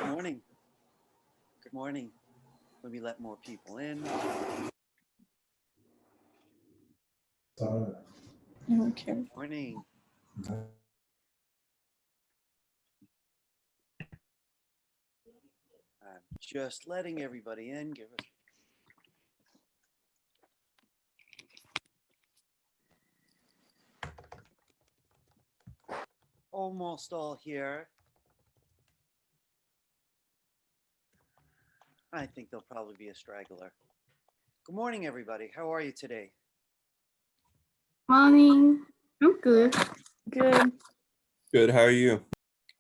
morning. Good morning. Let me let more people in. Okay. Good morning. I'm just letting everybody in. Give us. Almost all here. I think there'll probably be a straggler. Good morning, everybody. How are you today? Morning. I'm good. Good. Good. How are you?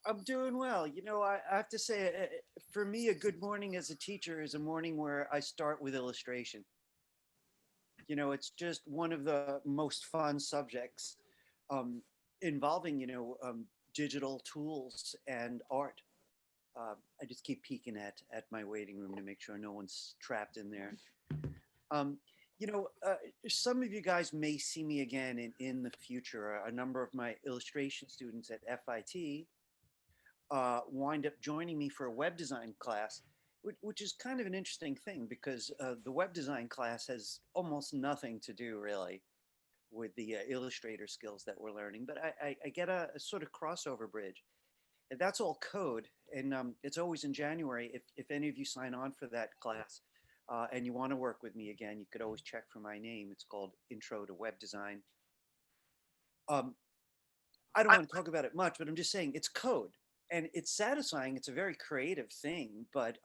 I'm doing well. You know, I have to say, for me, a good morning as a teacher is a morning where I start with illustration. You know, it's just one of the most fun subjects involving, digital tools and art. I just keep peeking at my waiting room to make sure no one's trapped in there. Um, some of you guys may see me again in the future. A number of my illustration students at FIT wind up joining me for a web design class, which is kind of an interesting thing because the web design class has almost nothing to do really with the Illustrator skills that we're learning. But I get a sort of crossover bridge. And that's all code. And it's always in January. If any of you sign on for that class and you want to work with me again, you could always check for my name. It's called Intro to Web Design. I don't want to talk about it much, but I'm just saying it's code. And it's satisfying. It's a very creative thing, but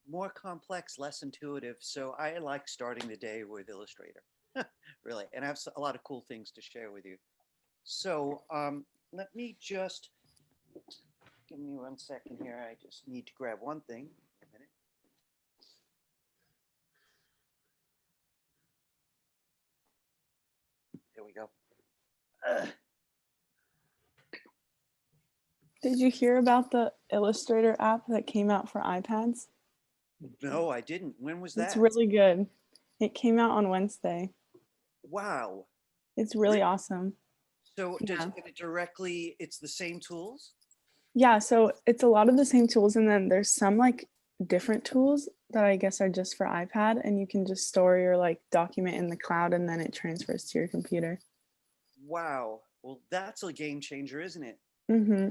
more complex, less intuitive. So I like starting the day with Illustrator, really. And I have a lot of cool things to share with you. So let me just give me 1 second here. I just need to grab one thing. A minute. There we go. Did you hear about the Illustrator app that came out for iPads? No, I didn't. When was that? It's really good. It came out on Wednesday. Wow. It's really awesome. So does it directly, it's the same tools? Yeah, so it's a lot of the same tools, and then there's some like different tools that I guess are just for iPad, and you can just store your like document in the cloud and then it transfers to your computer. Wow. Well, that's a game changer, isn't it? Mm-hmm.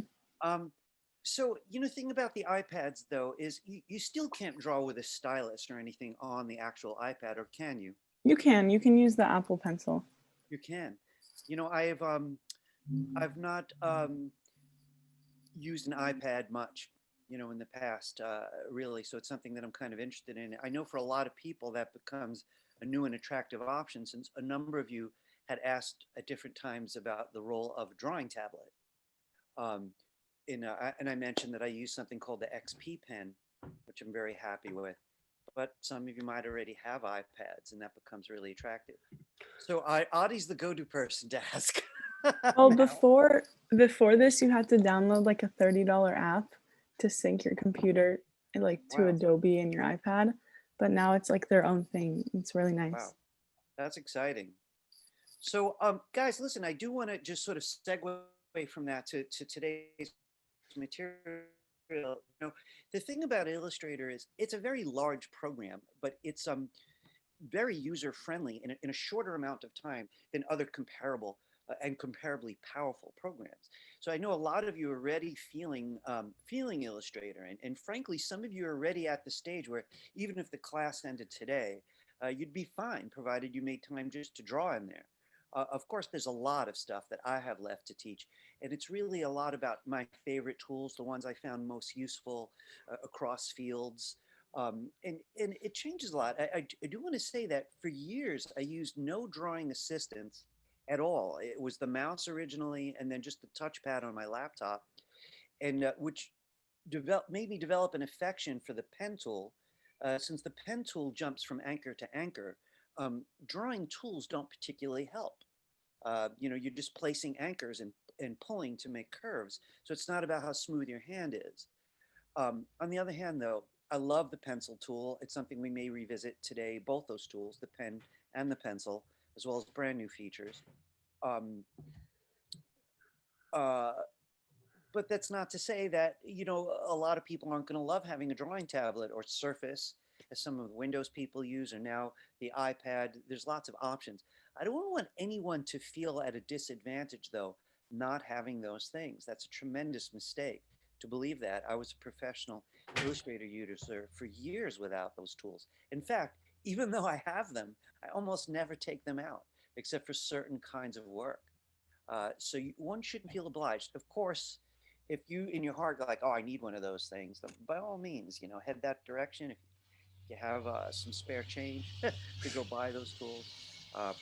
So, the thing about the iPads, though, is you still can't draw with a stylus or anything on the actual iPad, or can you? You can use the Apple Pencil. You can. I've not used an iPad much, in the past, really. So it's something that I'm kind of interested in. I know for a lot of people that becomes a new and attractive option, since a number of you had asked at different times about the role of a drawing tablet. And I mentioned that I use something called the XP pen, which I'm very happy with. But some of you might already have iPads, and that becomes really attractive. So Adi's the go-to person to ask. Well, now. before this, you had to download like a $30 app to sync your computer like to Wow. Adobe and your iPad. But now it's like their own thing. It's really nice. Wow, that's exciting. So, guys, listen, I do want to just sort of segue from that to today's material. The thing about Illustrator is it's a very large program, but it's very user friendly in a shorter amount of time than other comparable and comparably powerful programs. So I know a lot of you are already feeling Illustrator, and frankly, some of you are already at the stage where even if the class ended today, you'd be fine provided you made time just to draw in there. Of course, there's a lot of stuff that I have left to teach, and it's really a lot about my favorite tools, the ones I found most useful across fields. And it changes a lot. I do want to say that for years, I used no drawing assistance at all. It was the mouse originally, and then just the touchpad on my laptop, and which made me develop an affection for the pen tool. Since the pen tool jumps from anchor to anchor, drawing tools don't particularly help. You're just placing anchors and pulling to make curves. So it's not about how smooth your hand is. On the other hand, though, I love the pencil tool. It's something we may revisit today, both those tools, the pen and the pencil, as well as brand new features. Um, uh, But that's not to say that, a lot of people aren't going to love having a drawing tablet or Surface, as some of the Windows people use, or now the iPad. There's lots of options. I don't want anyone to feel at a disadvantage, though, not having those things. That's a tremendous mistake to believe that. I was a professional Illustrator user for years without those tools. In fact, even though I have them, I almost never take them out, except for certain kinds of work. One shouldn't feel obliged. Of course, if you in your heart go like, oh, I need one of those things, then by all means, head that direction. If you have some spare change to go buy those tools, uh,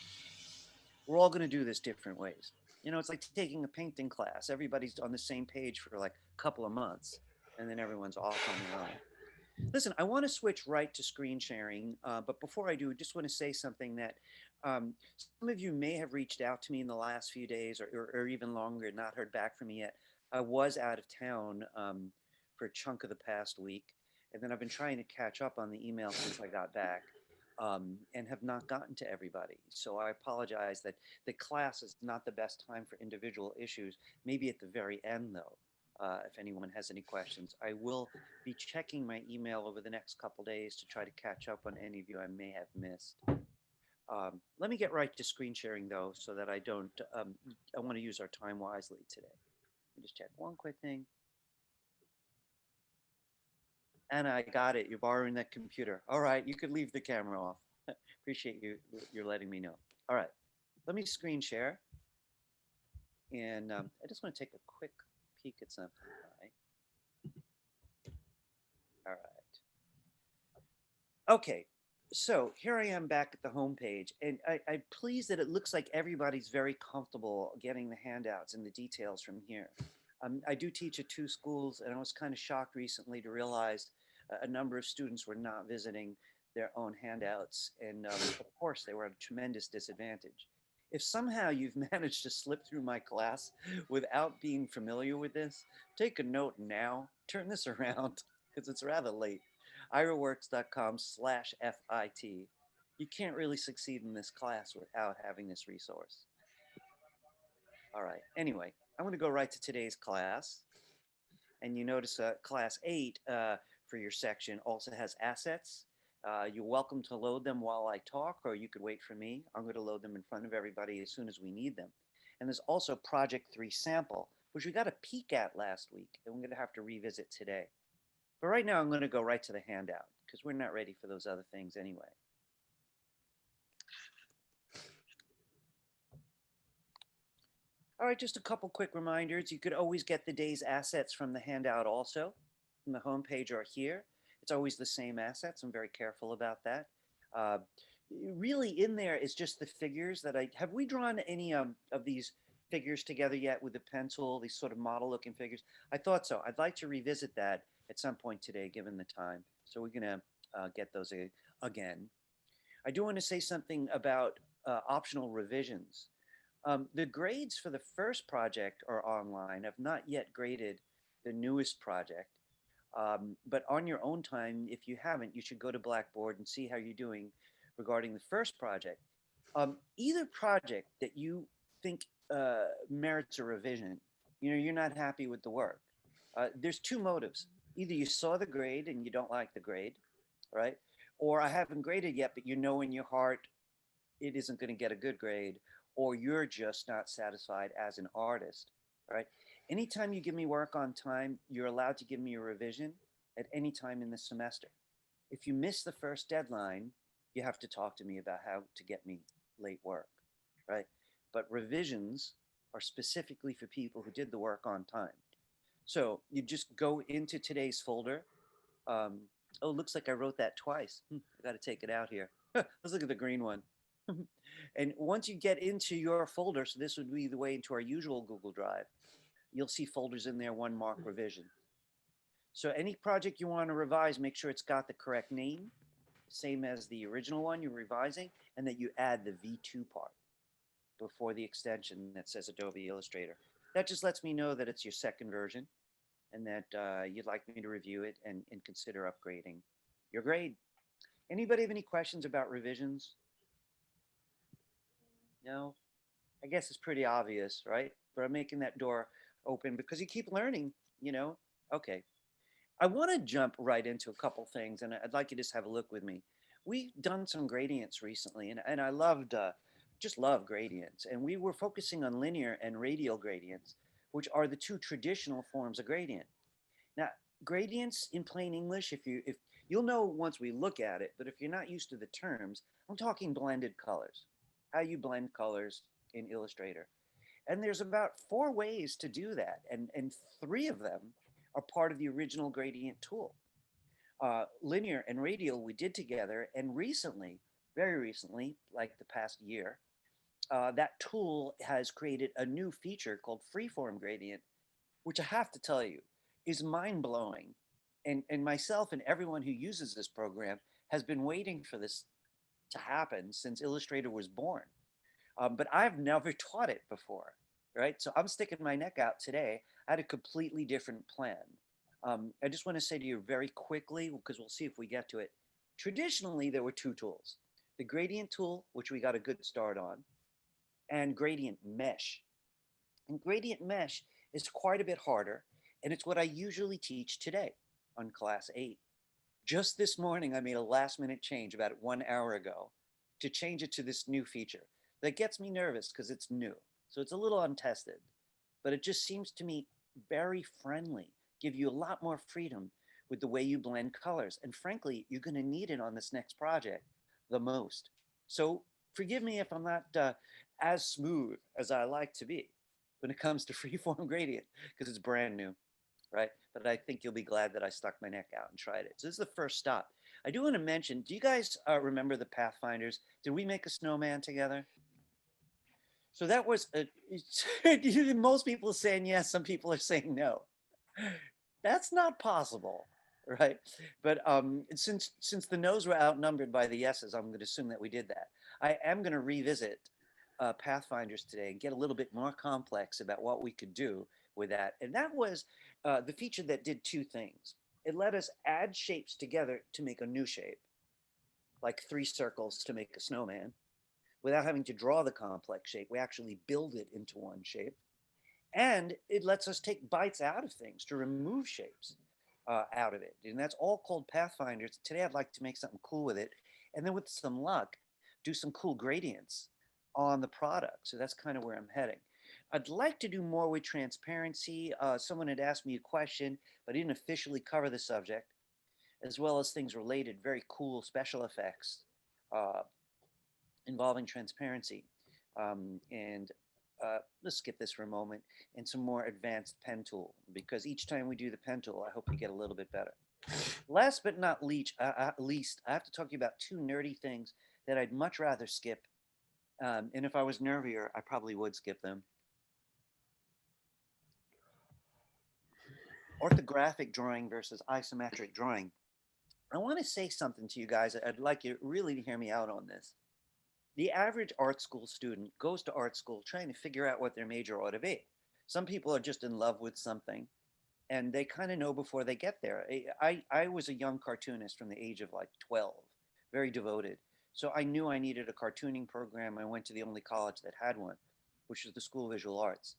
we're all going to do this different ways. It's like taking a painting class. Everybody's on the same page for like a couple of months, and then everyone's off on their own. Listen, I want to switch right to screen sharing, but before I do, I just want to say something that some of you may have reached out to me in the last few days or even longer and not heard back from me yet. I was out of town for a chunk of the past week, and then I've been trying to catch up on the email since I got back and have not gotten to everybody. So I apologize that the class is not the best time for individual issues, maybe at the very end, though. If anyone has any questions, I will be checking my email over the next couple days to try to catch up on any of you I may have missed. Let me get right to screen sharing, though, so that I don't, I want to use our time wisely today. Let me just check one quick thing. And I got it. You're borrowing that computer. All right, you could leave the camera off. Appreciate you're letting me know. All right, let me screen share. And I just want to take a quick peek at something. All right. Okay, so here I am back at the home page, and I'm pleased that it looks like everybody's very comfortable getting the handouts and the details from here. I do teach at two schools, and I was kind of shocked recently to realize a number of students were not visiting their own handouts, and of course they were at a tremendous disadvantage. If somehow you've managed to slip through my class without being familiar with this, take a note now, turn this around, because it's rather late. iraworks.com/FIT. You can't really succeed in this class without having this resource. All right, anyway, I'm going to go right to today's class. And you notice class 8 for your section also has assets. You're welcome to load them while I talk, or you could wait for me. I'm going to load them in front of everybody as soon as we need them. And there's also Project 3 Sample, which we got a peek at last week, and we're going to have to revisit today. But right now, I'm going to go right to the handout, because we're not ready for those other things anyway. All right, just a couple quick reminders. You could always get the day's assets from the handout also, from the home page or here. It's always the same assets. I'm very careful about that. Really in there is just the figures that have we drawn any of these figures together yet with the pencil, these sort of model looking figures? I thought so. I'd like to revisit that at some point today, given the time. So we're gonna get those again. I do want to say something about optional revisions. The grades for the first project are online. I've not yet graded the newest project. But on your own time, if you haven't, you should go to Blackboard and see how you're doing regarding the first project. Either project that you think merits a revision, you're not happy with the work. There's two motives. Either you saw the grade and you don't like the grade, right? Or I haven't graded yet, but you know in your heart it isn't going to get a good grade, or you're just not satisfied as an artist, right? Anytime you give me work on time, you're allowed to give me a revision at any time in the semester. If you miss the first deadline, you have to talk to me about how to get me late work, right? But revisions are specifically for people who did the work on time. So you just go into today's folder. Oh, looks like I wrote that twice. I got to take it out here. Let's look at the green one. And once you get into your folder, so this would be the way into our usual Google Drive, you'll see folders in there, one mark revision. So any project you want to revise, make sure it's got the correct name, same as the original one you're revising, and that you add the V2 part before the extension that says Adobe Illustrator. That just lets me know that it's your second version and that you'd like me to review it and consider upgrading your grade. Anybody have any questions about revisions? No? I guess it's pretty obvious, right? But I'm making that door open because you keep learning, you know? Okay. I want to jump right into a couple things, and I'd like you to just have a look with me. We've done some gradients recently, and I loved, just love gradients. And we were focusing on linear and radial gradients, which are the two traditional forms of gradient. Now, gradients in plain English, if you'll know once we look at it, but if you're not used to the terms, I'm talking blended colors, how you blend colors in Illustrator. And there's about 4 ways to do that, and 3 of them are part of the original gradient tool. Linear and radial we did together, and recently, very recently, like the past year, that tool has created a new feature called Freeform Gradient, which I have to tell you is mind blowing. And myself and everyone who uses this program has been waiting for this to happen since Illustrator was born. But I've never taught it before, right? So I'm sticking my neck out today. I had a completely different plan. I just want to say to you very quickly, because we'll see if we get to it. Traditionally, there were 2 tools: the gradient tool, which we got a good start on, and gradient mesh. And gradient mesh is quite a bit harder, and it's what I usually teach today on class 8. Just this morning, I made a last-minute change about 1 hour ago to change it to this new feature. That gets me nervous because it's new, so it's a little untested, but it just seems to me very friendly, give you a lot more freedom with the way you blend colors. And frankly, you're going to need it on this next project the most. So forgive me if I'm not as smooth as I like to be when it comes to freeform gradient, because it's brand new, right? But I think you'll be glad that I stuck my neck out and tried it. So this is the first stop. I do want to mention, do you guys remember the Pathfinders? Did we make a snowman together? So that was, most people are saying yes, some people are saying no. That's not possible, right? But since the no's were outnumbered by the yeses, I'm going to assume that we did that. I am going to revisit Pathfinders today and get a little bit more complex about what we could do with that. And that was the feature that did 2 things. It let us add shapes together to make a new shape, like 3 circles to make a snowman, without having to draw the complex shape. We actually build it into one shape. And it lets us take bites out of things to remove shapes out of it. And that's all called Pathfinders. Today, I'd like to make something cool with it. And then with some luck, do some cool gradients on the product. So that's kind of where I'm heading. I'd like to do more with transparency. Someone had asked me a question, but I didn't officially cover the subject, as well as things related, very cool special effects involving transparency. And let's skip this for a moment, and some more advanced pen tool, because each time we do the pen tool, I hope we get a little bit better. Last but not least, I have to talk to you about 2 nerdy things that I'd much rather skip. And if I was nervier, I probably would skip them. Orthographic drawing versus isometric drawing. I want to say something to you guys. I'd like you really to hear me out on this. The average art school student goes to art school trying to figure out what their major ought to be. Some people are just in love with something, and they kind of know before they get there. I was a young cartoonist from the age of like 12, very devoted. So I knew I needed a cartooning program. I went to the only college that had one, which is the School of Visual Arts.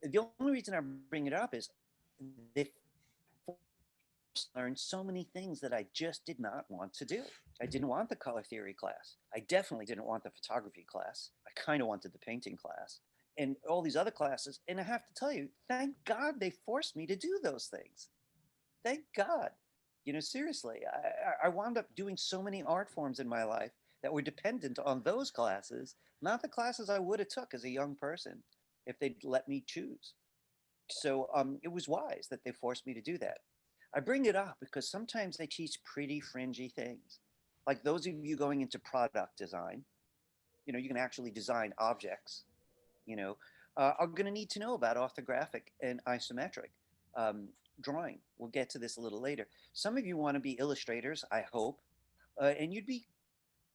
The only reason I bring it up is they learned so many things that I just did not want to do. I didn't want the color theory class. I definitely didn't want the photography class. I kind of wanted the painting class and all these other classes. And I have to tell you, thank God they forced me to do those things. Thank God. You know, seriously, I wound up doing so many art forms in my life that were dependent on those classes, not the classes I would have took as a young person if they'd let me choose. So it was wise that they forced me to do that. I bring it up because sometimes they teach pretty fringy things. Like those of you going into product design, you know, you can actually design objects, you know, are going to need to know about orthographic and isometric drawing. We'll get to this a little later. Some of you want to be illustrators, I hope, and you'd be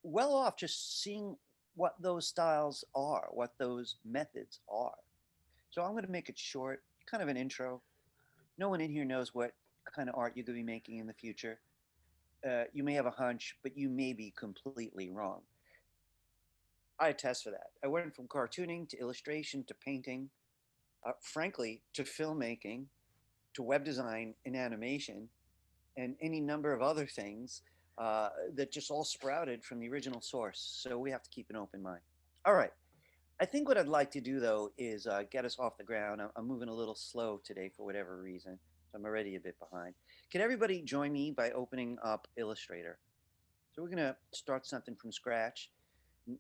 well off just seeing what those styles are, what those methods are. So I'm going to make it short, kind of an intro. No one in here knows what kind of art you're going to be making in the future. You may have a hunch, but you may be completely wrong. I attest for that. I went from cartooning to illustration to painting. frankly, to filmmaking, to web design and animation, and any number of other things that just all sprouted from the original source. So we have to keep an open mind. All right. I think what I'd like to do though is get us off the ground. I'm moving a little slow today for whatever reason, so I'm already a bit behind. Can everybody join me by opening up Illustrator? So we're gonna start something from scratch.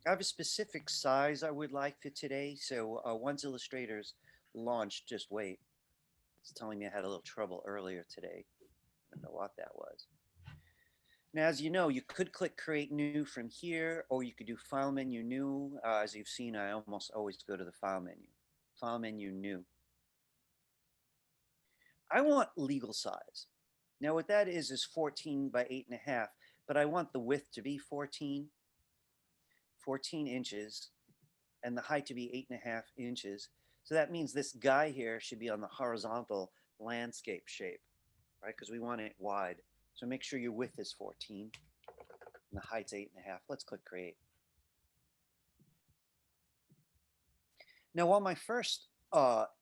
I have a specific size I would like for today. So once Illustrator's launched, just wait. It's telling me I had a little trouble earlier today. I don't know what that was. Now, as you know, you could click Create New from here, or you could do File Menu New. As you've seen, I almost always go to the File menu. File Menu New. I want legal size. Now, what that is 14 by 8.5, but I want the width to be 14 inches, and the height to be 8.5 inches. So that means this guy here should be on the horizontal landscape shape, right? Because we want it wide. So make sure your width is 14 and the height's 8.5. Let's click Create. Now, while my first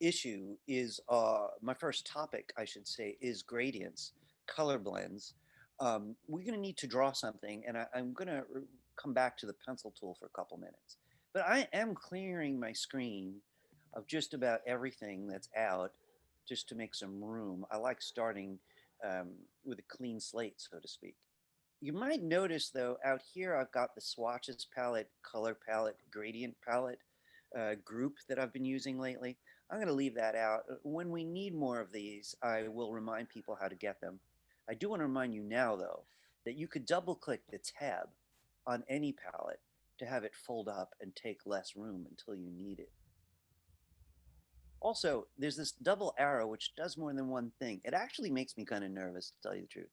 issue is, my first topic, I should say, is gradients, color blends, we're going to need to draw something, and I'm going to come back to the pencil tool for a couple minutes. But I am clearing my screen of just about everything that's out just to make some room. I like starting with a clean slate, so to speak. You might notice, though, out here I've got the swatches palette, color palette, gradient palette group that I've been using lately. I'm going to leave that out. When we need more of these, I will remind people how to get them. I do want to remind you now, though, that you could double click the tab on any palette to have it fold up and take less room until you need it. Also, there's this double arrow which does more than one thing. It actually makes me kind of nervous, to tell you the truth.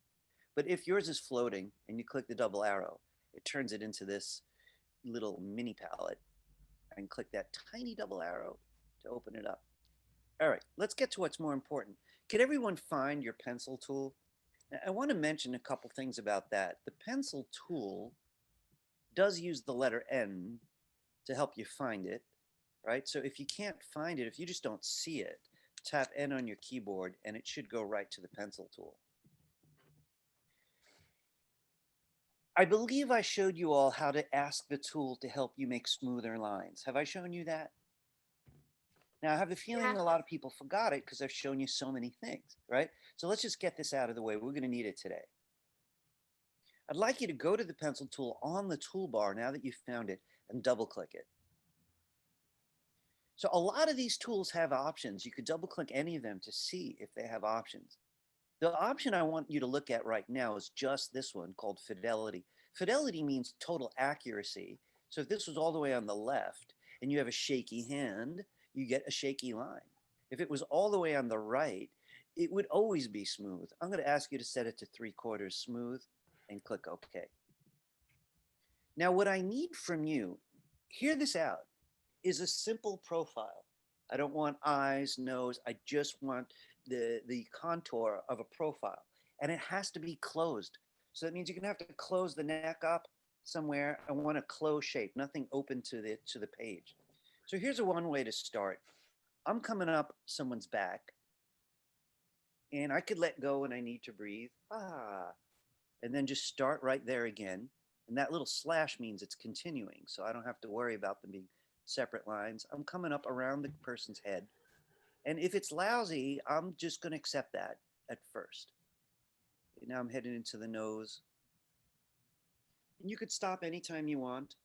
But if yours is floating and you click the double arrow, it turns it into this little mini palette. And click that tiny double arrow to open it up. All right, let's get to what's more important. Can everyone find your pencil tool? I want to mention a couple things about that. The pencil tool does use the letter N to help you find it, right? So if you can't find it, if you just don't see it, tap N on your keyboard and it should go right to the pencil tool. I believe I showed you all how to ask the tool to help you make smoother lines. Have I shown you that? Now, I have the feeling a lot of people forgot it because I've shown you so many things, right? So let's just get this out of the way. We're going to need it today. I'd like you to go to the pencil tool on the toolbar now that you've found it and double click it. So a lot of these tools have options. You could double click any of them to see if they have options. The option I want you to look at right now is just this one called Fidelity. Fidelity means total accuracy. So if this was all the way on the left and you have a shaky hand, you get a shaky line. If it was all the way on the right, it would always be smooth. I'm going to ask you to set it to 3/4 smooth and click OK. Now, what I need from you, hear this out, is a simple profile. I don't want eyes, nose. I just want the contour of a profile. And it has to be closed. So that means you're going to have to close the neck up somewhere. I want a closed shape, nothing open to the page. So here's one way to start. I'm coming up someone's back, and I could let go when I need to breathe. And then just start right there again. And that little slash means it's continuing, so I don't have to worry about them being separate lines. I'm coming up around the person's head. And if it's lousy, I'm just going to accept that at first. Now I'm heading into the nose. And you could stop anytime you want.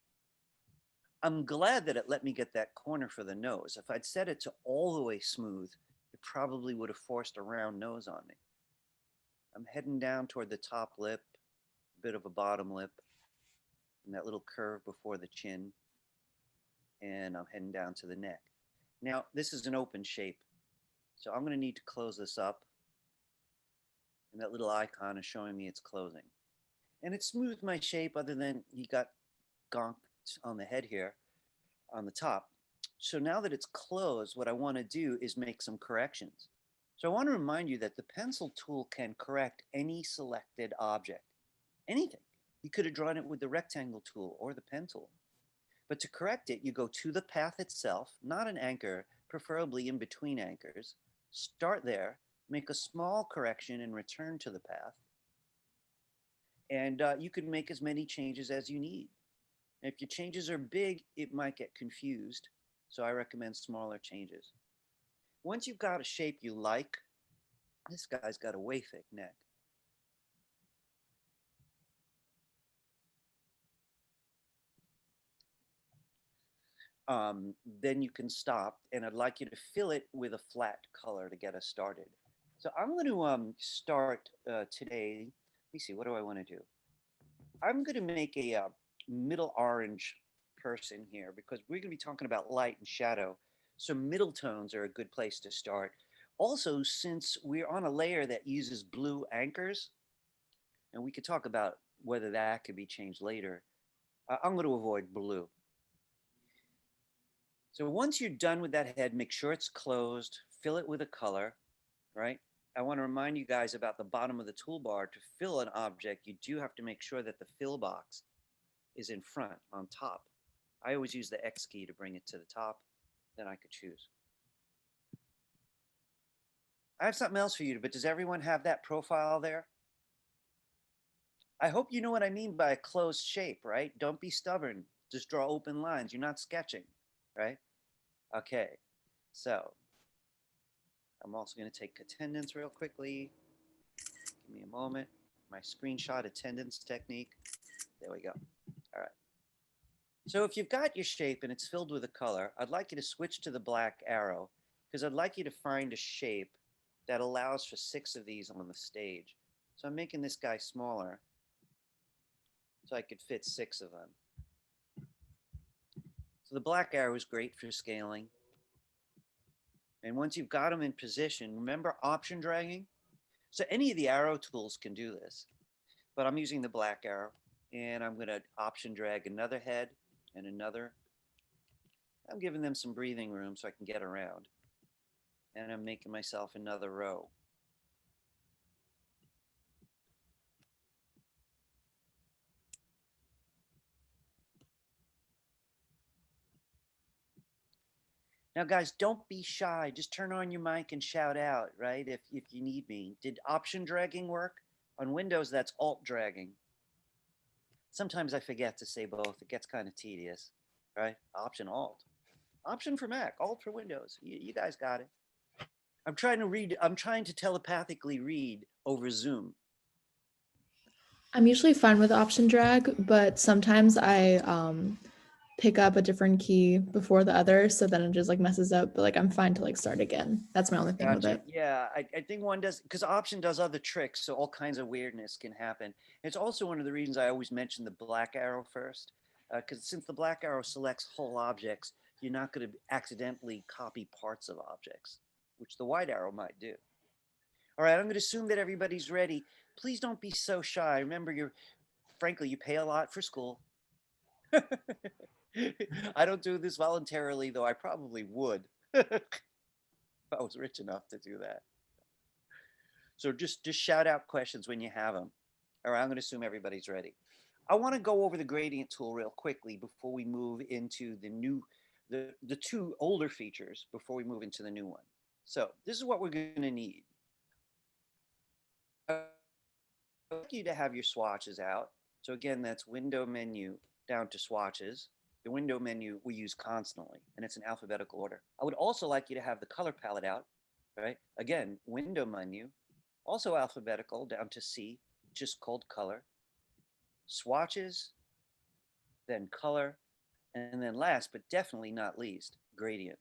I'm glad that it let me get that corner for the nose. If I'd set it to all the way smooth, it probably would have forced a round nose on me. I'm heading down toward the top lip, a bit of a bottom lip, and that little curve before the chin. And I'm heading down to the neck. Now, this is an open shape, so I'm going to need to close this up. And that little icon is showing me it's closing. And it smoothed my shape other than he got gonked on the head here on the top. So now that it's closed, what I want to do is make some corrections. So I want to remind you that the pencil tool can correct any selected object, anything. You could have drawn it with the rectangle tool or the pen tool. But to correct it, you go to the path itself, not an anchor, preferably in between anchors. Start there, make a small correction and return to the path. And you can make as many changes as you need. And if your changes are big, it might get confused. So I recommend smaller changes. Once you've got a shape you like, this guy's got a way thick neck. Then you can stop, and I'd like you to fill it with a flat color to get us started. So I'm going to start today. Let me see, what do I want to do? I'm going to make a middle orange person here because we're going to be talking about light and shadow. So middle tones are a good place to start. Also, since we're on a layer that uses blue anchors, and we could talk about whether that could be changed later, I'm going to avoid blue. So once you're done with that head, make sure it's closed, fill it with a color, right? I want to remind you guys about the bottom of the toolbar. To fill an object, you do have to make sure that the fill box is in front, on top. I always use the X key to bring it to the top, then I could choose. I have something else for you, but does everyone have that profile there? I hope you know what I mean by a closed shape, right? Don't be stubborn. Just draw open lines. You're not sketching, right? Okay, so I'm also going to take attendance real quickly. Give me a moment. My screenshot attendance technique. There we go. All right. So if you've got your shape and it's filled with a color, I'd like you to switch to the black arrow because I'd like you to find a shape that allows for 6 of these on the stage. So I'm making this guy smaller so I could fit 6 of them. So the black arrow is great for scaling. And once you've got them in position, remember option dragging? So any of the arrow tools can do this, but I'm using the black arrow and I'm going to option drag another head and another. I'm giving them some breathing room so I can get around. And I'm making myself another row. Now, guys, don't be shy. Just turn on your mic and shout out, right? If you need me. Did option dragging work? On Windows, that's alt dragging. Sometimes I forget to say both. It gets kind of tedious, right? Option alt. Option for Mac, alt for Windows. You guys got it. I'm trying to telepathically read over Zoom. I'm usually fine with option drag, but sometimes I pick up a different key before the other, so then it just like messes up. But like I'm fine to like start again. That's my only thing with it. Yeah, I think one does because option does other tricks, so all kinds of weirdness can happen. It's also one of the reasons I always mention the black arrow first, because since the black arrow selects whole objects, you're not going to accidentally copy parts of objects, which the white arrow might do. All right, I'm going to assume that everybody's ready. Please don't be so shy. Remember, frankly, you pay a lot for school. I don't do this voluntarily, though I probably would if I was rich enough to do that. So just shout out questions when you have them. All right, I'm going to assume everybody's ready. I want to go over the gradient tool real quickly before we move into the 2 older features before we move into the new one. So this is what we're going to need. I'd like you to have your swatches out. So again, that's window menu down to swatches. The window menu we use constantly, and it's in alphabetical order. I would also like you to have the color palette out, right? Again, window menu, also alphabetical down to C, just called color. Swatches, then color, and then last, but definitely not least, gradient.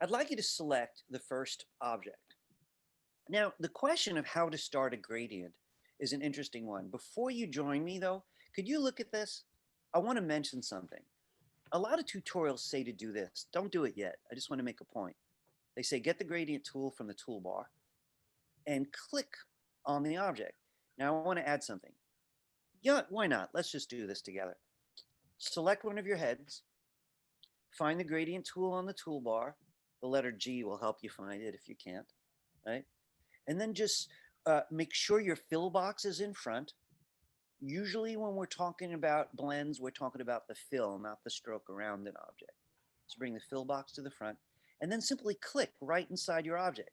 I'd like you to select the first object. Now, the question of how to start a gradient is an interesting one. Before you join me, though, could you look at this? I want to mention something. A lot of tutorials say to do this. Don't do it yet. I just want to make a point. They say get the gradient tool from the toolbar and click on the object. Now, I want to add something. Yeah, why not? Let's just do this together. Select one of your heads. Find the gradient tool on the toolbar. The letter G will help you find it if you can't, right? And then just make sure your fill box is in front. Usually when we're talking about blends, we're talking about the fill, not the stroke around an object. So bring the fill box to the front and then simply click right inside your object.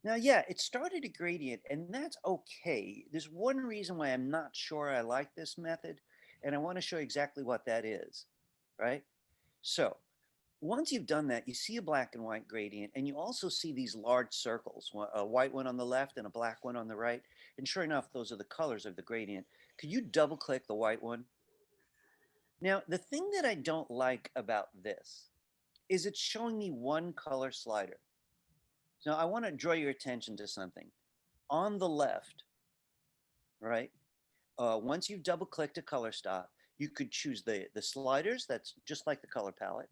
Now, yeah, it started a gradient and that's okay. There's one reason why I'm not sure I like this method, and I want to show you exactly what that is, right? So once you've done that, you see a black and white gradient, and you also see these large circles, a white one on the left and a black one on the right. And sure enough, those are the colors of the gradient. Could you double click the white one? Now, the thing that I don't like about this is it's showing me one color slider. So I want to draw your attention to something. On the left, right, once you've double clicked a color stop, you could choose the sliders. That's just like the color palette.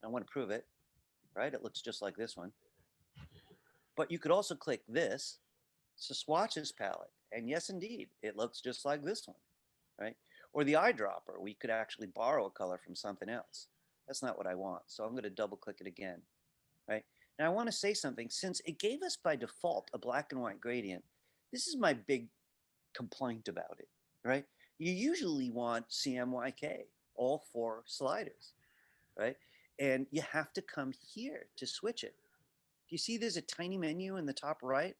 I want to prove it, right? It looks just like this one. But you could also click this. It's a swatches palette. And yes, indeed, it looks just like this one, right? Or the eyedropper. We could actually borrow a color from something else. That's not what I want. So I'm going to double click it again, right? Now I want to say something. Since it gave us by default a black and white gradient, this is my big complaint about it, right? You usually want Cmyk, all 4 sliders, right? And you have to come here to switch it. You see there's a tiny menu in the top right?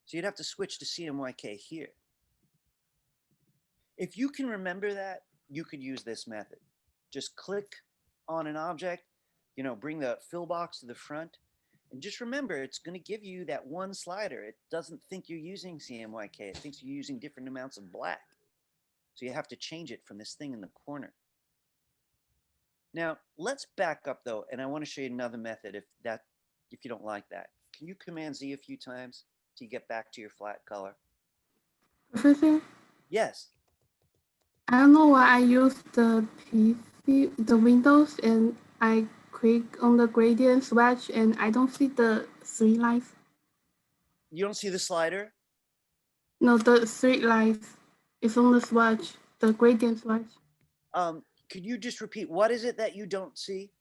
So you'd have to switch to Cmyk here. If you can remember that, you could use this method. Just click on an object, bring the fill box to the front, and just remember, it's going to give you that one slider. It doesn't think you're using Cmyk. It thinks you're using different amounts of black. So you have to change it from this thing in the corner. Now, let's back up though, and I want to show you another method if you don't like that. Can you Command Z a few times till you get back to your flat color? Professor, Yes. I don't know why I use the PC, the Windows, and I click on the gradient swatch and I don't see the 3 lines. You don't see the slider? No, the 3 lines. It's on the swatch, the gradient swatch. Could you just repeat, what is it that you don't see?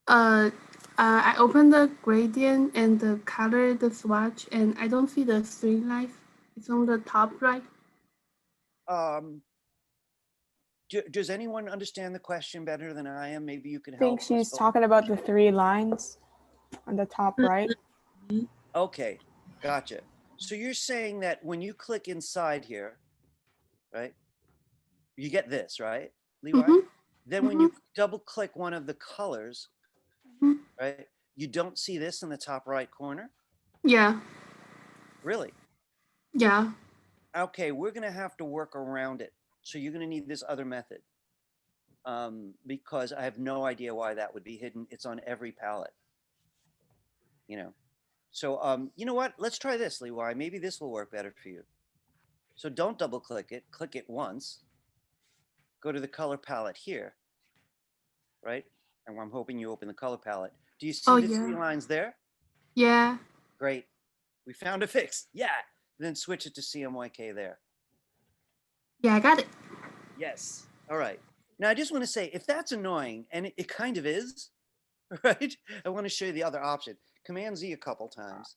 I open the gradient and the color, the swatch, and I don't see the 3 lines. It's on the top right. Does anyone understand the question better than I am? Maybe you can I help. think she's talking about the 3 lines on the top right. Okay, gotcha. So you're saying that when you click inside here, right, you get this, right, Levi? Mhm. Then when you double click one of the colors, Mhm. right, you don't see this in the top right corner? Yeah. Really? Yeah. Okay, we're going to have to work around it. So you're going to need this other method, because I have no idea why that would be hidden. It's on every palette, So you know what? Let's try this, Levi. Maybe this will work better for you. So don't double click it. Click it once. Go to the color palette here, right? And I'm hoping you open the color palette. Do you see the 3 lines there? Yeah. Great. We found a fix. Yeah. Then switch it to Cmyk there. Yeah, I got it. Yes. All right. Now I just want to say, if that's annoying, and it kind of is, right? I want to show you the other option. Command Z a couple times.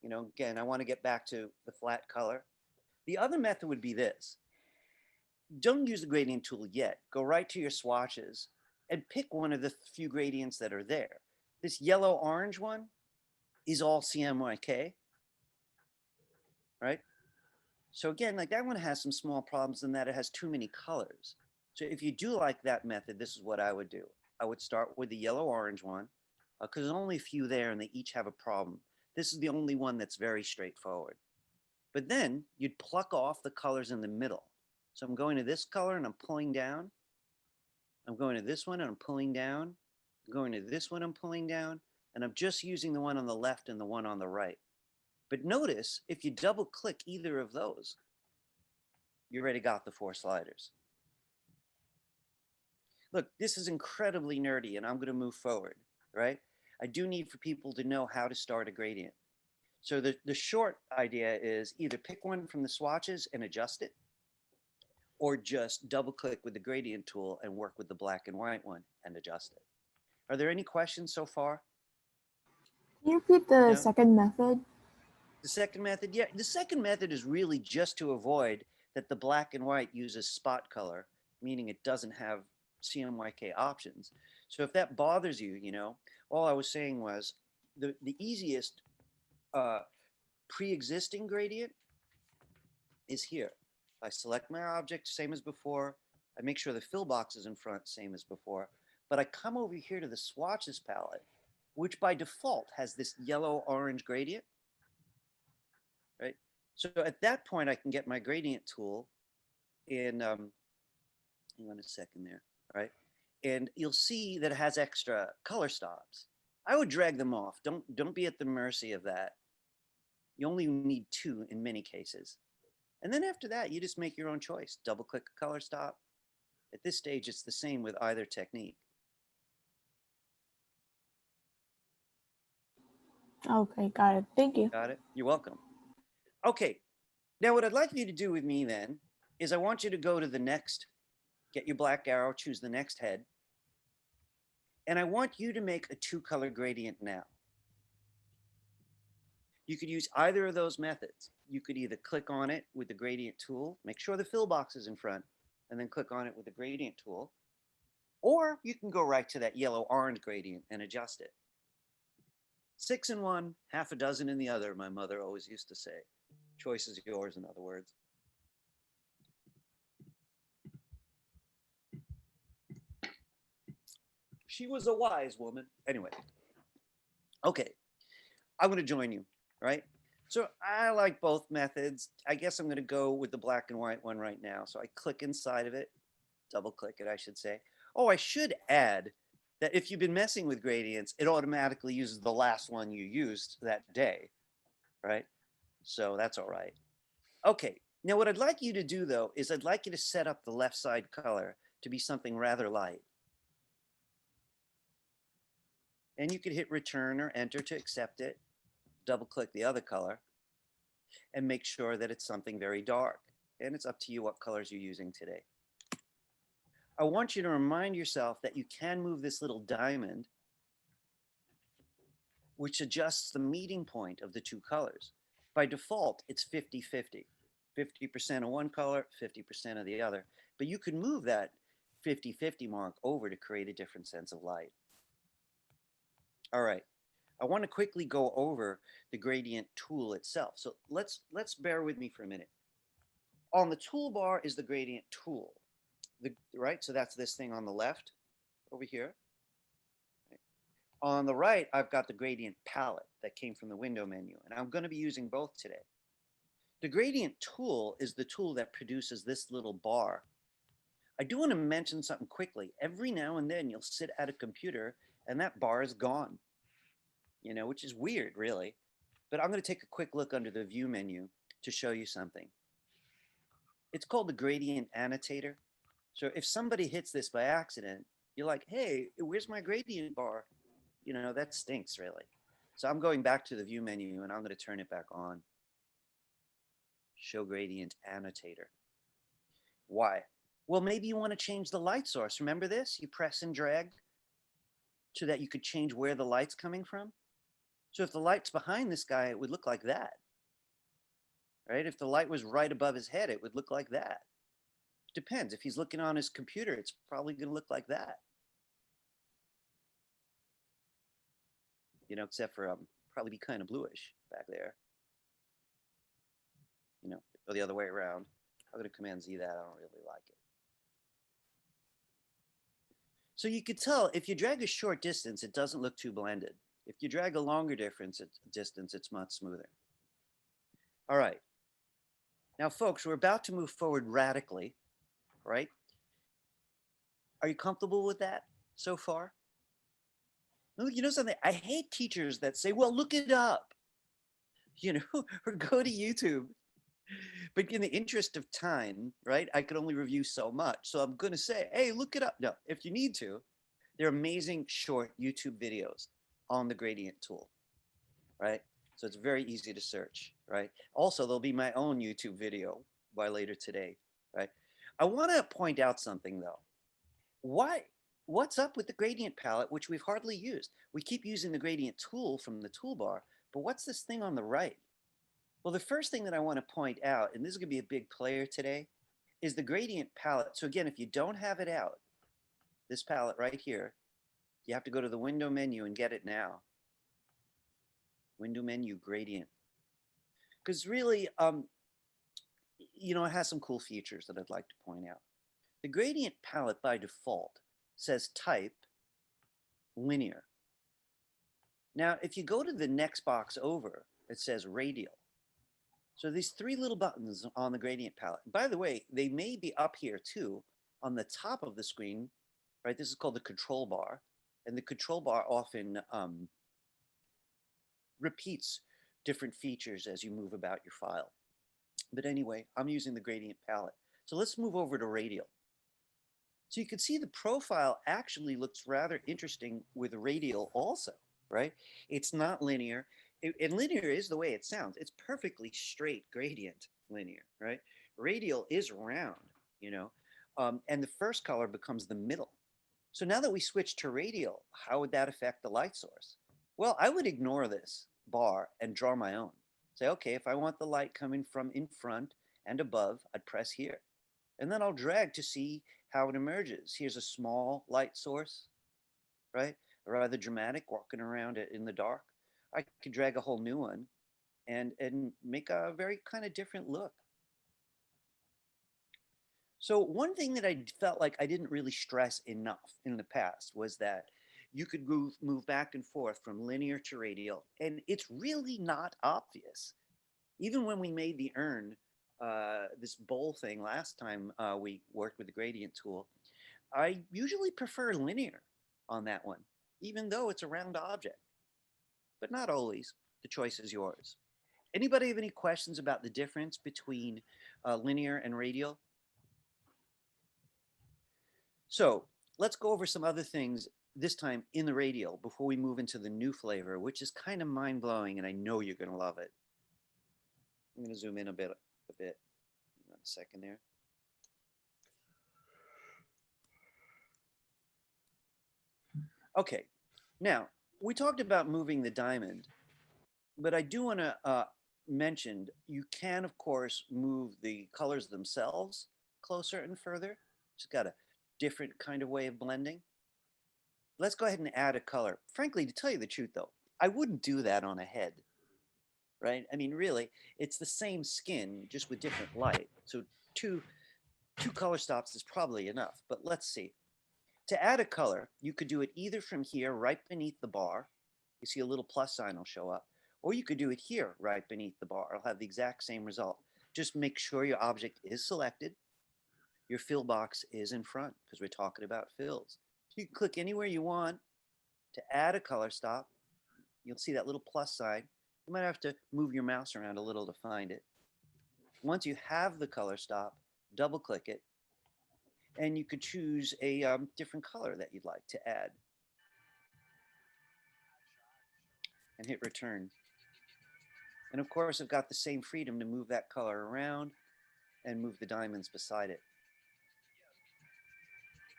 Again, I want to get back to the flat color. The other method would be this. Don't use the gradient tool yet. Go right to your swatches and pick one of the few gradients that are there. This yellow-orange one is all Cmyk, right? So again, like that one has some small problems in that it has too many colors. So if you do like that method, this is what I would do. I would start with the yellow-orange one, because there's only a few there and they each have a problem. This is the only one that's very straightforward. But then you'd pluck off the colors in the middle. So I'm going to this color and I'm pulling down. I'm going to this one and I'm pulling down. I'm going to this one, I'm pulling down. And I'm just using the one on the left and the one on the right. But notice, if you double click either of those, you already got the 4 sliders. Look, this is incredibly nerdy and I'm going to move forward, right? I do need for people to know how to start a gradient. So the short idea is either pick one from the swatches and adjust it, or just double click with the gradient tool and work with the black and white one and adjust it. Are there any questions so far? Can you repeat the No? second method? The second method, yeah, the second method is really just to avoid that the black and white uses spot color, meaning it doesn't have CMYK options. So if that bothers you, you know, all I was saying was the easiest pre-existing gradient is here. I select my object, same as before. I make sure the fill box is in front, same as before. But I come over here to the swatches palette, which by default has this yellow-orange gradient, right? So at that point, I can get my gradient tool in, hang on a second there, right? And you'll see that it has extra color stops. I would drag them off. Don't be at the mercy of that. You only need 2 in many cases. And then after that, you just make your own choice. Double click a color stop. At this stage, it's the same with either technique. Okay, got it. Thank you. Got it? You're welcome. Okay, now what I'd like you to do with me then is I want you to go to the next, get your black arrow, choose the next head. And I want you to make a 2-color gradient now. You could use either of those methods. You could either click on it with the gradient tool, make sure the fill box is in front, and then click on it with the gradient tool. Or you can go right to that yellow-orange gradient and adjust it. 6 in one, half a dozen in the other, my mother always used to say. Choice is yours, in other words. She was a wise woman. Anyway, okay, I'm going to join you, right? So I like both methods. I guess I'm going to go with the black and white one right now. So I click inside of it, double click it, I should say. Oh, I should add that if you've been messing with gradients, it automatically uses the last one you used that day, right? So that's all right. Okay, now what I'd like you to do though, is I'd like you to set up the left side color to be something rather light. And you could hit return or enter to accept it, double click the other color, and make sure that it's something very dark. And it's up to you what colors you're using today. I want you to remind yourself that you can move this little diamond, which adjusts the meeting point of the 2 colors. By default, it's 50-50. 50% of one color, 50% of the other. But you can move that 50-50 mark over to create a different sense of light. All right, I want to quickly go over the gradient tool itself. So let's bear with me for a minute. On the toolbar is the gradient tool, right? So that's this thing on the left over here. On the right, I've got the gradient palette that came from the window menu, and I'm going to be using both today. The gradient tool is the tool that produces this little bar. I do want to mention something quickly. Every now and then you'll sit at a computer and that bar is gone, you know, which is weird, really. But I'm going to take a quick look under the view menu to show you something. It's called the gradient annotator. So if somebody hits this by accident, you're like, hey, where's my gradient bar? You know, that stinks, really. So I'm going back to the view menu and I'm going to turn it back on. Show gradient annotator. Why? Well, maybe you want to change the light source. Remember this? You press and drag so that you could change where the light's coming from. So if the light's behind this guy, it would look like that. Right? If the light was right above his head, it would look like that. Depends. If he's looking on his computer, it's probably going to look like that. You know, except for probably be kind of bluish back there. You know, go the other way around. I'm going to Command Z that. I don't really like it. So you could tell if you drag a short distance, it doesn't look too blended. If you drag a longer distance, it's much smoother. All right. Now, folks, we're about to move forward radically, right? Are you comfortable with that so far? You know something? I hate teachers that say, well, look it up, you know, or go to YouTube. But in the interest of time, right, I could only review so much. So I'm going to say, hey, look it up. No, if you need to, they're amazing short YouTube videos on the gradient tool, right? So it's very easy to search, right? Also, there'll be my own YouTube video by later today, right? I want to point out something, though. What's up with the gradient palette, which we've hardly used? We keep using the gradient tool from the toolbar, but what's this thing on the right? Well, the first thing that I want to point out, and this is going to be a big player today, is the gradient palette. So again, if you don't have it out, this palette right here, you have to go to the window menu and get it now. Window menu, gradient. Because really, you know, it has some cool features that I'd like to point out. The gradient palette by default says type linear. Now, if you go to the next box over, it says radial. So these three little buttons on the gradient palette. By the way, they may be up here too on the top of the screen, right? This is called the control bar. And the control bar often repeats different features as you move about your file. But anyway, I'm using the gradient palette. So let's move over to radial. So you can see the profile actually looks rather interesting with radial also, right? It's not linear. And linear is the way it sounds. It's perfectly straight gradient linear, right? Radial is round, you know, and the first color becomes the middle. So now that we switch to radial, how would that affect the light source? Well, I would ignore this bar and draw my own. Say, okay, if I want the light coming from in front and above, I'd press here. And then I'll drag to see how it emerges. Here's a small light source, right? Rather dramatic, walking around in the dark. I could drag a whole new one and make a very kind of different look. So one thing that I felt like I didn't really stress enough in the past was that you could move back and forth from linear to radial, and it's really not obvious. Even when we made the urn, this bowl thing last time we worked with the gradient tool, I usually prefer linear on that one, even though it's a round object. But not always. The choice is yours. Anybody have any questions about the difference between linear and radial? So let's go over some other things this time in the radial before we move into the new flavor, which is kind of mind-blowing, and I know you're going to love it. I'm going to zoom in a bit. Hang on a second there. Okay, now we talked about moving the diamond, but I do want to mention you can, of course, move the colors themselves closer and further. It's got a different kind of way of blending. Let's go ahead and add a color. Frankly, to tell you the truth, though, I wouldn't do that on a head, right? I mean, really, it's the same skin, just with different light. So two color stops is probably enough, but let's see. To add a color, you could do it either from here, right beneath the bar. You see a little plus sign will show up. Or you could do it here, right beneath the bar. It'll have the exact same result. Just make sure your object is selected. Your fill box is in front, because we're talking about fills. So you can click anywhere you want to add a color stop. You'll see that little plus sign. You might have to move your mouse around a little to find it. Once you have the color stop, double click it, and you could choose a different color that you'd like to add. And hit return. And of course, I've got the same freedom to move that color around and move the diamonds beside it.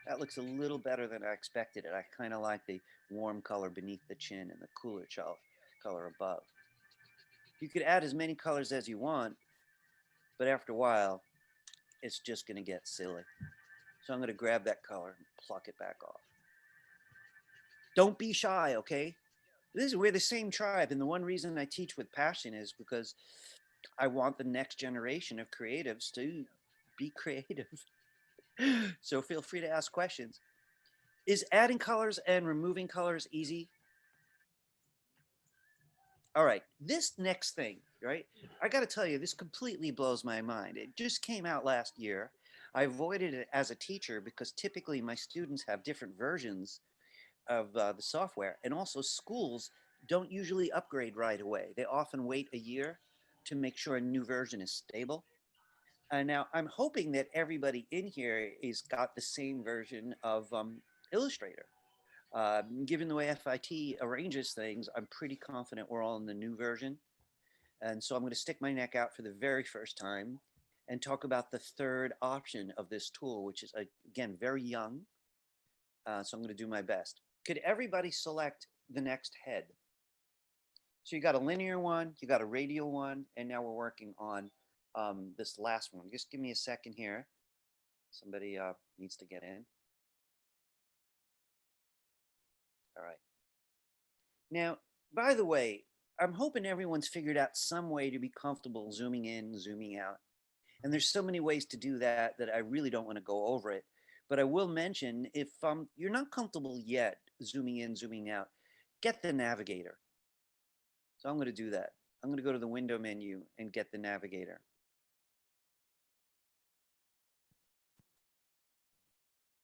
That looks a little better than I expected it. I kind of like the warm color beneath the chin and the cooler color above. You could add as many colors as you want, but after a while, it's just going to get silly. So I'm going to grab that color and pluck it back off. Don't be shy, okay? We're the same tribe, and the one reason I teach with passion is because I want the next generation of creatives to be creative. So feel free to ask questions. Is adding colors and removing colors easy? All right, this next thing, right? I got to tell you, this completely blows my mind. It just came out last year. I avoided it as a teacher because typically my students have different versions of the software, and also schools don't usually upgrade right away. They often wait a year to make sure a new version is stable. And now I'm hoping that everybody in here is got the same version of Illustrator. Given the way FIT arranges things, I'm pretty confident we're all in the new version. And so I'm going to stick my neck out for the very first time and talk about the third option of this tool, which is, again, very young. So I'm going to do my best. Could everybody select the next head? So you got a linear one, you got a radial one, and now we're working on this last one. Just give me a second here. Somebody needs to get in. All right. Now, by the way, I'm hoping everyone's figured out some way to be comfortable zooming in, zooming out. And there's so many ways to do that that I really don't want to go over it. But I will mention, if you're not comfortable yet zooming in, zooming out, get the navigator. So I'm going to do that. I'm going to go to the window menu and get the navigator.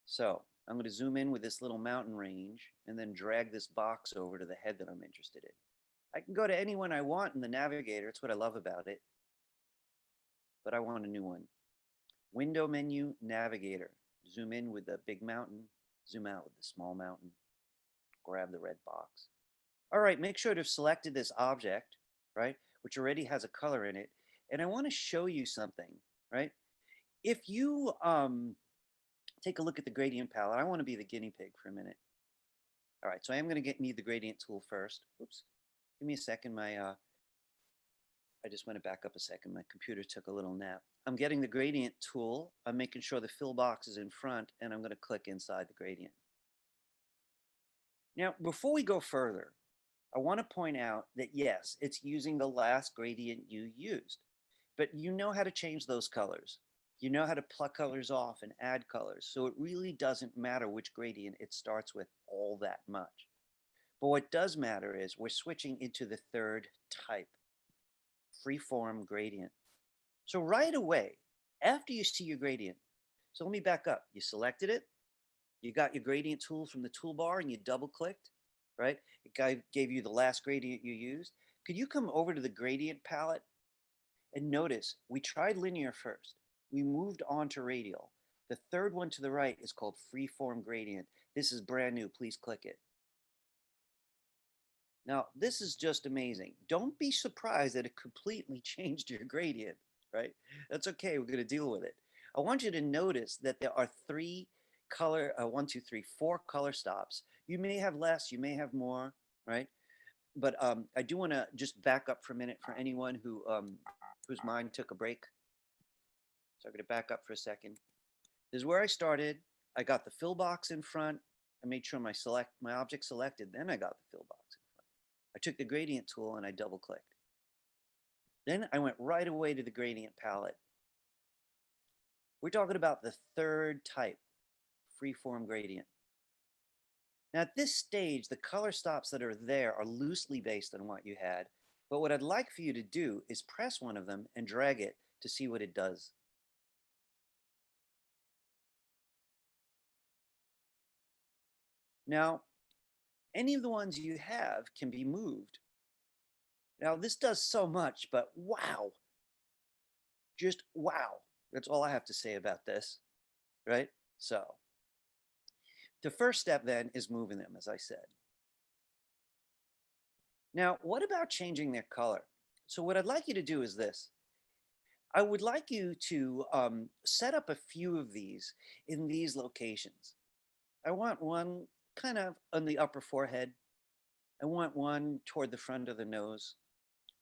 So I'm going to zoom in with this little mountain range and then drag this box over to the head that I'm interested in. I can go to anyone I want in the navigator. It's what I love about it. But I want a new one. Window menu, navigator. Zoom in with the big mountain, zoom out with the small mountain. Grab the red box. All right, make sure to have selected this object, right, which already has a color in it. And I want to show you something, right? If you take a look at the gradient palette, I want to be the guinea pig for a minute. All right, so I am going to need the gradient tool first. Oops, give me a second. I just want to back up a second. My computer took a little nap. I'm getting the gradient tool. I'm making sure the fill box is in front, and I'm going to click inside the gradient. Now, before we go further, I want to point out that yes, it's using the last gradient you used, but you know how to change those colors. You know how to pluck colors off and add colors. So it really doesn't matter which gradient it starts with all that much. But what does matter is we're switching into the third type, Freeform Gradient. So right away, after you see your gradient, so let me back up. You selected it, you got your gradient tool from the toolbar and you double clicked, right? It gave you the last gradient you used. Could you come over to the gradient palette and notice we tried linear first. We moved on to radial. The third one to the right is called Freeform Gradient. This is brand new. Please click it. Now, this is just amazing. Don't be surprised that it completely changed your gradient, right? That's okay. We're going to deal with it. I want you to notice that there are four color stops. You may have less, you may have more, right? But I do want to just back up for a minute for anyone who whose mind took a break. So I'm going to back up for a second. This is where I started. I got the fill box in front. I made sure my object selected. Then I got the fill box in front. I took the gradient tool and I double clicked. Then I went right away to the gradient palette. We're talking about the third type, Freeform Gradient. Now at this stage, the color stops that are there are loosely based on what you had. But what I'd like for you to do is press one of them and drag it to see what it does. Now, any of the ones you have can be moved. Now, this does so much, but wow. Just wow. That's all I have to say about this, right? So, the first step then is moving them, as I said. Now, what about changing their color? So what I'd like you to do is this. I would like you to set up a few of these in these locations. I want one kind of on the upper forehead. I want one toward the front of the nose.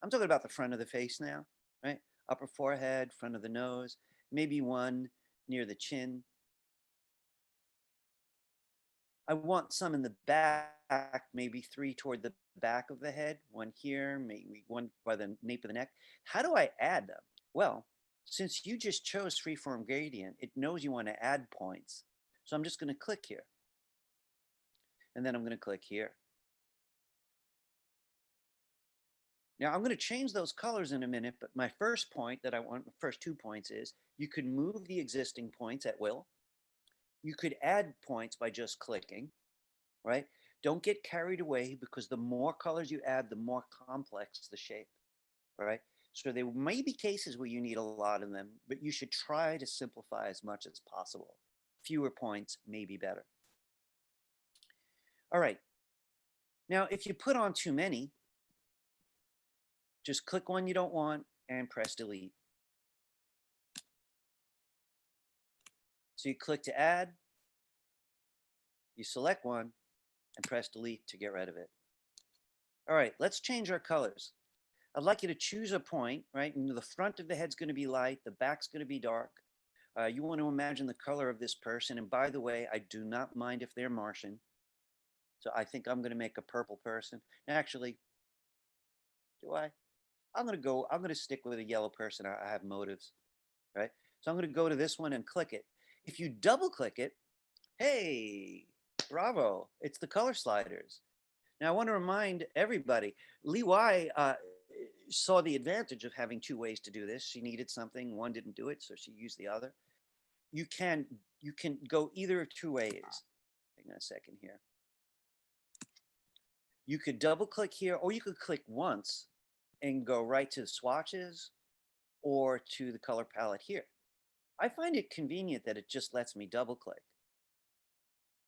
I'm talking about the front of the face now, right? Upper forehead, front of the nose, maybe one near the chin. I want some in the back, maybe three toward the back of the head, one here, maybe one by the nape of the neck. How do I add them? Well, since you just chose Freeform Gradient, it knows you want to add points. So I'm just going to click here. And then I'm going to click here. Now I'm going to change those colors in a minute, but my first point that I want, the first 2 points is you could move the existing points at will. You could add points by just clicking, right? Don't get carried away because the more colors you add, the more complex the shape, right? So there may be cases where you need a lot of them, but you should try to simplify as much as possible. Fewer points may be better. All right. Now, if you put on too many, just click one you don't want and press delete. So you click to add, you select one and press delete to get rid of it. All right, let's change our colors. I'd like you to choose a point, right? And the front of the head's going to be light, the back's going to be dark. You want to imagine the color of this person. And by the way, I do not mind if they're Martian. So I think I'm going to make a purple person. Actually, do I? I'm going to stick with a yellow person. I have motives, right? So I'm going to go to this one and click it. If you double click it, hey, bravo, it's the color sliders. Now I want to remind everybody, Lee Y saw the advantage of having two ways to do this. She needed something, one didn't do it, so she used the other. You can go either of two ways. Hang on a second here. You could double click here, or you could click once and go right to the swatches or to the color palette here. I find it convenient that it just lets me double click.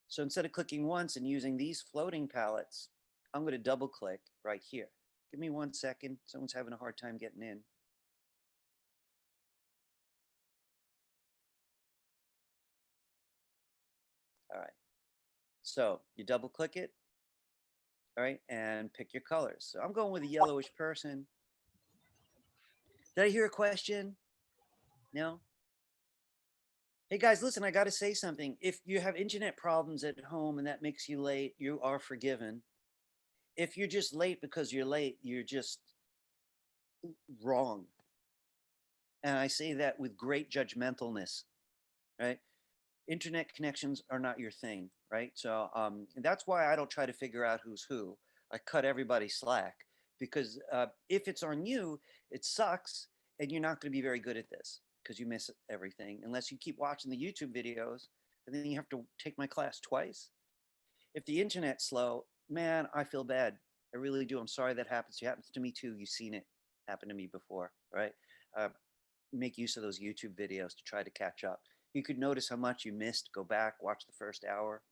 So instead of clicking once and using these floating palettes, I'm going to double click right here. Give me 1 second. Someone's having a hard time getting in. All right. So you double click it. All right. And pick your colors. So I'm going with a yellowish person. Did I hear a question? No? Hey guys, listen, I got to say something. If you have internet problems at home and that makes you late, you are forgiven. If you're just late because you're late, you're just wrong. And I say that with great judgmentalness, right? Internet connections are not your thing, right? So that's why I don't try to figure out who's who. I cut everybody slack because if it's on you, it sucks and you're not going to be very good at this because you miss everything unless you keep watching the YouTube videos and then you have to take my class twice. If the internet's slow, man, I feel bad. I really do. I'm sorry that happens. It happens to me too. You've seen it happen to me before, right? Make use of those YouTube videos to try to catch up. You could notice how much you missed. Go back, watch the first hour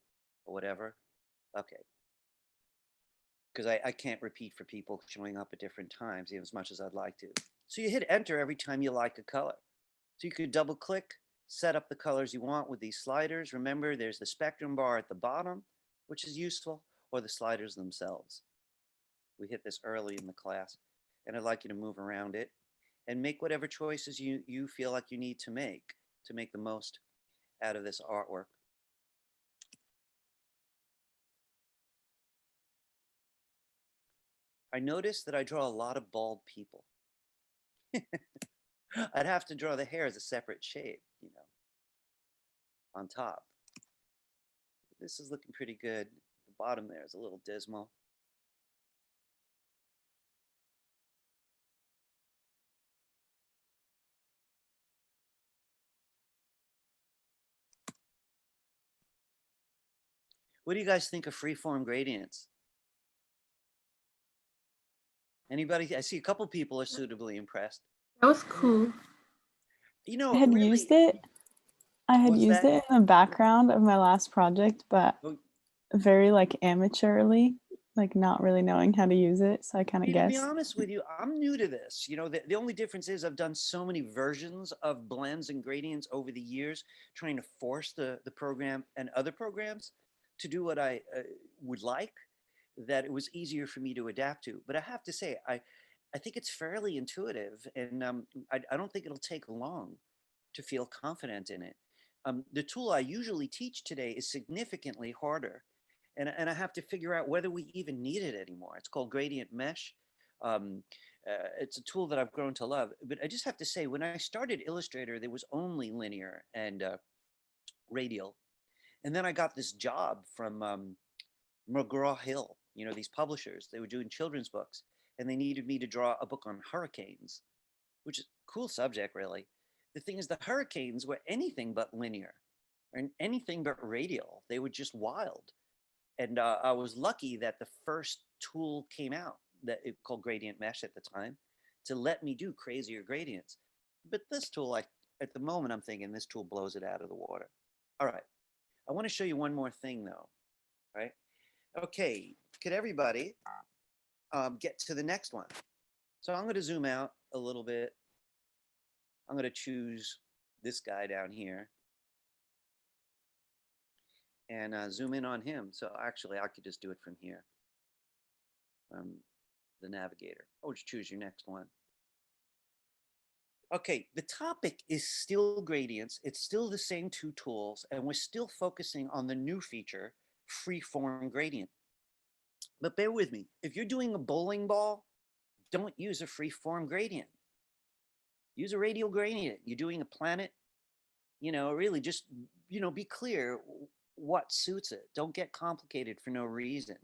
or whatever. Okay. Because I can't repeat for people showing up at different times, even as much as I'd like to. So you hit enter every time you like a color. So you could double click, set up the colors you want with these sliders. Remember, there's the spectrum bar at the bottom, which is useful, or the sliders themselves. We hit this early in the class, and I'd like you to move around it and make whatever choices you feel like you need to make the most out of this artwork. I noticed that I draw a lot of bald people. I'd have to draw the hair as a separate shape, you know, on top. This is looking pretty good. The bottom there is a little dismal. What do you guys think of freeform gradients? Anybody? I see a couple people are suitably impressed. That was cool. You know, I had really, used it. I had What's used that? it in the background of my last project, but Oh, very like amateurly, like not really knowing how to use it. So I kind of to be guessed. honest with you, I'm new to this. You know, the only difference is I've done so many versions of blends and gradients over the years, trying to force the program and other programs to do what I would like, that it was easier for me to adapt to. But I have to say, I think it's fairly intuitive, and I don't think it'll take long to feel confident in it. The tool I usually teach today is significantly harder, and I have to figure out whether we even need it anymore. It's called Gradient Mesh. It's a tool that I've grown to love. But I just have to say, when I started Illustrator, there was only linear and radial. And then I got this job from McGraw-Hill, you know, these publishers. They were doing children's books, and they needed me to draw a book on hurricanes, which is a cool subject, really. The thing is, the hurricanes were anything but linear and anything but radial. They were just wild. And I was lucky that the first tool came out that it called Gradient Mesh at the time to let me do crazier gradients. But this tool, at the moment, I'm thinking this tool blows it out of the water. All right. I want to show you one more thing, though. Right? Okay. Could everybody get to the next one? So I'm going to zoom out a little bit. I'm going to choose this guy down here and zoom in on him. So actually, I could just do it from here. the navigator. Or just choose your next one. Okay, the topic is still gradients. It's still the same two tools, and we're still focusing on the new feature, Freeform Gradient. But bear with me. If you're doing a bowling ball, don't use a Freeform Gradient. Use a Radial Gradient. You're doing a planet, really just, be clear what suits it. Don't get complicated for no reason.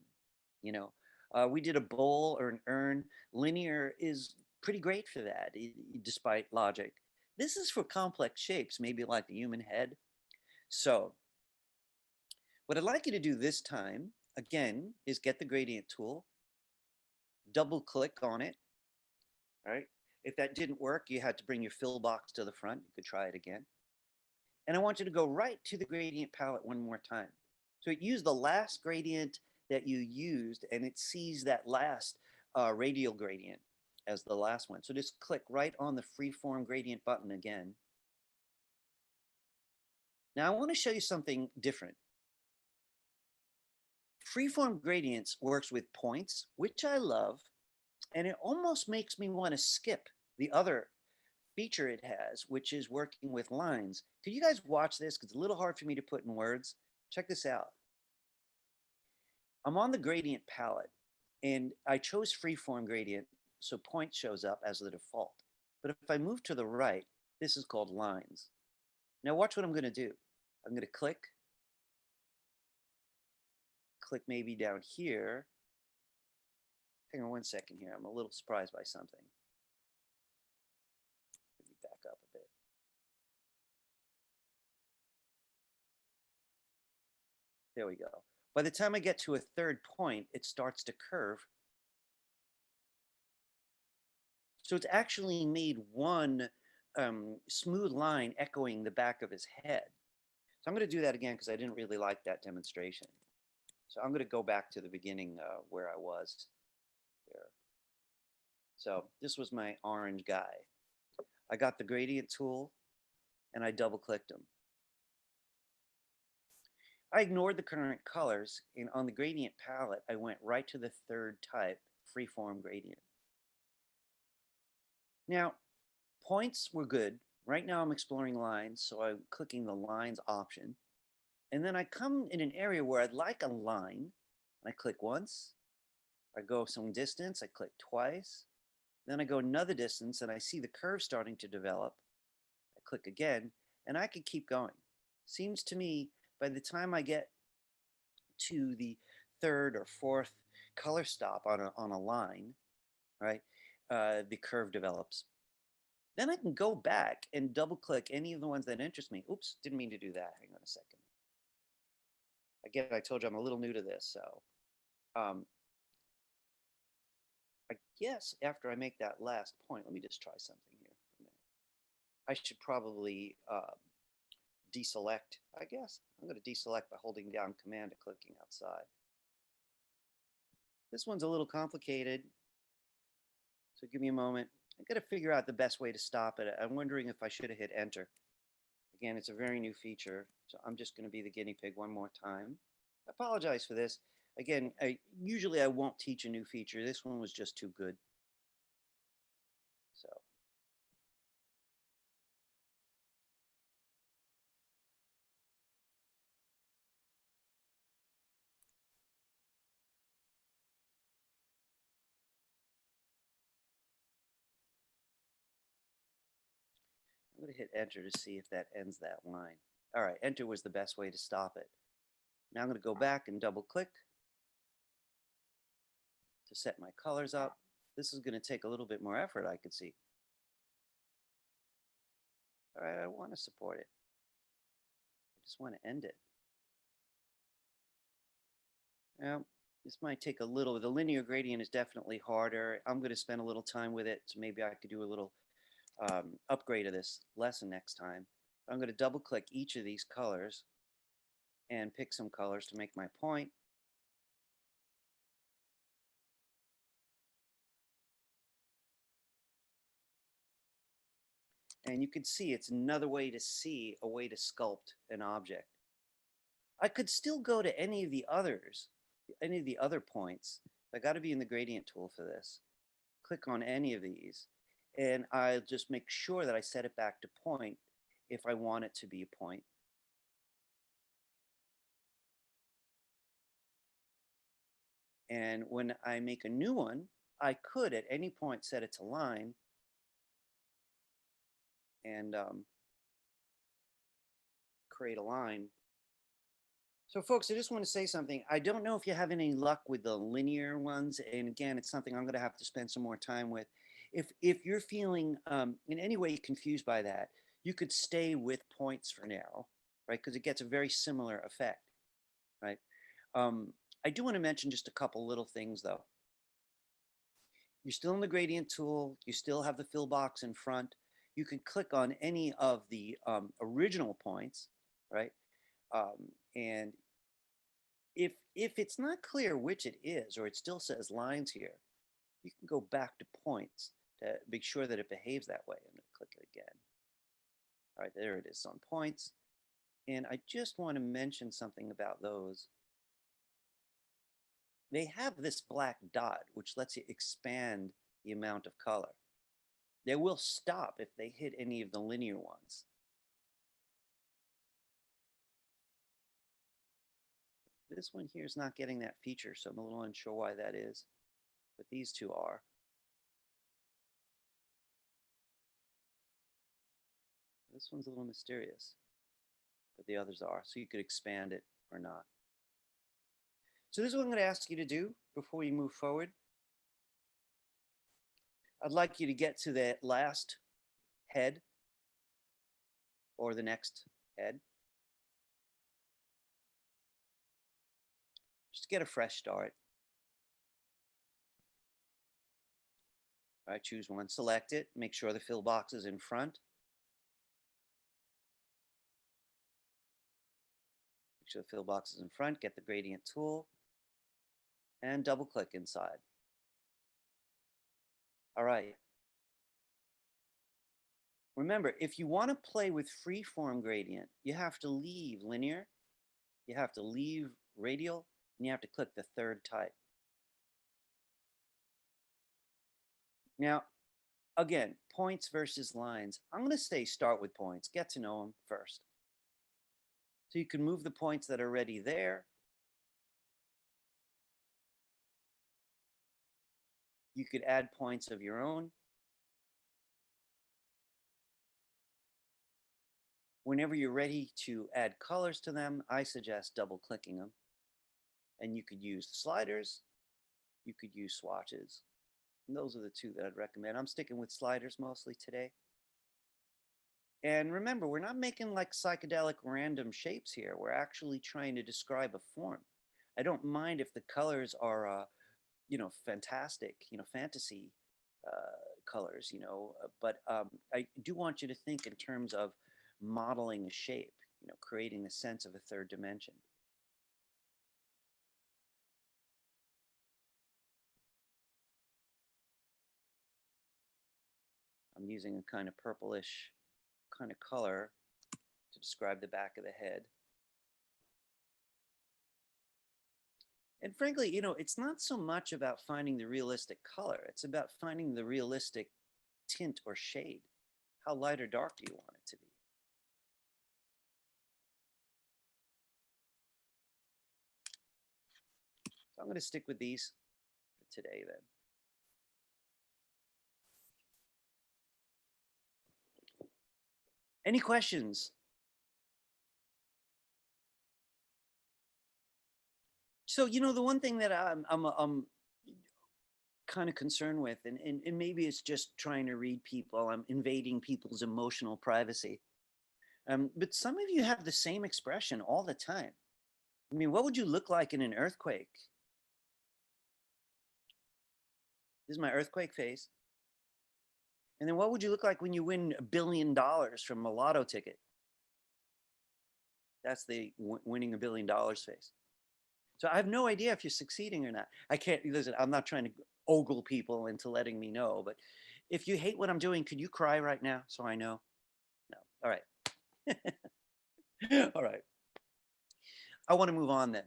We did a bowl or an urn. Linear is pretty great for that, despite logic. This is for complex shapes, maybe like the human head. So what I'd like you to do this time, again, is get the gradient tool, double click on it, all right? If that didn't work, you had to bring your fill box to the front. You could try it again. And I want you to go right to the gradient palette one more time. So it used the last gradient that you used, and it sees that last radial gradient as the last one. So just click right on the Freeform Gradient button again. Now I want to show you something different. Freeform Gradients works with points, which I love, and it almost makes me want to skip the other feature it has, which is working with lines. Could you guys watch this? Because it's a little hard for me to put in words. Check this out. I'm on the gradient palette, and I chose Freeform Gradient, so point shows up as the default. But if I move to the right, this is called lines. Now watch what I'm going to do. I'm going to click maybe down here. Hang on one second here. I'm a little surprised by something. Let me back up a bit. There we go. By the time I get to a third point, it starts to curve. So it's actually made one smooth line echoing the back of his head. So I'm going to do that again because I didn't really like that demonstration. So I'm going to go back to the beginning where I was here. So this was my orange guy. I got the gradient tool and I double clicked him. I ignored the current colors, and on the gradient palette, I went right to the third type, Freeform Gradient. Now, points were good. Right now I'm exploring lines, so I'm clicking the lines option. And then I come in an area where I'd like a line, and I click once. I go some distance, I click twice. Then I go another distance, and I see the curve starting to develop. I click again, and I could keep going. Seems to me, by the time I get to the third or fourth color stop on a line, right, the curve develops. Then I can go back and double click any of the ones that interest me. Oops, didn't mean to do that. Hang on a second. Again, I told you I'm a little new to this, so I guess after I make that last point, let me just try something here for a minute. I should probably deselect, I guess. I'm going to deselect by holding down Command and clicking outside. This one's a little complicated, so give me a moment. I got to figure out the best way to stop it. I'm wondering if I should have hit Enter. Again, it's a very new feature, so I'm just going to be the guinea pig one more time. I apologize for this. Again, usually I won't teach a new feature. This one was just too good. So. I'm going to hit Enter to see if that ends that line. All right, Enter was the best way to stop it. Now I'm going to go back and double click to set my colors up. This is going to take a little bit more effort, I could see. All right, I want to support it. I just want to end it. Now, this might take a little, the linear gradient is definitely harder. I'm going to spend a little time with it, so maybe I could do a little upgrade of this lesson next time. I'm going to double click each of these colors and pick some colors to make my point. And you can see it's another way to see a way to sculpt an object. I could still go to any of the others, any of the other points. I got to be in the gradient tool for this. Click on any of these, and I'll just make sure that I set it back to point if I want it to be a point. And when I make a new one, I could at any point set it to line and create a line. So folks, I just want to say something. I don't know if you have any luck with the linear ones. And again, it's something I'm going to have to spend some more time with. If you're feeling in any way confused by that, you could stay with points for now, right? Because it gets a very similar effect, right? I do want to mention just a couple little things though. You're still in the gradient tool. You still have the fill box in front. You can click on any of the original points, right? And if it's not clear which it is, or it still says lines here, you can go back to points to make sure that it behaves that way. I'm going to click it again. All right, there it is on points. And I just want to mention something about those. They have this black dot, which lets you expand the amount of color. They will stop if they hit any of the linear ones. This one here is not getting that feature, so I'm a little unsure why that is, but these two are. This one's a little mysterious, but the others are, so you could expand it or not. So this is what I'm going to ask you to do before we move forward. I'd like you to get to that last head or the next head. Just get a fresh start. All right, choose one, select it, make sure the fill box is in front. Make sure the fill box is in front, get the gradient tool, and double click inside. All right. Remember, if you want to play with freeform gradient, you have to leave linear, you have to leave radial, and you have to click the third type. Now, again, points versus lines. I'm going to say start with points, get to know them first. So you can move the points that are already there. You could add points of your own. Whenever you're ready to add colors to them, I suggest double clicking them. And you could use sliders, you could use swatches. And those are the two that I'd recommend. I'm sticking with sliders mostly today. And remember, we're not making like psychedelic random shapes here. We're actually trying to describe a form. I don't mind if the colors are, you know, fantastic, you know, fantasy colors, you know, but I do want you to think in terms of modeling a shape, you know, creating the sense of a third dimension. I'm using a kind of purplish kind of color to describe the back of the head. And frankly, you know, it's not so much about finding the realistic color. It's about finding the realistic tint or shade. How light or dark do you want it to be? So I'm going to stick with these for today then. Any questions? So, you know, the one thing that I'm kind of concerned with, and maybe it's just trying to read people, I'm invading people's emotional privacy. But some of you have the same expression all the time. I mean, what would you look like in an earthquake? This is my earthquake face. And then what would you look like when you win $1 billion from a lotto ticket? That's the winning $1 billion face. So I have no idea if you're succeeding or not. I can't, listen, I'm not trying to ogle people into letting me know, but if you hate what I'm doing, could you cry right now so I know? No. All right. All right. I want to move on then.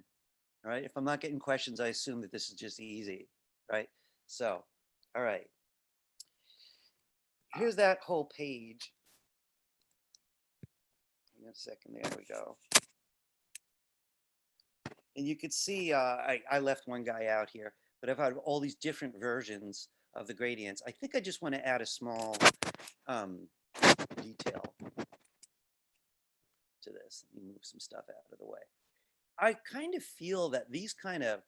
All right. If I'm not getting questions, I assume that this is just easy. right? So, all right. Here's that whole page. Hang on a second, there we go. And you could see, I left one guy out here, but I've had all these different versions of the gradients. I think I just want to add a small detail to this. Let me move some stuff out of the way. I kind of feel that these kind of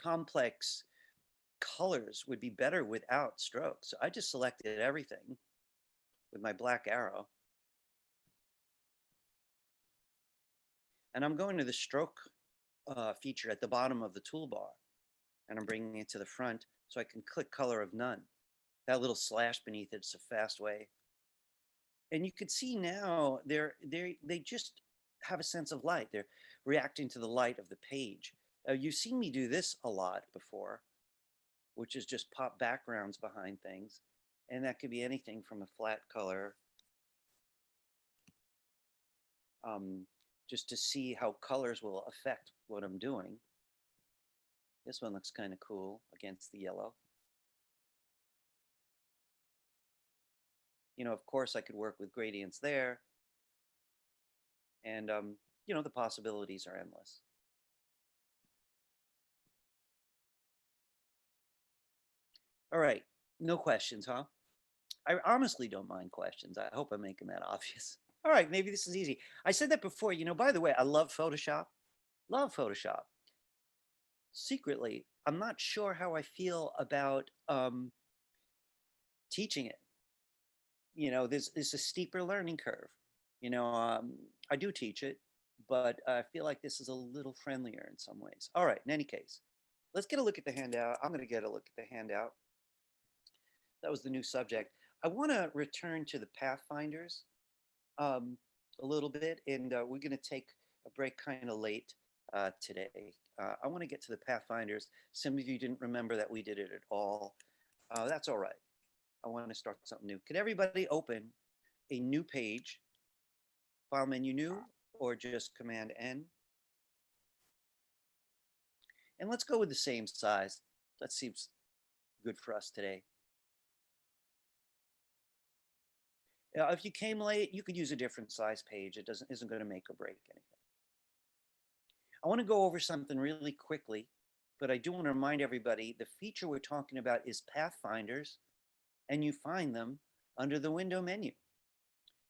complex colors would be better without strokes. So I just selected everything with my black arrow. And I'm going to the stroke feature at the bottom of the toolbar. And I'm bringing it to the front so I can click color of none. That little slash beneath it's a fast way. And you can see now they just have a sense of light. They're reacting to the light of the page. You've seen me do this a lot before, which is just pop backgrounds behind things. And that could be anything from a flat color, just to see how colors will affect what I'm doing. This one looks kind of cool against the yellow. You know, of course, I could work with gradients there. And, you know, the possibilities are endless. All right, no questions, huh? I honestly don't mind questions. I hope I'm making that obvious. All right, maybe this is easy. I said that before, you know, by the way, I love Photoshop. Love Photoshop. Secretly, I'm not sure how I feel about teaching it. You know, there's a steeper learning curve. You know, I do teach it, but I feel like this is a little friendlier in some ways. All right, in any case, let's get a look at the handout. I'm going to get a look at the handout. That was the new subject. I want to return to the Pathfinders a little bit, and we're going to take a break kind of late today. I want to get to the Pathfinders. Some of you didn't remember that we did it at all. That's all right. I want to start something new. Could everybody open a new page, file menu new, or just Command N? And let's go with the same size. That seems good for us today. If you came late, you could use a different size page. It isn't going to make or break anything. I want to go over something really quickly, but I do want to remind everybody the feature we're talking about is Pathfinders, and you find them under the window menu.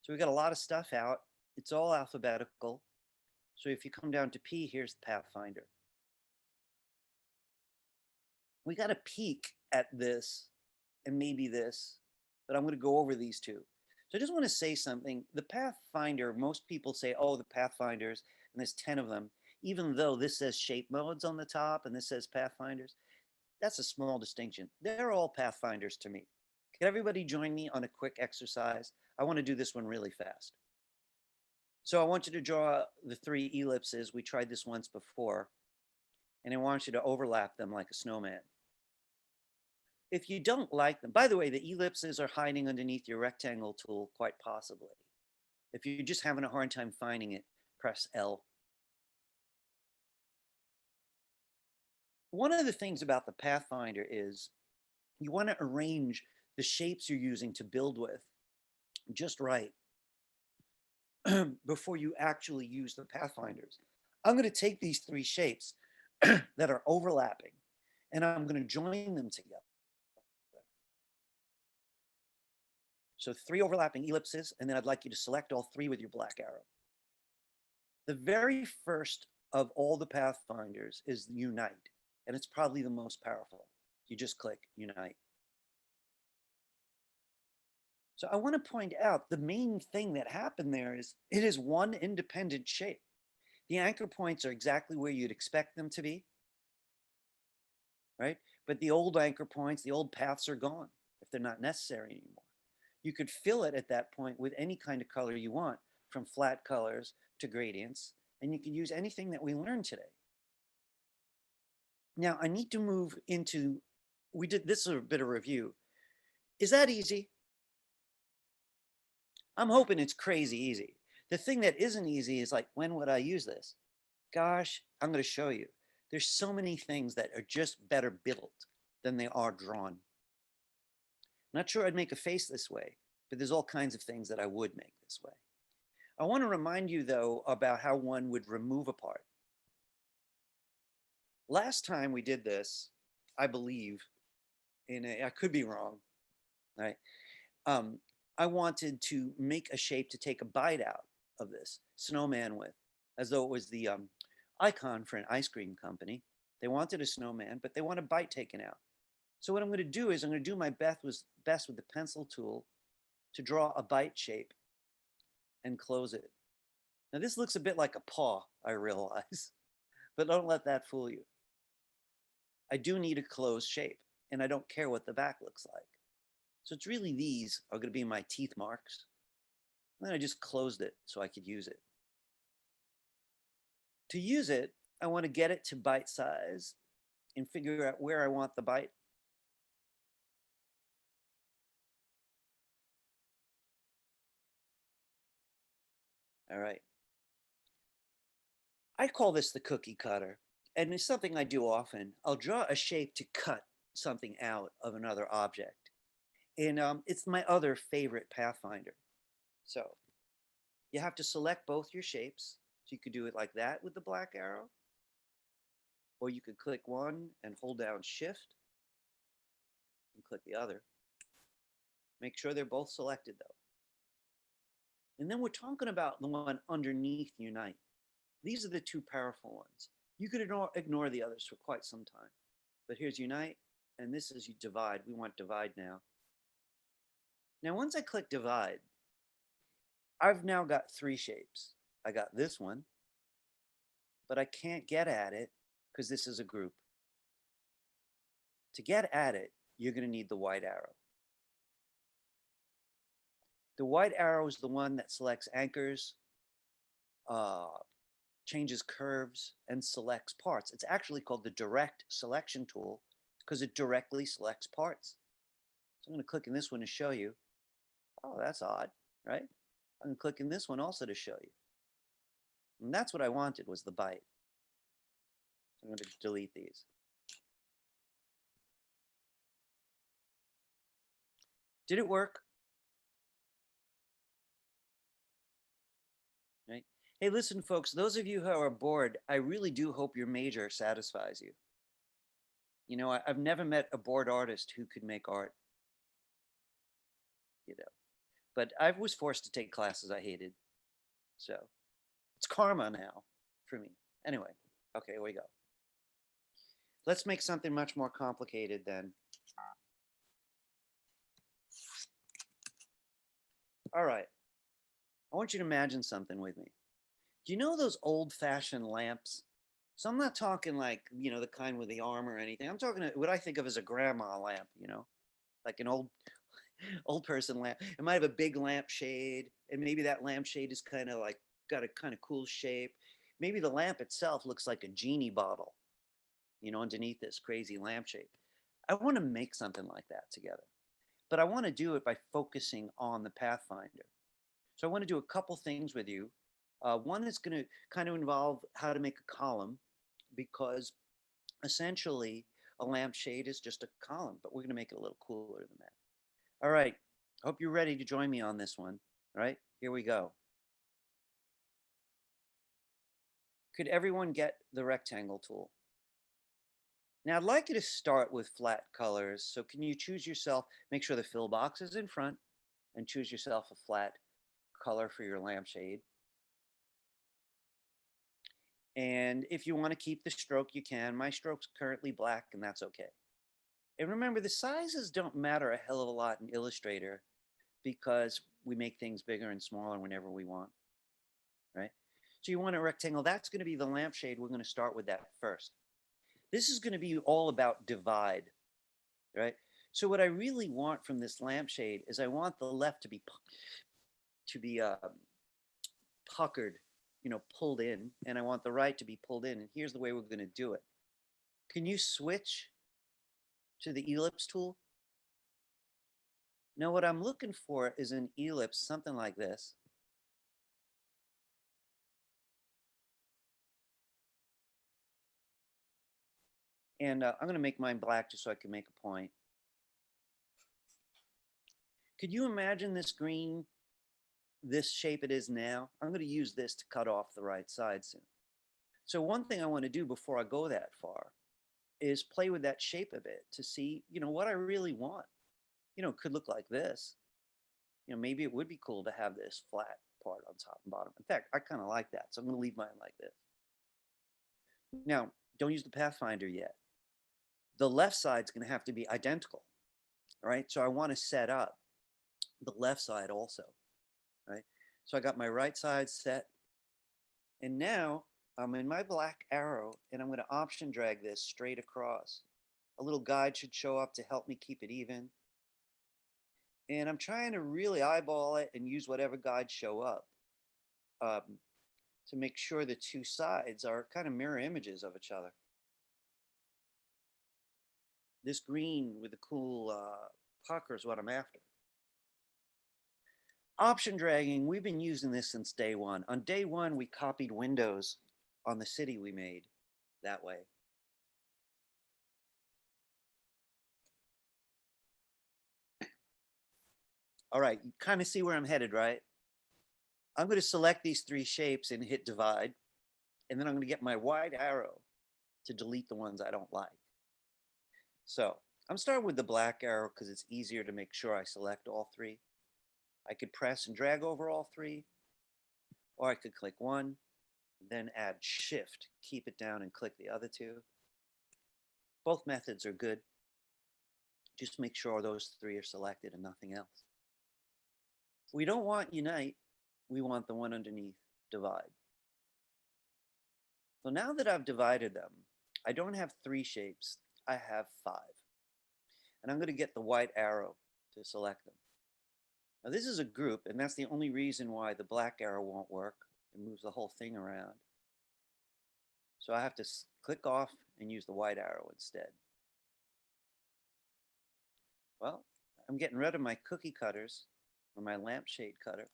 So we've got a lot of stuff out. It's all alphabetical. So if you come down to P, here's the Pathfinder. We got a peek at this and maybe this, but I'm going to go over these two. So I just want to say something. The Pathfinder, most people say, oh, the Pathfinders, and there's 10 of them, even though this says shape modes on the top and this says Pathfinders. That's a small distinction. They're all Pathfinders to me. Can everybody join me on a quick exercise? I want to do this one really fast. So I want you to draw the 3 ellipses. We tried this once before, and I want you to overlap them like a snowman. If you don't like them, by the way, the ellipses are hiding underneath your rectangle tool, quite possibly. If you're just having a hard time finding it, press L. One of the things about the Pathfinder is you want to arrange the shapes you're using to build with just right before you actually use the Pathfinders. I'm going to take these 3 shapes that are overlapping, and I'm going to join them together. So 3 overlapping ellipses, and then I'd like you to select all 3 with your black arrow. The very first of all the Pathfinders is Unite, and it's probably the most powerful. You just click Unite. So I want to point out the main thing that happened there is it is one independent shape. The anchor points are exactly where you'd expect them to be, right? But the old anchor points, the old paths are gone if they're not necessary anymore. You could fill it at that point with any kind of color you want, from flat colors to gradients, and you can use anything that we learned today. Now I need to move into, this is a bit of review. Is that easy? I'm hoping it's crazy easy. The thing that isn't easy is like, when would I use this? Gosh, I'm going to show you. There's so many things that are just better built. than they are drawn. Not sure I'd make a face this way, but there's all kinds of things that I would make this way. I want to remind you, though, about how one would remove a part. Last time we did this, I believe, I could be wrong, right? I wanted to make a shape to take a bite out of this snowman with, as though it was the icon for an ice cream company. They wanted a snowman, but they want a bite taken out. So what I'm going to do is I'm going to do my best with the pencil tool to draw a bite shape and close it. Now this looks a bit like a paw, I realize, but don't let that fool you. I do need a closed shape, and I don't care what the back looks like. So it's really these are going to be my teeth marks. And then I just closed it so I could use it. To use it, I want to get it to bite size and figure out where I want the bite. All right. I call this the cookie cutter, and it's something I do often. I'll draw a shape to cut something out of another object. And it's my other favorite Pathfinder. So you have to select both your shapes. So you could do it like that with the black arrow, or you could click one and hold down Shift and click the other. Make sure they're both selected, though. And then we're talking about the one underneath Unite. These are the two powerful ones. You could ignore the others for quite some time. But here's Unite, and this is Divide. We want Divide now. Now, once I click Divide, I've now got three shapes. I got this one, but I can't get at it because this is a group. To get at it, you're going to need the white arrow. The white arrow is the one that selects anchors, changes curves, and selects parts. It's actually called the direct selection tool because it directly selects parts. So I'm going to click in this one to show you. Oh, that's odd, right? I'm going to click in this one also to show you. And that's what I wanted, was the bite. So I'm going to delete these. Did it work? Right? Hey, listen, folks, those of you who are bored, I really do hope your major satisfies you. You know, I've never met a bored artist who could make art. You know, but I was forced to take classes I hated. So it's karma now for me. Anyway, okay, here we go. Let's make something much more complicated then. All right. I want you to imagine something with me. Do you know those old-fashioned lamps? So I'm not talking like, you know, the kind with the arm or anything. I'm talking what I think of as a grandma lamp, you know, like an old person lamp. It might have a big lampshade, and maybe that lampshade is kind of like got a kind of cool shape. Maybe the lamp itself looks like a genie bottle, you know, underneath this crazy lampshade. I want to make something like that together, but I want to do it by focusing on the Pathfinder. So I want to do a couple things with you. One is going to kind of involve how to make a column, because essentially a lampshade is just a column, but we're going to make it a little cooler than that. All right. Hope you're ready to join me on this one. All right, here we go. Could everyone get the rectangle tool? Now I'd like you to start with flat colors. So can you choose yourself, make sure the fill box is in front, and choose yourself a flat color for your lampshade. And if you want to keep the stroke, you can. My stroke's currently black, and that's okay. And remember, the sizes don't matter a hell of a lot in Illustrator, because we make things bigger and smaller whenever we want, right? So you want a rectangle. That's going to be the lampshade. We're going to start with that first. This is going to be all about divide, right? So what I really want from this lampshade is I want the left to be puckered, you know, pulled in, and I want the right to be pulled in. And here's the way we're going to do it. Can you switch to the ellipse tool? Now what I'm looking for is an ellipse, something like this. And I'm going to make mine black just so I can make a point. Could you imagine this green, this shape it is now? I'm going to use this to cut off the right side soon. So one thing I want to do before I go that far is play with that shape a bit to see, what I really want. It could look like this. Maybe it would be cool to have this flat part on top and bottom. In fact, I kind of like that. So I'm going to leave mine like this. Now, don't use the Pathfinder yet. The left side's going to have to be identical, right? So I want to set up the left side also, right? So I got my right side set. And now I'm in my black arrow and I'm going to option drag this straight across. A little guide should show up to help me keep it even. And I'm trying to really eyeball it and use whatever guides show up to make sure the two sides are kind of mirror images of each other. This green with the cool pucker is what I'm after. Option dragging, we've been using this since day one. On day one, we copied windows on the city we made that way. All right, you kind of see where I'm headed, right? I'm going to select these three shapes and hit divide. And then I'm going to get my wide arrow to delete the ones I don't like. So I'm starting with the black arrow because it's easier to make sure I select all three. I could press and drag over all three, or I could click one, then add shift, keep it down and click the other two. Both methods are good. Just make sure those three are selected and nothing else. We don't want unite, we want the one underneath divide. So now that I've divided them, I don't have three shapes, I have 5. And I'm going to get the white arrow to select them. Now this is a group, and that's the only reason why the black arrow won't work. It moves the whole thing around. So I have to click off and use the white arrow instead. Well, I'm getting rid of my cookie cutters or my lampshade cutter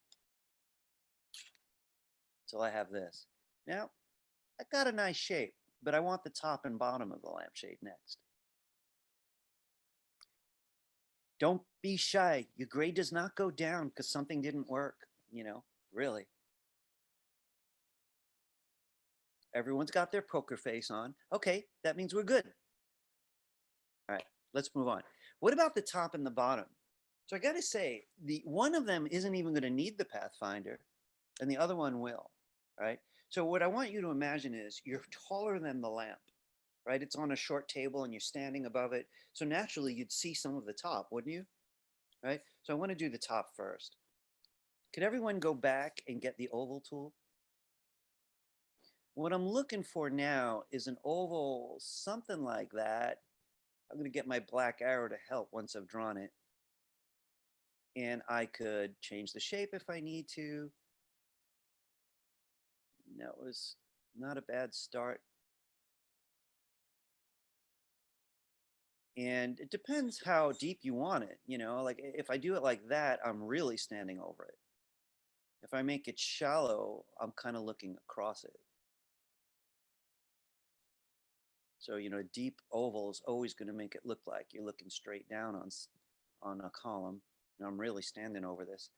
until I have this. Now, I got a nice shape, but I want the top and bottom of the lampshade next. Don't be shy. Your grade does not go down because something didn't work, really. Everyone's got their poker face on. Okay, that means we're good. All right, let's move on. What about the top and the bottom? So I got to say, one of them isn't even going to need the Pathfinder, and the other one will, right? So what I want you to imagine is you're taller than the lamp, right? It's on a short table and you're standing above it. So naturally, you'd see some of the top, wouldn't you? Right? So I want to do the top first. Could everyone go back and get the oval tool? What I'm looking for now is an oval, something like that. I'm going to get my black arrow to help once I've drawn it. And I could change the shape if I need to. That was not a bad start. And it depends how deep you want it. Like if I do it like that, I'm really standing over it. If I make it shallow, I'm kind of looking across it. So, a deep oval is always going to make it look like you're looking straight down on a column. And I'm really standing over this.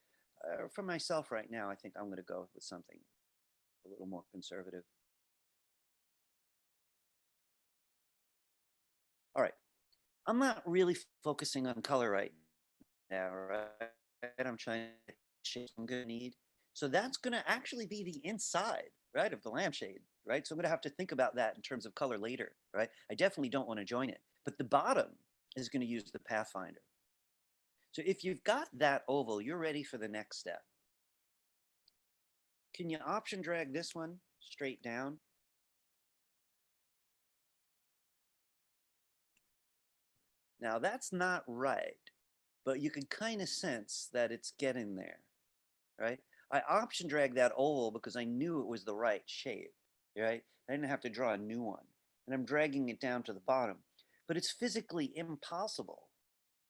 For myself right now, I think I'm going to go with something a little more conservative. All right. I'm not really focusing on color right now, right? I'm trying to shape I'm going to need. So that's going to actually be the inside, right, of the lampshade, right? So I'm going to have to think about that in terms of color later, right? I definitely don't want to join it. But the bottom is going to use the Pathfinder. So if you've got that oval, you're ready for the next step. Can you option drag this one straight down? Now that's not right, but you can kind of sense that it's getting there, right? I option drag that oval because I knew it was the right shape, right? I didn't have to draw a new one. And I'm dragging it down to the bottom. But it's physically impossible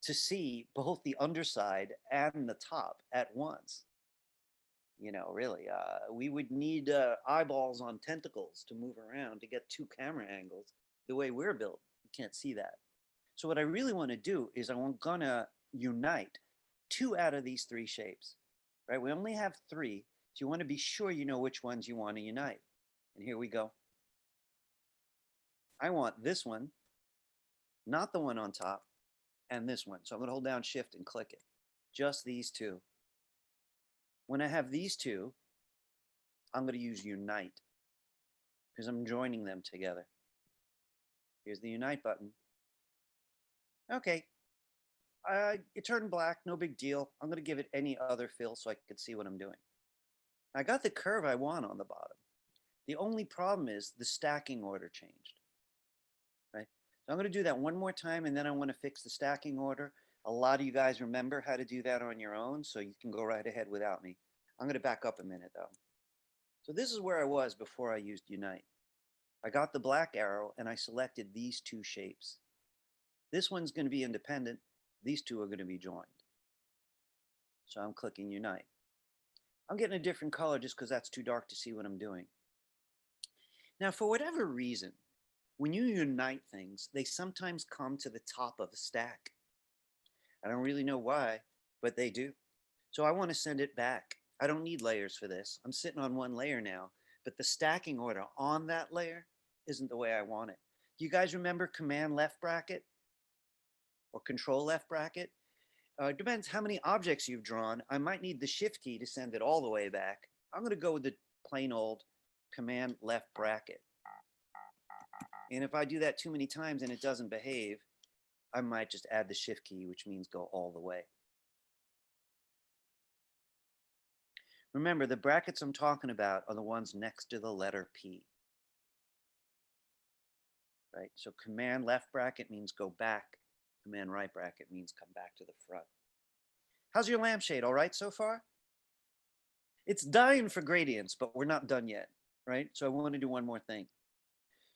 to see both the underside and the top at once. Really, we would need eyeballs on tentacles to move around to get 2 camera angles the way we're built. You can't see that. So what I really want to do is I'm gonna unite 2 out of these 3 shapes, right? We only have 3, so you want to be sure you know which ones you want to unite. And here we go. I want this one, not the one on top, and this one. So I'm going to hold down Shift and click it. Just these 2. When I have these 2, I'm going to use Unite because I'm joining them together. Here's the Unite button. Okay. It turned black, no big deal. I'm going to give it any other fill so I can see what I'm doing. I got the curve I want on the bottom. The only problem is the stacking order changed. Right? So I'm going to do that one more time, and then I want to fix the stacking order. A lot of you guys remember how to do that on your own, so you can go right ahead without me. I'm going to back up a minute, though. So this is where I was before I used Unite. I got the black arrow, and I selected these 2 shapes. This one's going to be independent. These 2 are going to be joined. So I'm clicking Unite. I'm getting a different color just because that's too dark to see what I'm doing. Now, for whatever reason, when you unite things, they sometimes come to the top of a stack. I don't really know why, but they do. So I want to send it back. I don't need layers for this. I'm sitting on one layer now, but the stacking order on that layer isn't the way I want it. Do you guys remember Command left bracket or Control left bracket? It depends how many objects you've drawn. I might need the Shift key to send it all the way back. I'm going to go with the plain old Command left bracket. And if I do that too many times and it doesn't behave, I might just add the Shift key, which means go all the way. Remember, the brackets I'm talking about are the ones next to the letter P. Right? So Command left bracket means go back. Command right bracket means come back to the front. How's your lampshade? All right so far? It's dying for gradients, but we're not done yet, right? So I want to do one more thing.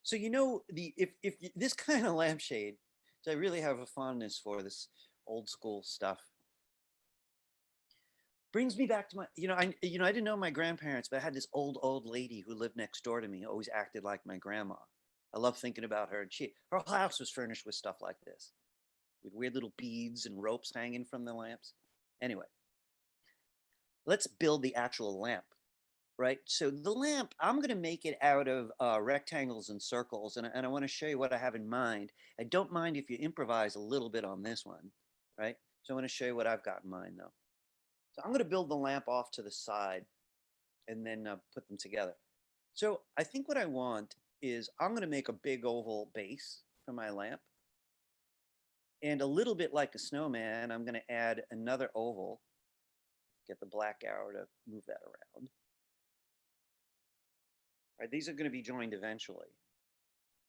So you know, if this kind of lampshade, so I really have a fondness for this old school stuff. Brings me back to my, I didn't know my grandparents, but I had this old lady who lived next door to me, always acted like my grandma. I love thinking about her, and her whole house was furnished with stuff like this, with weird little beads and ropes hanging from the lamps. Anyway, let's build the actual lamp, right? So the lamp, I'm going to make it out of rectangles and circles, and I want to show you what I have in mind. I don't mind if you improvise a little bit on this one, right? So I want to show you what I've got in mind, though. So I'm going to build the lamp off to the side and then put them together. So I think what I want is I'm going to make a big oval base for my lamp. And a little bit like a snowman, I'm going to add another oval. Get the black arrow to move that around. All right, these are going to be joined eventually.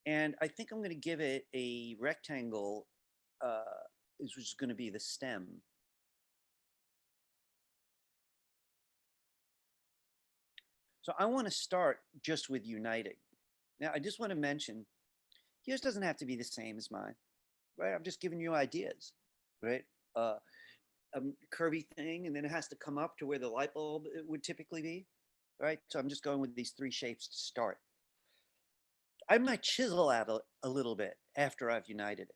And I think I'm going to give it a rectangle, which is going to be the stem. So I want to start just with uniting. Now, I just want to mention, yours doesn't have to be the same as mine, right? I'm just giving you ideas, right? A curvy thing, and then it has to come up to where the light bulb would typically be, right? So I'm just going with these 3 shapes to start. I might chisel out a little bit after I've united it.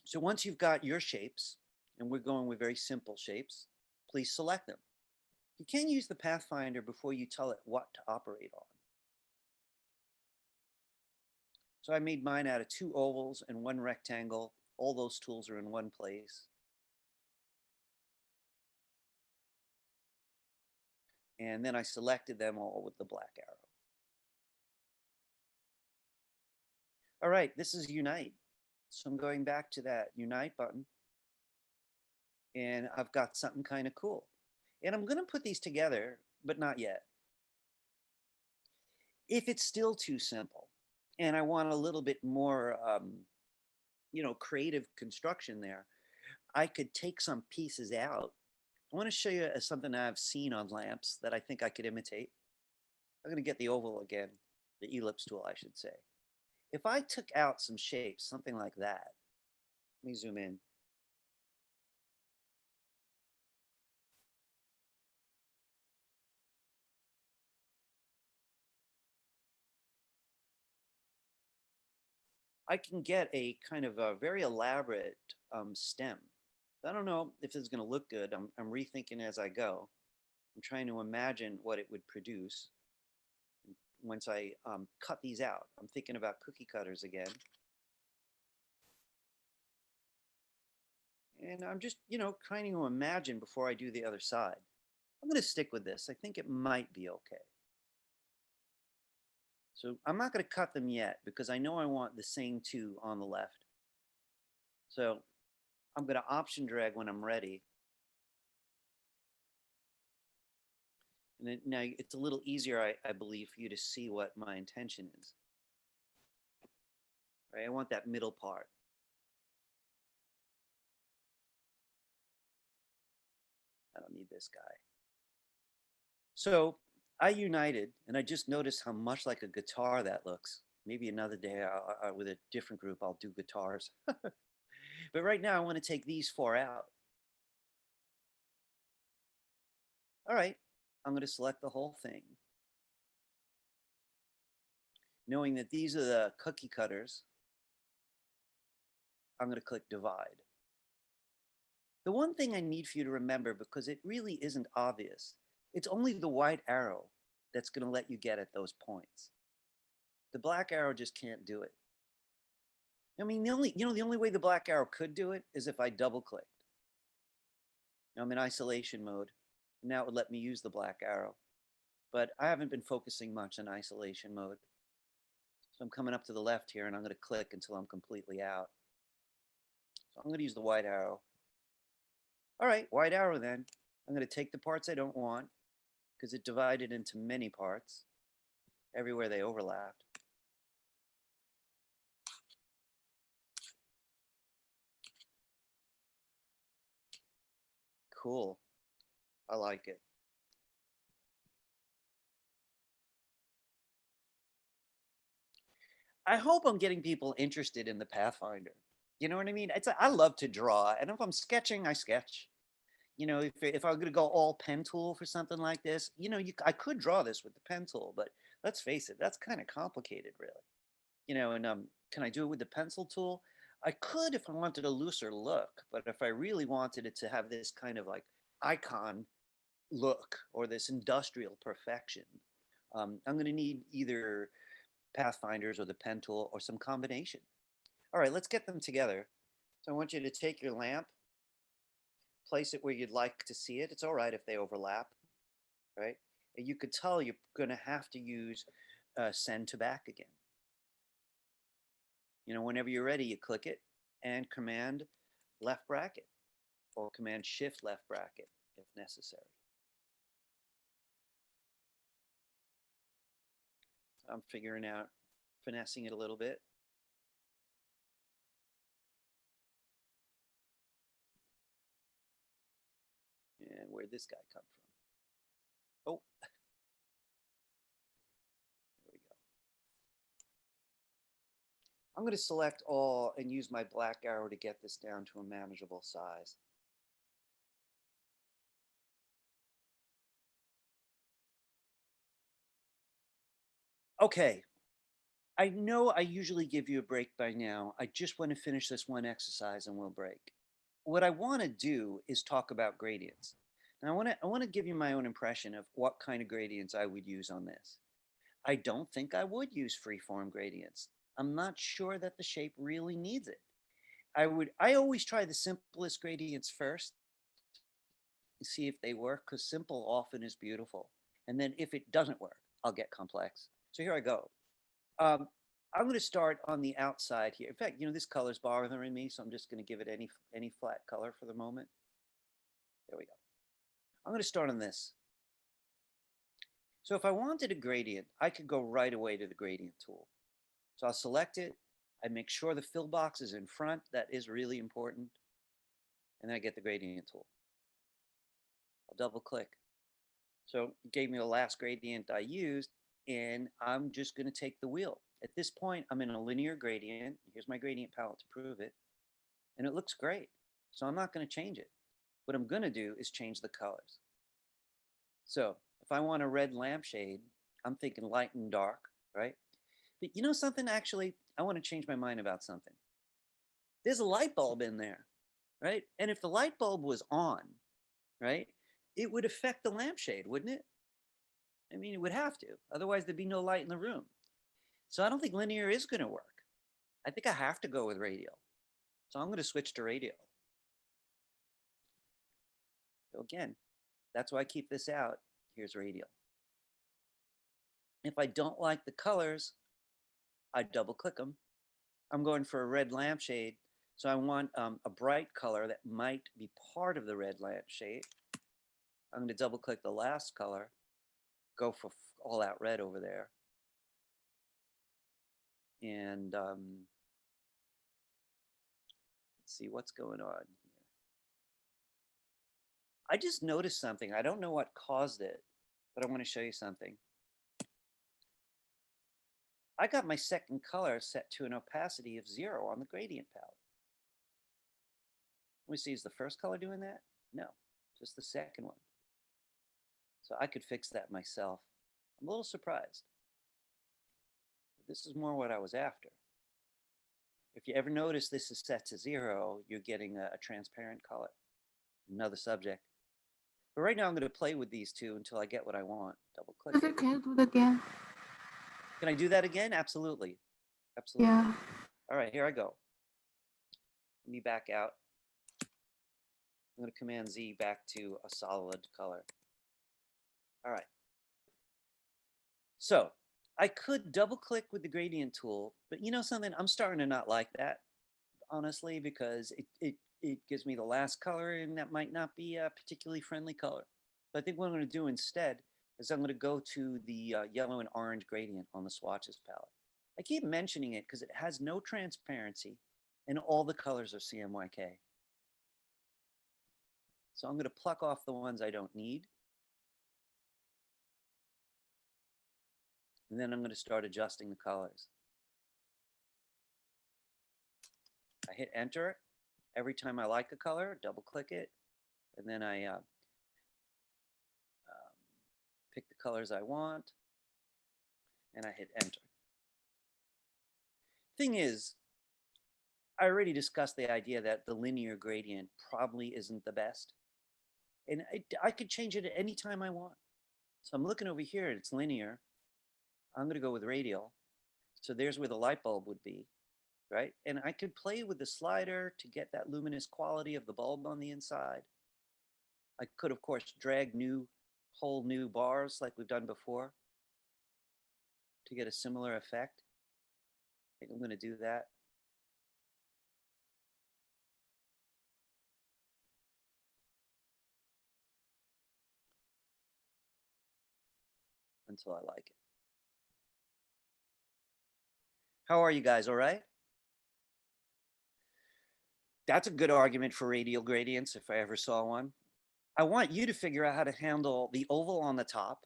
So once you've got your shapes, and we're going with very simple shapes, please select them. You can use the Pathfinder before you tell it what to operate on. So I made mine out of 2 ovals and 1 rectangle. All those tools are in one place. And then I selected them all with the black arrow. All right, this is Unite. So I'm going back to that Unite button. And I've got something kind of cool. And I'm going to put these together, but not yet. If it's still too simple, and I want a little bit more, creative construction there, I could take some pieces out. I want to show you something I've seen on lamps that I think I could imitate. I'm going to get the oval again, the ellipse tool, I should say. If I took out some shapes, something like that, let me zoom in. I can get a kind of a very elaborate stem. I don't know if this is going to look good. I'm rethinking as I go. I'm trying to imagine what it would produce once I cut these out. I'm thinking about cookie cutters again. And I'm just, trying to imagine before I do the other side. I'm going to stick with this. I think it might be okay. So I'm not going to cut them yet because I know I want the same two on the left. So I'm going to option drag when I'm ready. And then now it's a little easier, I believe, for you to see what my intention is. Right? I want that middle part. I don't need this guy. So I united, and I just noticed how much like a guitar that looks. Maybe another day with a different group, I'll do guitars. But right now, I want to take these four out. All right, I'm going to select the whole thing. Knowing that these are the cookie cutters, I'm going to click divide. The one thing I need for you to remember, because it really isn't obvious, it's only the white arrow that's going to let you get at those points. The black arrow just can't do it. I mean, the only way the black arrow could do it is if I double clicked. I'm in isolation mode. Now it would let me use the black arrow, but I haven't been focusing much on isolation mode. So I'm coming up to the left here and I'm going to click until I'm completely out. So I'm going to use the white arrow. All right, white arrow then. I'm going to take the parts I don't want because it divided into many parts everywhere they overlapped. Cool. I like it. I hope I'm getting people interested in the Pathfinder. You know what I mean? I love to draw, and if I'm sketching, I sketch. If I'm going to go all pen tool for something like this, I could draw this with the pen tool, but let's face it, that's kind of complicated, really. And can I do it with the pencil tool? I could if I wanted a looser look, but if I really wanted it to have this kind of like icon look or this industrial perfection, I'm going to need either Pathfinders or the pen tool or some combination. All right, let's get them together. So I want you to take your lamp, place it where you'd like to see it. It's all right if they overlap, right? And you could tell you're going to have to use send to back again. Whenever you're ready, you click it and command left bracket or command shift left bracket if necessary. I'm figuring out, finessing it a little bit. And where'd this guy come from? Oh, there we go. I'm going to select all and use my black arrow to get this down to a manageable size. Okay, I know I usually give you a break by now. I just want to finish this one exercise and we'll break. What I want to do is talk about gradients. Now I want to give you my own impression of what kind of gradients I would use on this. I don't think I would use freeform gradients. I'm not sure that the shape really needs it. I always try the simplest gradients first, see if they work, because simple often is beautiful. And then if it doesn't work, I'll get complex. So here I go. I'm going to start on the outside here. In fact, this color's bothering me, so I'm just going to give it any flat color for the moment. There we go. I'm going to start on this. So if I wanted a gradient, I could go right away to the gradient tool. So I'll select it. I make sure the fill box is in front. That is really important. And then I get the gradient tool. I'll double click. So it gave me the last gradient I used, and I'm just going to take the wheel. At this point, I'm in a linear gradient. Here's my gradient palette to prove it. And it looks great. So I'm not going to change it. What I'm going to do is change the colors. So if I want a red lampshade, I'm thinking light and dark, right? But you know something, actually, I want to change my mind about something. There's a light bulb in there, right? And if the light bulb was on, right, it would affect the lampshade, wouldn't it? I mean, it would have to. Otherwise, there'd be no light in the room. So I don't think linear is going to work. I think I have to go with radial. So I'm going to switch to radial. So again, that's why I keep this out. Here's radial. If I don't like the colors, I double click them. I'm going for a red lampshade. So I want a bright color that might be part of the red lampshade. I'm going to double click the last color, go for all out red over there. And let's see what's going on here. I just noticed something. I don't know what caused it, but I want to show you something. I got my second color set to an opacity of 0 on the gradient palette. Let me see, is the first color doing that? No, just the second one. So I could fix that myself. I'm a little surprised. This is more what I was after. If you ever notice this is set to 0, you're getting a transparent color. Another subject. But right now I'm going to play with these two until I get what I want. Double click it. Can you do it again? Can I do that again? Absolutely. Absolutely. Yeah. All right, here I go. Let me back out. I'm going to Command Z back to a solid color. All right. So I could double click with the gradient tool, but you know something? I'm starting to not like that, honestly, because it gives me the last color, and that might not be a particularly friendly color. So I think what I'm going to do instead is I'm going to go to the yellow and orange gradient on the swatches palette. I keep mentioning it because it has no transparency, and all the colors are CMYK. So I'm going to pluck off the ones I don't need. And then I'm going to start adjusting the colors. I hit enter. Every time I like a color, double click it. And then I pick the colors I want. And I hit enter. Thing is, I already discussed the idea that the linear gradient probably isn't the best. And I could change it at any time I want. So I'm looking over here, it's linear. I'm going to go with radial. So there's where the light bulb would be, right? And I could play with the slider to get that luminous quality of the bulb on the inside. I could, of course, drag whole new bars like we've done before to get a similar effect. I think I'm going to do that. Until I like it. How are you guys? All right? That's a good argument for radial gradients if I ever saw one. I want you to figure out how to handle the oval on the top,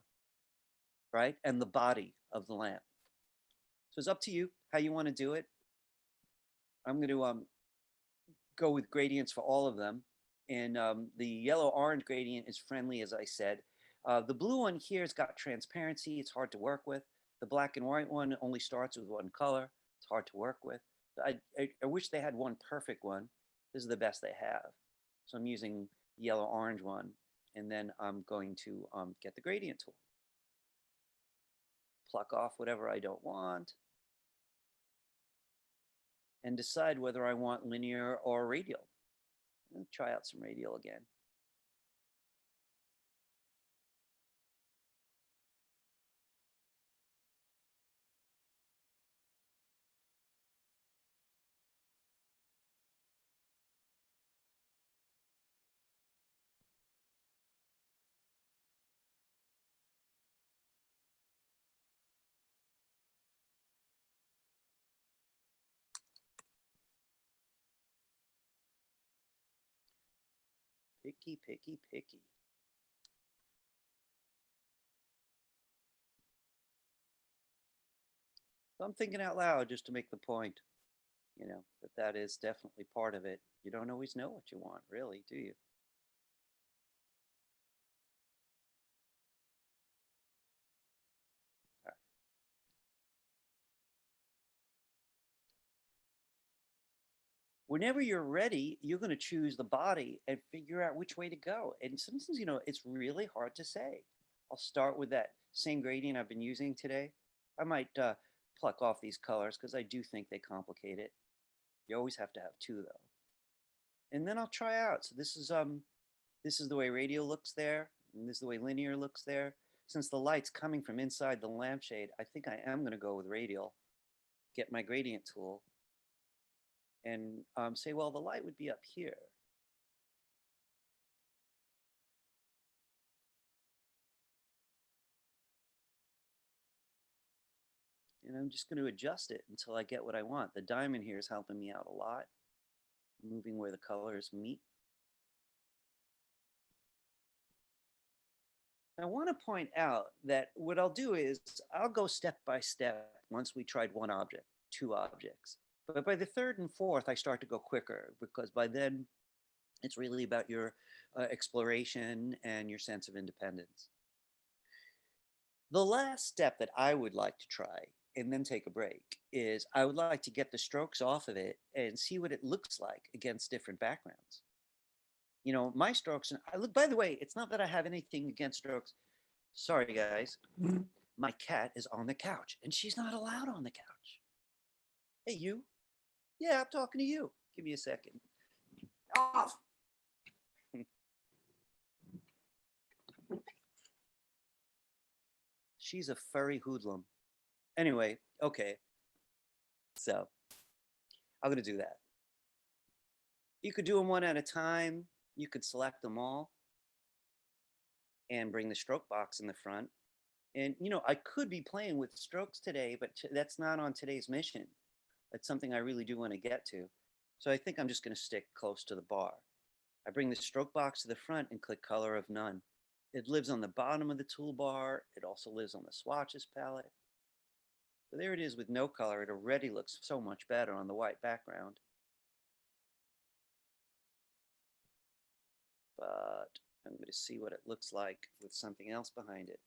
right? And the body of the lamp. So it's up to you how you want to do it. I'm going to go with gradients for all of them. And the yellow-orange gradient is friendly, as I said. The blue one here has got transparency. It's hard to work with. The black and white one only starts with one color. It's hard to work with. I wish they had one perfect one. This is the best they have. So I'm using the yellow-orange one. And then I'm going to get the gradient tool. Pluck off whatever I don't want. And decide whether I want linear or radial. Let's try out some radial again. Picky, picky, picky. So I'm thinking out loud just to make the point, you know, that is definitely part of it. You don't always know what you want, really, do you? whenever you're ready, you're going to choose the body and figure out which way to go. And sometimes, it's really hard to say. I'll start with that same gradient I've been using today. I might pluck off these colors because I do think they complicate it. You always have to have two though. And then I'll try out. So this is the way radial looks there, and this is the way linear looks there. Since the light's coming from inside the lampshade, I think I am going to go with radial. Get my gradient tool and say, well, the light would be up here. And I'm just going to adjust it until I get what I want. The diamond here is helping me out a lot, moving where the colors meet. I want to point out that what I'll do is I'll go step by step once we tried one object, two objects. But by the third and fourth, I start to go quicker because by then it's really about your exploration and your sense of independence. The last step that I would like to try and then take a break is I would like to get the strokes off of it and see what it looks like against different backgrounds. My strokes, and I look, by the way, it's not that I have anything against strokes. Sorry, guys. My cat is on the couch and she's not allowed on the couch. Hey, you. Yeah, I'm talking to you. Give me a second. Off. She's a furry hoodlum. Anyway, okay. So I'm going to do that. You could do them one at a time. You could select them all and bring the stroke box in the front. And, I could be playing with strokes today, but that's not on today's mission. That's something I really do want to get to. So I think I'm just going to stick close to the bar. I bring the stroke box to the front and click color of none. It lives on the bottom of the toolbar. It also lives on the swatches palette. So there it is with no color. It already looks so much better on the white background. But I'm going to see what it looks like with something else behind it.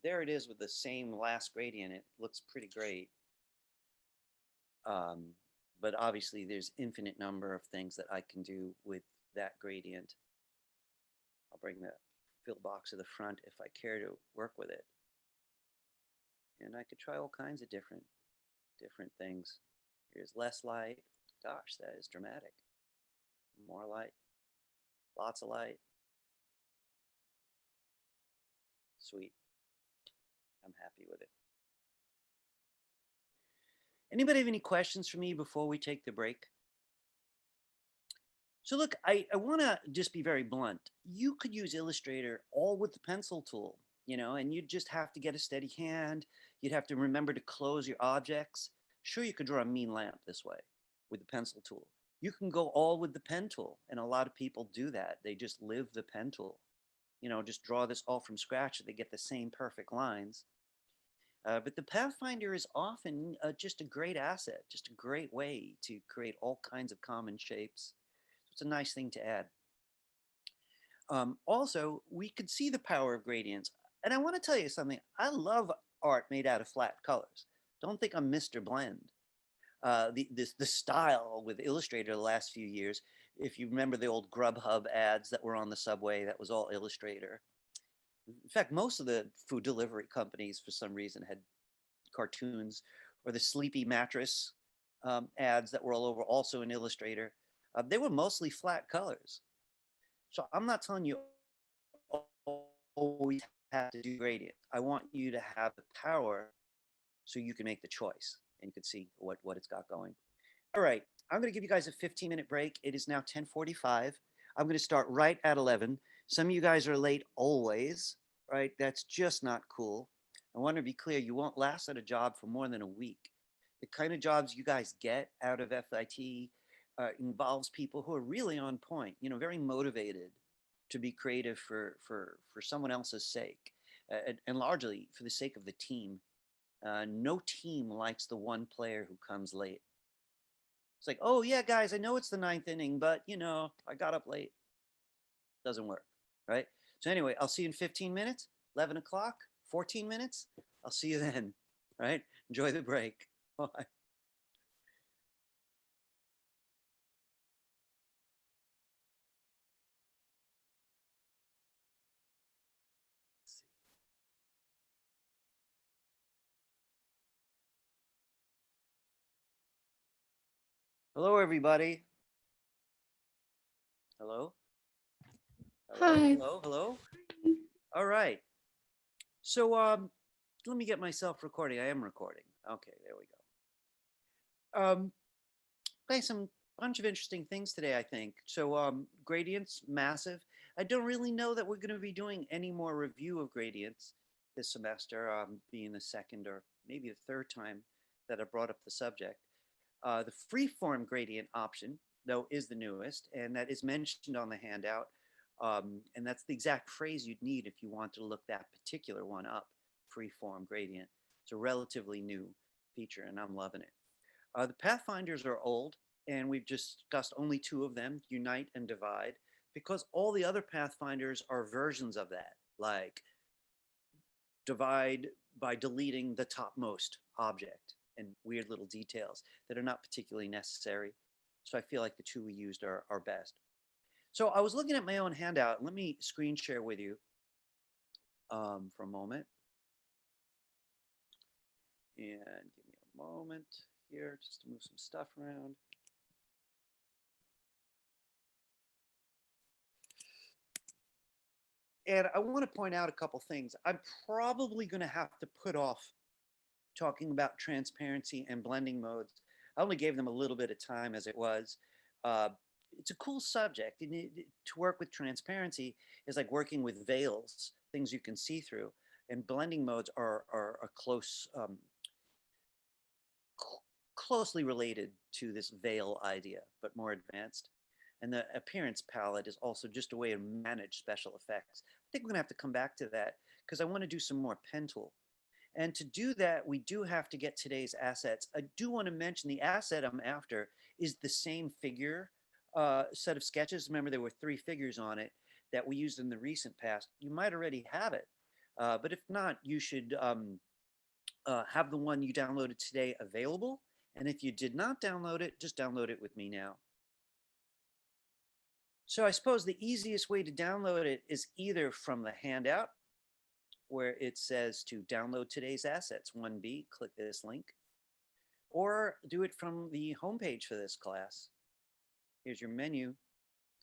There it is with the same last gradient. It looks pretty great. But obviously there's infinite number of things that I can do with that gradient. I'll bring the fill box to the front if I care to work with it. And I could try all kinds of different things. Here's less light. Gosh, that is dramatic. More light. Lots of light. Sweet. I'm happy with it. Anybody have any questions for me before we take the break? So look, I want to just be very blunt. You could use Illustrator all with the pencil tool, and you'd just have to get a steady hand. You'd have to remember to close your objects. Sure, you could draw a mean lamp this way with the pencil tool. You can go all with the pen tool, and a lot of people do that. They just live the pen tool. Just draw this all from scratch so they get the same perfect lines. But the Pathfinder is often just a great asset, just a great way to create all kinds of common shapes. It's a nice thing to add. Also, we could see the power of gradients. And I want to tell you something. I love art made out of flat colors. Don't think I'm Mr. Blend. The style with Illustrator the last few years, if you remember the old Grubhub ads that were on the subway, that was all Illustrator. In fact, most of the food delivery companies, for some reason, had cartoons, or the Sleepy Mattress ads that were all over, also in Illustrator. They were mostly flat colors. So I'm not telling you always have to do gradient. I want you to have the power so you can make the choice and you can see what it's got going. All right, I'm going to give you guys a 15-minute break. It is now 10:45. I'm going to start right at 11. Some of you guys are late always, right? That's just not cool. I want to be clear, you won't last at a job for more than a week. The kind of jobs you guys get out of FIT involves people who are really on point, very motivated to be creative for someone else's sake, and largely for the sake of the team. No team likes the one player who comes late. It's like, oh yeah, guys, I know it's the 9th inning, but I got up late. Doesn't work, right? So anyway, I'll see you in 15 minutes, 11 o'clock, 14 minutes. I'll see you then, right? Enjoy the break. Bye. Hello, everybody. Hello? Hello, Hi. hello, hello. All right. So let me get myself recording. I am recording. Okay, there we go. Guys, some bunch of interesting things today, I think. So gradients, massive. I don't really know that we're going to be doing any more review of gradients this semester, being the second or maybe the third time that I brought up the subject. The freeform gradient option, though, is the newest, and that is mentioned on the handout. And that's the exact phrase you'd need if you want to look that particular one up, freeform gradient. It's a relatively new feature, and I'm loving it. The Pathfinders are old, and we've discussed only two of them, Unite and Divide, because all the other Pathfinders are versions of that, like divide by deleting the topmost object and weird little details that are not particularly necessary. So I feel like the two we used are best. So I was looking at my own handout. Let me screen share with you for a moment. And give me a moment here just to move some stuff around. And I want to point out a couple things. I'm probably going to have to put off talking about transparency and blending modes. I only gave them a little bit of time as it was. It's a cool subject. To work with transparency is like working with veils, things you can see through. And blending modes are closely related to this veil idea, but more advanced. And the appearance palette is also just a way to manage special effects. I think we're going to have to come back to that because I want to do some more pen tool. And to do that, we do have to get today's assets. I do want to mention the asset I'm after is the same figure set of sketches. Remember, there were 3 figures on it that we used in the recent past. You might already have it. But if not, you should have the one you downloaded today available. And if you did not download it, just download it with me now. So I suppose the easiest way to download it is either from the handout, where it says to download today's assets, 1B, click this link, or do it from the homepage for this class. Here's your menu,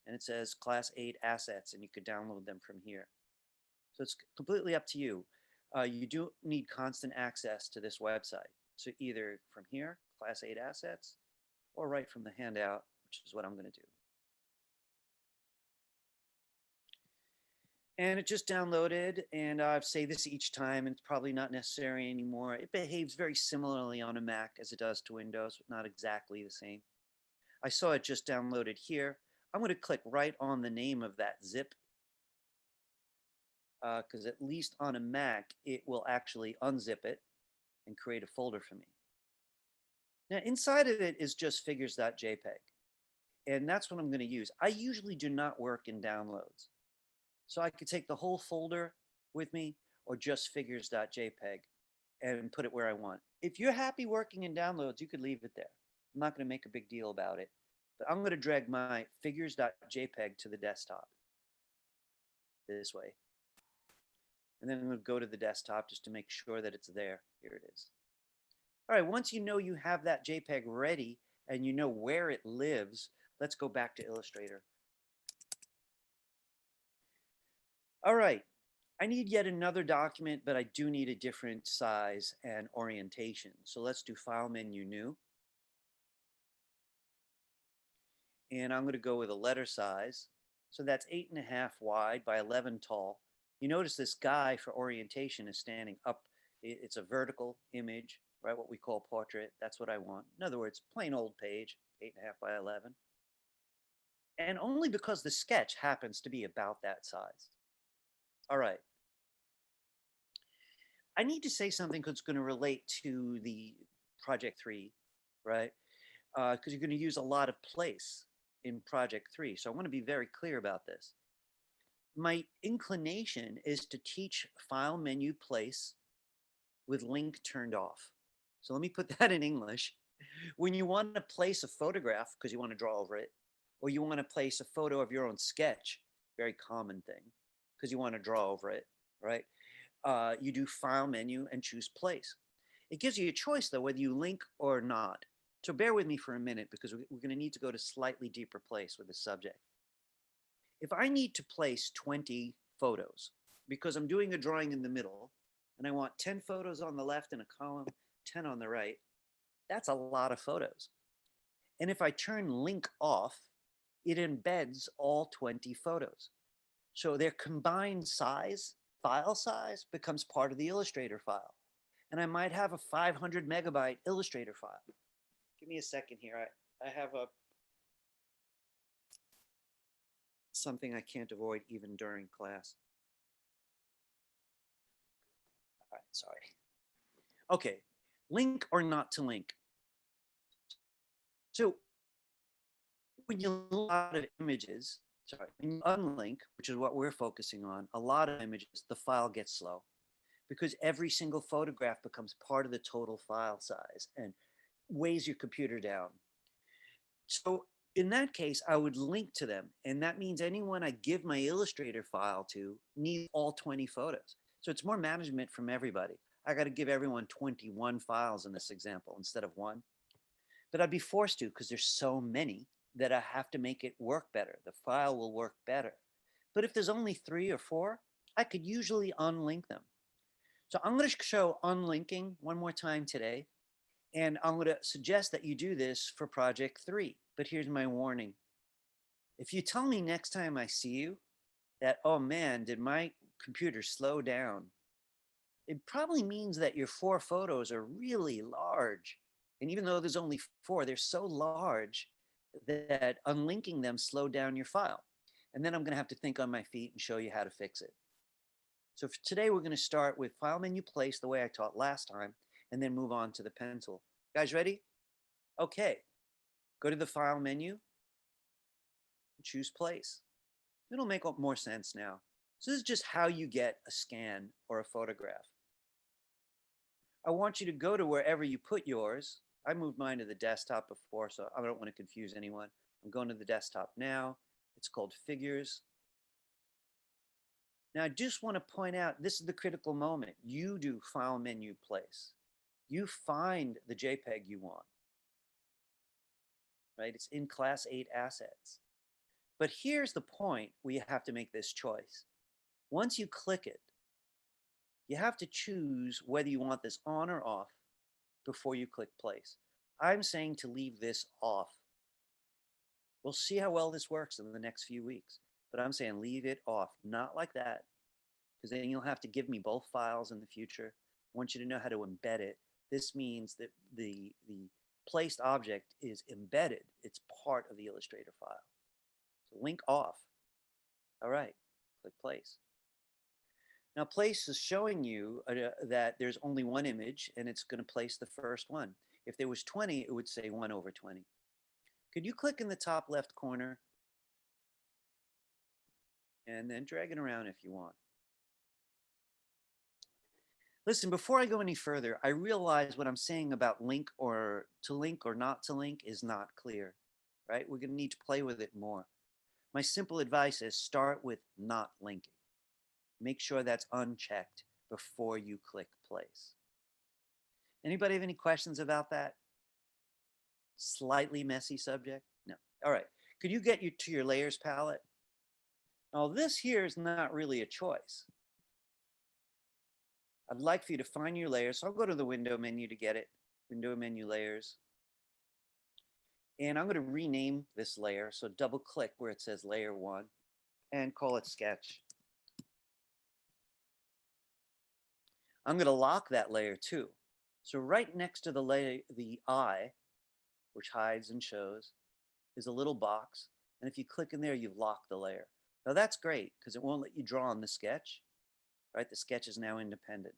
and it says Class 8 assets, and you could download them from here. So it's completely up to you. You do need constant access to this website. So either from here, Class 8 assets, or right from the handout, which is what I'm going to do. And it just downloaded, and I've say this each time, and it's probably not necessary anymore. It behaves very similarly on a Mac as it does to Windows, but not exactly the same. I saw it just downloaded here. I'm going to click right on the name of that zip, because at least on a Mac, it will actually unzip it and create a folder for me. Now, inside of it is just figures.jpg, and that's what I'm going to use. I usually do not work in downloads. So I could take the whole folder with me or just figures.jpg and put it where I want. If you're happy working in downloads, you could leave it there. I'm not going to make a big deal about it, but I'm going to drag my figures.jpg to the desktop this way. And then I'm going to go to the desktop just to make sure that it's there. Here it is. All right, once you know you have that JPEG ready and you know where it lives, let's go back to Illustrator. All right, I need yet another document, but I do need a different size and orientation. So let's do File Menu, New. And I'm going to go with a letter size. So that's 8.5 wide by 11 tall. You notice this guy for orientation is standing up. It's a vertical image, right? What we call portrait. That's what I want. In other words, plain old page, 8.5 by 11. And only because the sketch happens to be about that size. All right. I need to say something that's going to relate to the Project 3, right? Because you're going to use a lot of place in Project 3. So I want to be very clear about this. My inclination is to teach File Menu Place with link turned off. So let me put that in English. When you want to place a photograph because you want to draw over it, or you want to place a photo of your own sketch, very common thing, because you want to draw over it, right? You do File Menu and choose Place. It gives you a choice, though, whether you link or not. So bear with me for a minute because we're going to need to go to slightly deeper place with the subject. If I need to place 20 photos because I'm doing a drawing in the middle and I want 10 photos on the left in a column, 10 on the right, that's a lot of photos. And if I turn link off, it embeds all 20 photos. So their combined size, file size, becomes part of the Illustrator file. And I might have a 500 megabyte Illustrator file. Give me a second here. I have something I can't avoid even during class. All right, sorry. Okay, link or not to link. So when you look at a lot of images, when you unlink, which is what we're focusing on, a lot of images, the file gets slow because every single photograph becomes part of the total file size and weighs your computer down. So in that case, I would link to them. And that means anyone I give my Illustrator file to needs all 20 photos. So it's more management from everybody. I got to give everyone 21 files in this example instead of one. But I'd be forced to because there's so many that I have to make it work better. The file will work better. But if there's only 3 or 4, I could usually unlink them. So I'm going to show unlinking one more time today. And I'm going to suggest that you do this for project 3. But here's my warning. If you tell me next time I see you that, oh man, did my computer slow down? It probably means that your 4 photos are really large. And even though there's only 4, they're so large that unlinking them slowed down your file. And then I'm going to have to think on my feet and show you how to fix it. So for today, we're going to start with file menu place the way I taught last time, and then move on to the pencil. Guys ready? Okay. Go to the file menu, choose place. It'll make more sense now. So this is just how you get a scan or a photograph. I want you to go to wherever you put yours. I moved mine to the desktop before, so I don't want to confuse anyone. I'm going to the desktop now. It's called Figures. Now, I just want to point out, this is the critical moment. You do file menu place. You find the JPEG you want, right? It's in class 8 assets. But here's the point where you have to make this choice. Once you click it, you have to choose whether you want this on or off before you click place. I'm saying to leave this off. We'll see how well this works in the next few weeks, but I'm saying leave it off, not like that, because then you'll have to give me both files in the future. I want you to know how to embed it. This means that the placed object is embedded. It's part of the Illustrator file. So link off. All right, click place. Now place is showing you that there's only one image and it's going to place the first one. If there was 20, it would say 1/20. Could you click in the top left corner and then drag it around if you want? Listen, before I go any further, I realize what I'm saying about link or not to link is not clear, right? We're going to need to play with it more. My simple advice is start with not linking. Make sure that's unchecked before you click place. Anybody have any questions about that? Slightly messy subject? No. All right. Could you get to your layers palette? Now this here is not really a choice. I'd like for you to find your layers. So I'll go to the window menu to get it. Window menu layers. And I'm going to rename this layer. So double click where it says layer 1 and call it sketch. I'm going to lock that layer 2. So right next to the eye, which hides and shows, is a little box. And if you click in there, you've locked the layer. Now that's great because it won't let you draw on the sketch, right? The sketch is now independent.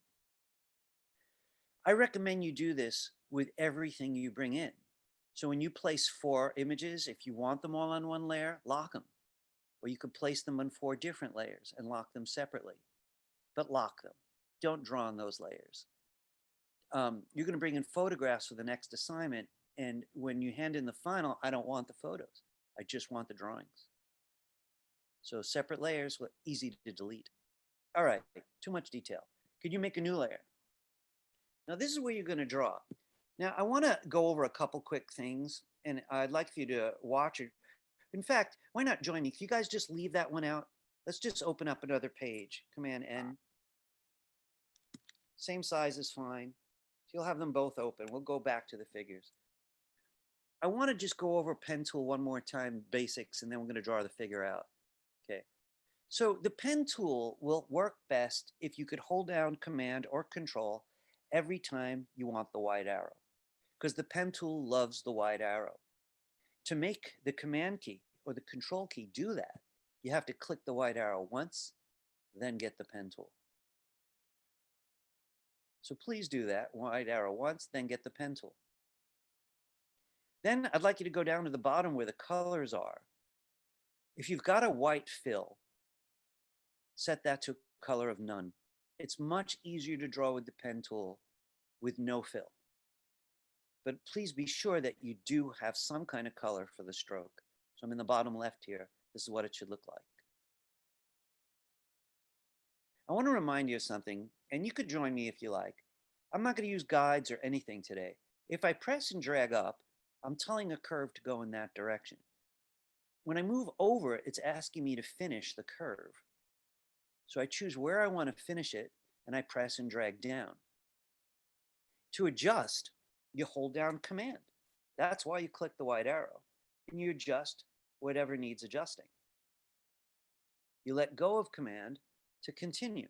I recommend you do this with everything you bring in. So when you place 4 images, if you want them all on one layer, lock them. Or you could place them on 4 different layers and lock them separately. But lock them. Don't draw on those layers. You're going to bring in photographs for the next assignment. And when you hand in the final, I don't want the photos. I just want the drawings. So separate layers, easy to delete. All right, too much detail. Could you make a new layer? Now this is where you're going to draw. Now, I want to go over a couple quick things, and I'd like for you to watch it. In fact, why not join me? If you guys just leave that one out, let's just open up another page. Command N. Same size is fine. You'll have them both open. We'll go back to the figures. I want to just go over pen tool one more time, basics, and then we're going to draw the figure out. Okay. So the pen tool will work best if you could hold down Command or Control every time you want the wide arrow, because the pen tool loves the wide arrow. To make the Command key or the Control key do that, you have to click the wide arrow once, then get the pen tool. So please do that, wide arrow once, then get the pen tool. Then I'd like you to go down to the bottom where the colors are. If you've got a white fill, set that to color of none. It's much easier to draw with the pen tool with no fill. But please be sure that you do have some kind of color for the stroke. So I'm in the bottom left here. This is what it should look like. I want to remind you of something, and you could join me if you like. I'm not going to use guides or anything today. If I press and drag up, I'm telling a curve to go in that direction. When I move over, it's asking me to finish the curve. So I choose where I want to finish it, and I press and drag down. To adjust, you hold down Command. That's why you click the wide arrow, and you adjust whatever needs adjusting. You let go of Command to continue.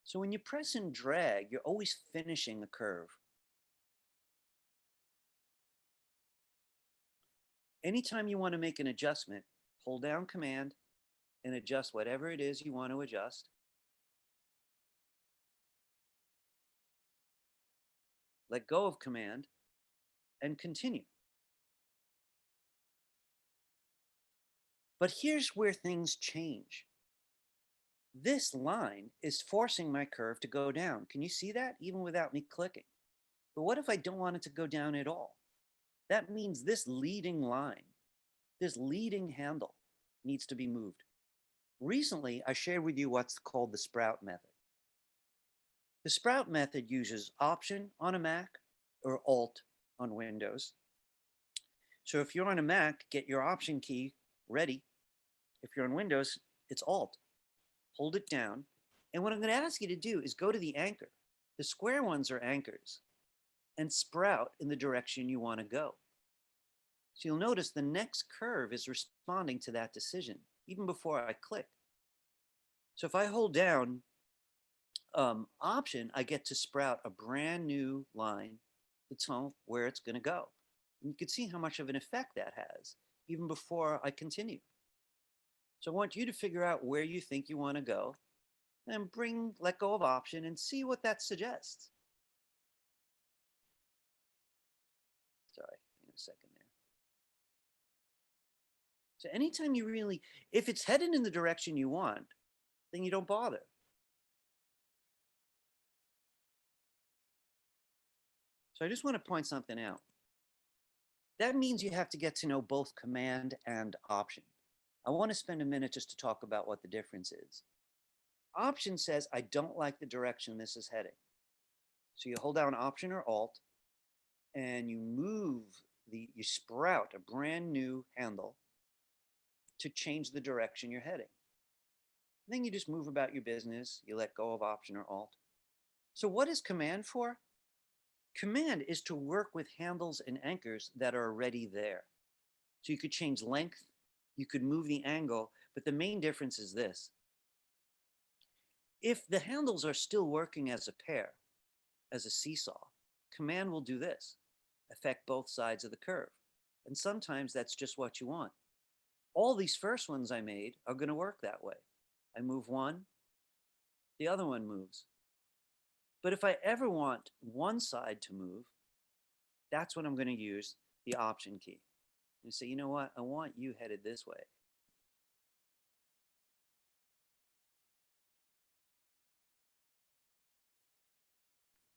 So when you press and drag, you're always finishing the curve. Anytime you want to make an adjustment, hold down Command and adjust whatever it is you want to adjust. Let go of Command and continue. But here's where things change. This line is forcing my curve to go down. Can you see that? Even without me clicking. But what if I don't want it to go down at all? That means this leading line, this leading handle needs to be moved. Recently, I shared with you what's called the sprout method. The sprout method uses Option on a Mac or Alt on Windows. So if you're on a Mac, get your Option key ready. If you're on Windows, it's Alt. Hold it down. And what I'm going to ask you to do is go to the anchor. The square ones are anchors, and sprout in the direction you want to go. So you'll notice the next curve is responding to that decision, even before I click. So if I hold down Option, I get to sprout a brand new line that's where it's going to go. And you can see how much of an effect that has, even before I continue. So I want you to figure out where you think you want to go and let go of Option and see what that suggests. Sorry, hang on a second there. So anytime you really, if it's headed in the direction you want, then you don't bother. So I just want to point something out. That means you have to get to know both Command and Option. I want to spend a minute just to talk about what the difference is. Option says, I don't like the direction this is heading. So you hold down Option or Alt, and you sprout a brand new handle to change the direction you're heading. And then you just move about your business. You let go of Option or Alt. So what is Command for? Command is to work with handles and anchors that are already there. So you could change length, you could move the angle, but the main difference is this. If the handles are still working as a pair, as a seesaw, Command will do this, affect both sides of the curve. And sometimes that's just what you want. All these first ones I made are going to work that way. I move one, the other one moves. But if I ever want one side to move, that's when I'm going to use the Option key. And say, you know what? I want you headed this way.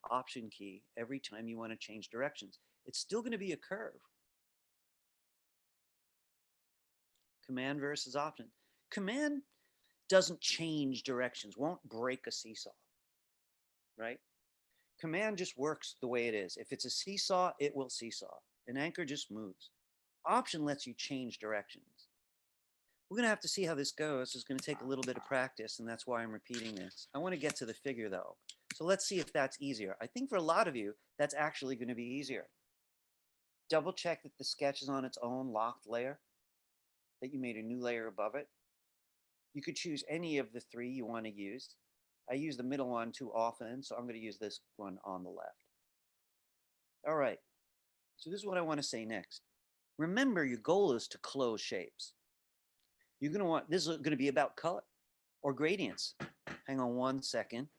Option key every time you want to change directions. It's still going to be a curve. Command versus Option. Command doesn't change directions, won't break a seesaw, right? Command just works the way it is. If it's a seesaw, it will seesaw. An anchor just moves. Option lets you change directions. We're going to have to see how this goes. It's going to take a little bit of practice, and that's why I'm repeating this. I want to get to the figure, though. So let's see if that's easier. I think for a lot of you, that's actually going to be easier. Double check that the sketch is on its own locked layer, that you made a new layer above it. You could choose any of the three you want to use. I use the middle one too often, so I'm going to use this one on the left. All right, so this is what I want to say next. Remember, your goal is to close shapes. You're going to want, this is going to be about color or gradients. Hang on one second.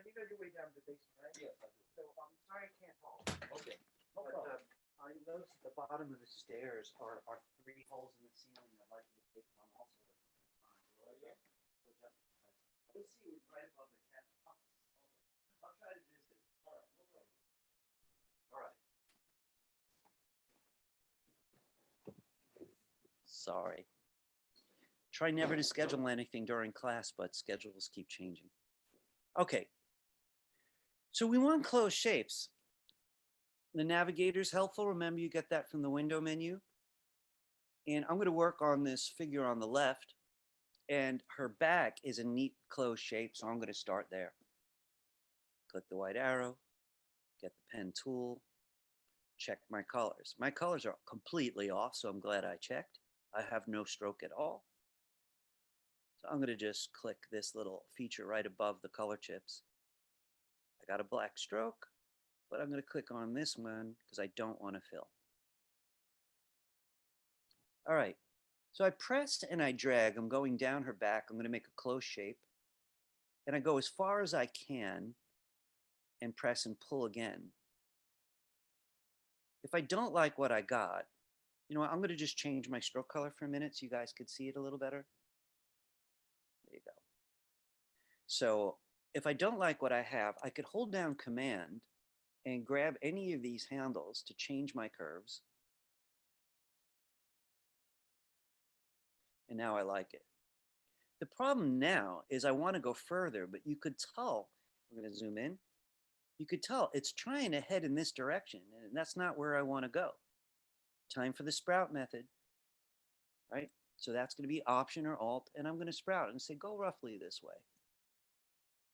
You know your way down to the basement, right? Yes, I do. So I'm sorry I can't hold. Okay. No problem. I noticed at the bottom of the stairs are three holes in the ceiling. I'd like you to take them also. We'll see right above the cat. I'll try to visit. All right, no problem. All right. Sorry. Try never to schedule anything during class, but schedules keep changing. Okay. So we want closed shapes. The navigator's helpful. Remember, you get that from the window menu. And I'm going to work on this figure on the left. And her back is a neat closed shape, so I'm going to start there. Click the white arrow, get the pen tool, check my colors. My colors are completely off, so I'm glad I checked. I have no stroke at all. So I'm going to just click this little feature right above the color chips. I got a black stroke, but I'm going to click on this one because I don't want to fill. All right, so I press and I drag. I'm going down her back. I'm going to make a close shape. And I go as far as I can and press and pull again. If I don't like what I got, you know what, I'm going to just change my stroke color for a minute so you guys could see it a little better. There you go. So if I don't like what I have, I could hold down Command and grab any of these handles to change my curves. And now I like it. The problem now is I want to go further, but you could tell, we're going to zoom in, you could tell it's trying to head in this direction, and that's not where I want to go. Time for the sprout method, right? So that's going to be Option or Alt, and I'm going to sprout and say, go roughly this way.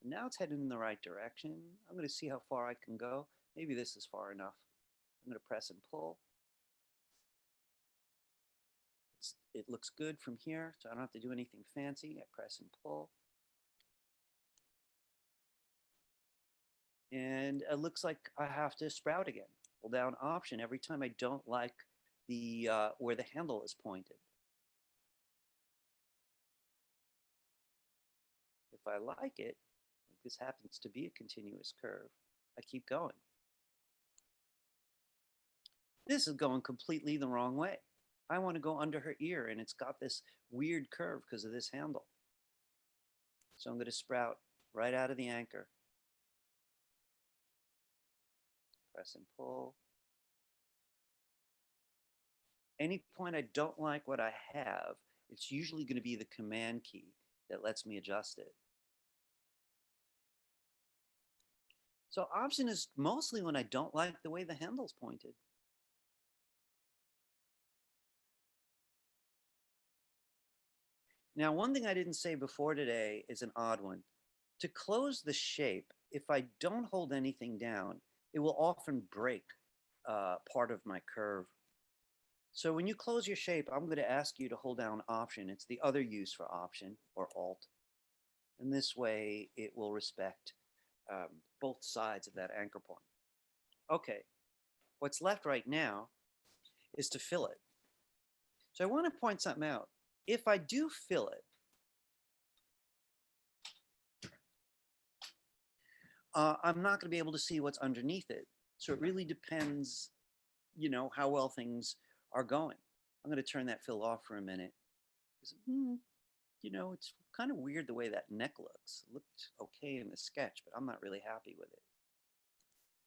And now it's heading in the right direction. I'm going to see how far I can go. Maybe this is far enough. I'm going to press and pull. It looks good from here, so I don't have to do anything fancy. I press and pull. And it looks like I have to sprout again. Hold down Option every time I don't like the where the handle is pointed. If I like it, this happens to be a continuous curve, I keep going. This is going completely the wrong way. I want to go under her ear, and it's got this weird curve because of this handle. So I'm going to sprout right out of the anchor. Press and pull. Any point I don't like what I have, it's usually going to be the Command key that lets me adjust it. So Option is mostly when I don't like the way the handle's pointed. Now, one thing I didn't say before today is an odd one. To close the shape, if I don't hold anything down, it will often break part of my curve. So when you close your shape, I'm going to ask you to hold down Option. It's the other use for Option or Alt. And this way, it will respect both sides of that anchor point. Okay, what's left right now is to fill it. So I want to point something out. If I do fill it, I'm not going to be able to see what's underneath it. So it really depends, you know, how well things are going. I'm going to turn that fill off for a minute. You know, it's kind of weird the way that neck looks. It looked okay in the sketch, but I'm not really happy with it.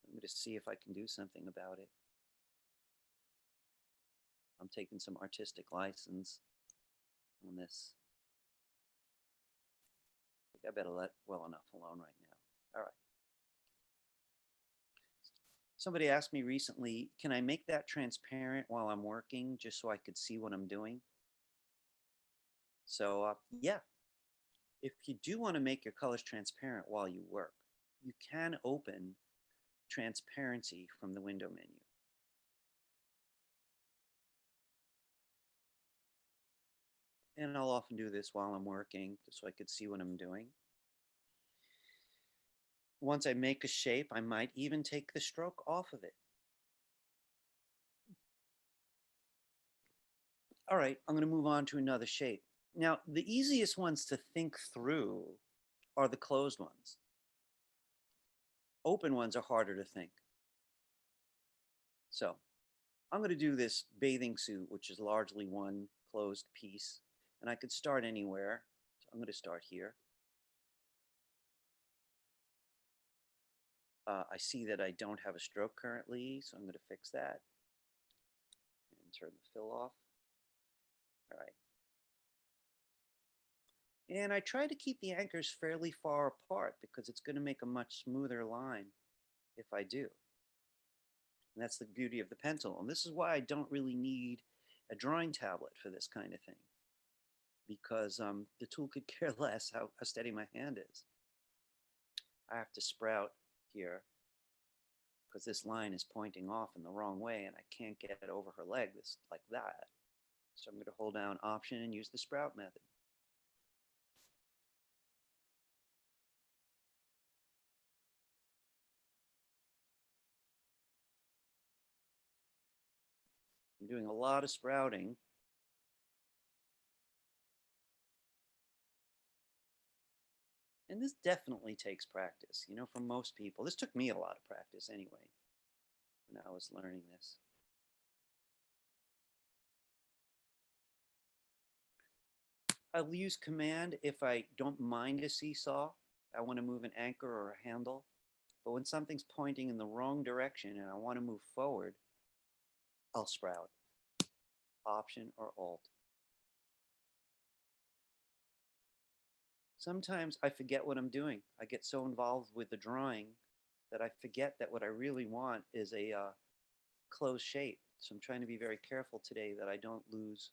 I'm going to see if I can do something about it. I'm taking some artistic license on this. I think I better let well enough alone right now. All right. Somebody asked me recently, can I make that transparent while I'm working just so I could see what I'm doing? So yeah, if you do want to make your colors transparent while you work, you can open transparency from the window menu. And I'll often do this while I'm working just so I could see what I'm doing. Once I make a shape, I might even take the stroke off of it. All right, I'm going to move on to another shape. Now, the easiest ones to think through are the closed ones. Open ones are harder to think. So I'm going to do this bathing suit, which is largely one closed piece. And I could start anywhere. So I'm going to start here. I see that I don't have a stroke currently, so I'm going to fix that. And turn the fill off. All right. And I try to keep the anchors fairly far apart because it's going to make a much smoother line if I do. And that's the beauty of the pencil. And this is why I don't really need a drawing tablet for this kind of thing, because the tool could care less how steady my hand is. I have to sprout here because this line is pointing off in the wrong way and I can't get it over her leg like that. So I'm going to hold down Option and use the sprout method. I'm doing a lot of sprouting. And this definitely takes practice, you know, for most people. This took me a lot of practice anyway, when I was learning this. I'll use Command if I don't mind a seesaw. I want to move an anchor or a handle. But when something's pointing in the wrong direction and I want to move forward, I'll sprout. Option or Alt. Sometimes I forget what I'm doing. I get so involved with the drawing that I forget that what I really want is a closed shape. So I'm trying to be very careful today that I don't lose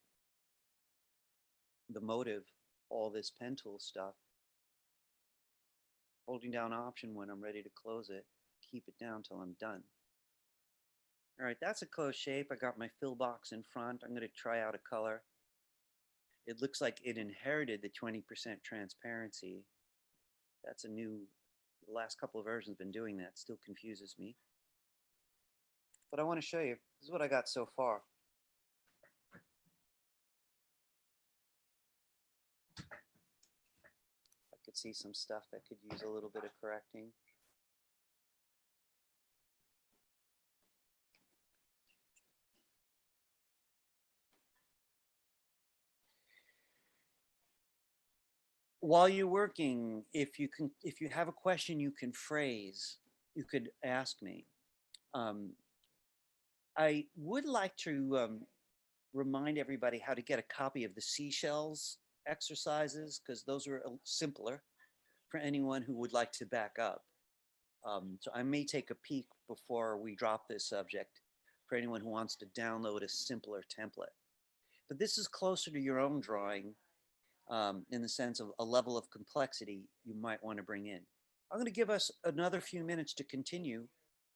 the motive, all this pen tool stuff. Holding down Option when I'm ready to close it, keep it down till I'm done. All right, that's a closed shape. I got my fill box in front. I'm going to try out a color. It looks like it inherited the 20% transparency. That's a new, the last couple of versions have been doing that. Still confuses me. But I want to show you, this is what I got so far. I could see some stuff that could use a little bit of correcting. While you're working, if you have a question you can phrase, you could ask me. I would like to remind everybody how to get a copy of the seashells exercises, because those are simpler for anyone who would like to back up. So I may take a peek before we drop this subject for anyone who wants to download a simpler template. But this is closer to your own drawing in the sense of a level of complexity you might want to bring in. I'm going to give us another few minutes to continue,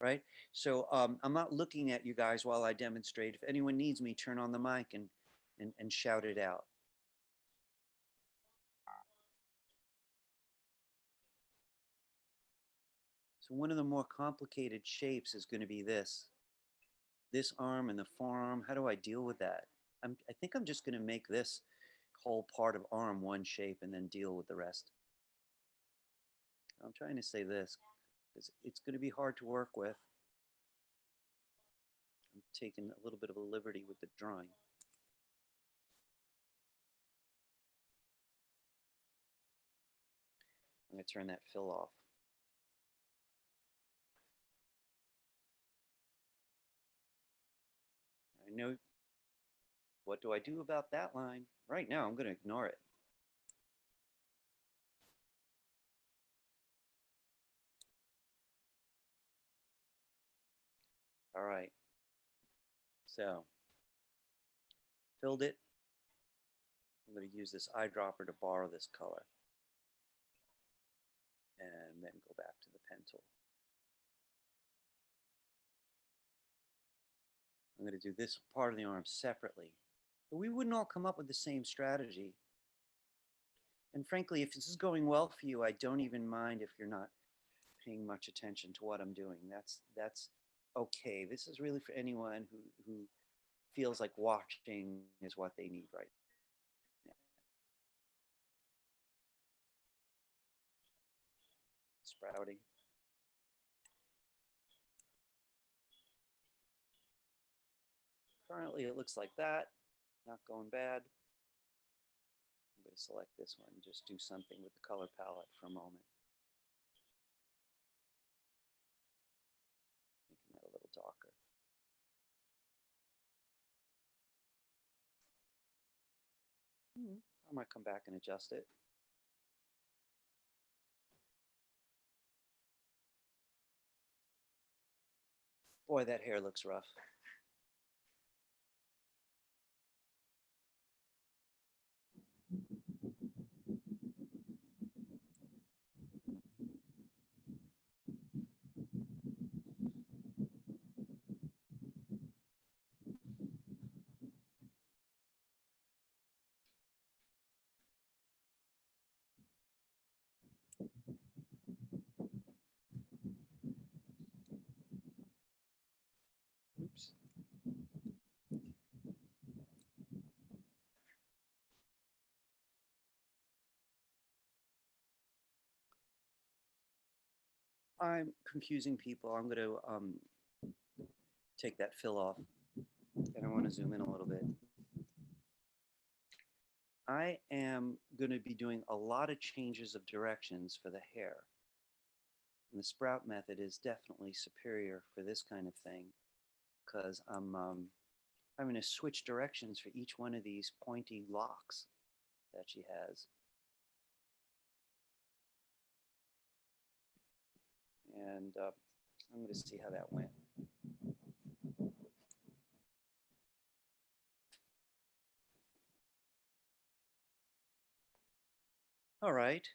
right? So I'm not looking at you guys while I demonstrate. If anyone needs me, turn on the mic and shout it out. So one of the more complicated shapes is going to be this arm and the forearm. How do I deal with that? I think I'm just going to make this whole part of arm one shape and then deal with the rest. I'm trying to say this because it's going to be hard to work with. I'm taking a little bit of a liberty with the drawing. I'm going to turn that fill off. I know What do I do about that line? Right now, I'm going to ignore it. All right. So, filled it. I'm going to use this eyedropper to borrow this color. And then go back to the pen tool. I'm going to do this part of the arm separately. But we wouldn't all come up with the same strategy. And frankly, if this is going well for you, I don't even mind if you're not paying much attention to what I'm doing. That's okay. This is really for anyone who feels like watching is what they need right now. Sprouting. Currently, it looks like that. Not going bad. I'm going to select this one and just do something with the color palette for a moment. Making that a little darker. I might come back and adjust it. Boy, that hair looks rough. Oops. I'm confusing people. I'm going to take that fill off, and I want to zoom in a little bit. I am going to be doing a lot of changes of directions for the hair. And the sprout method is definitely superior for this kind of thing because I'm going to switch directions for each one of these pointy locks that she has. And I'm going to see how that went. All right.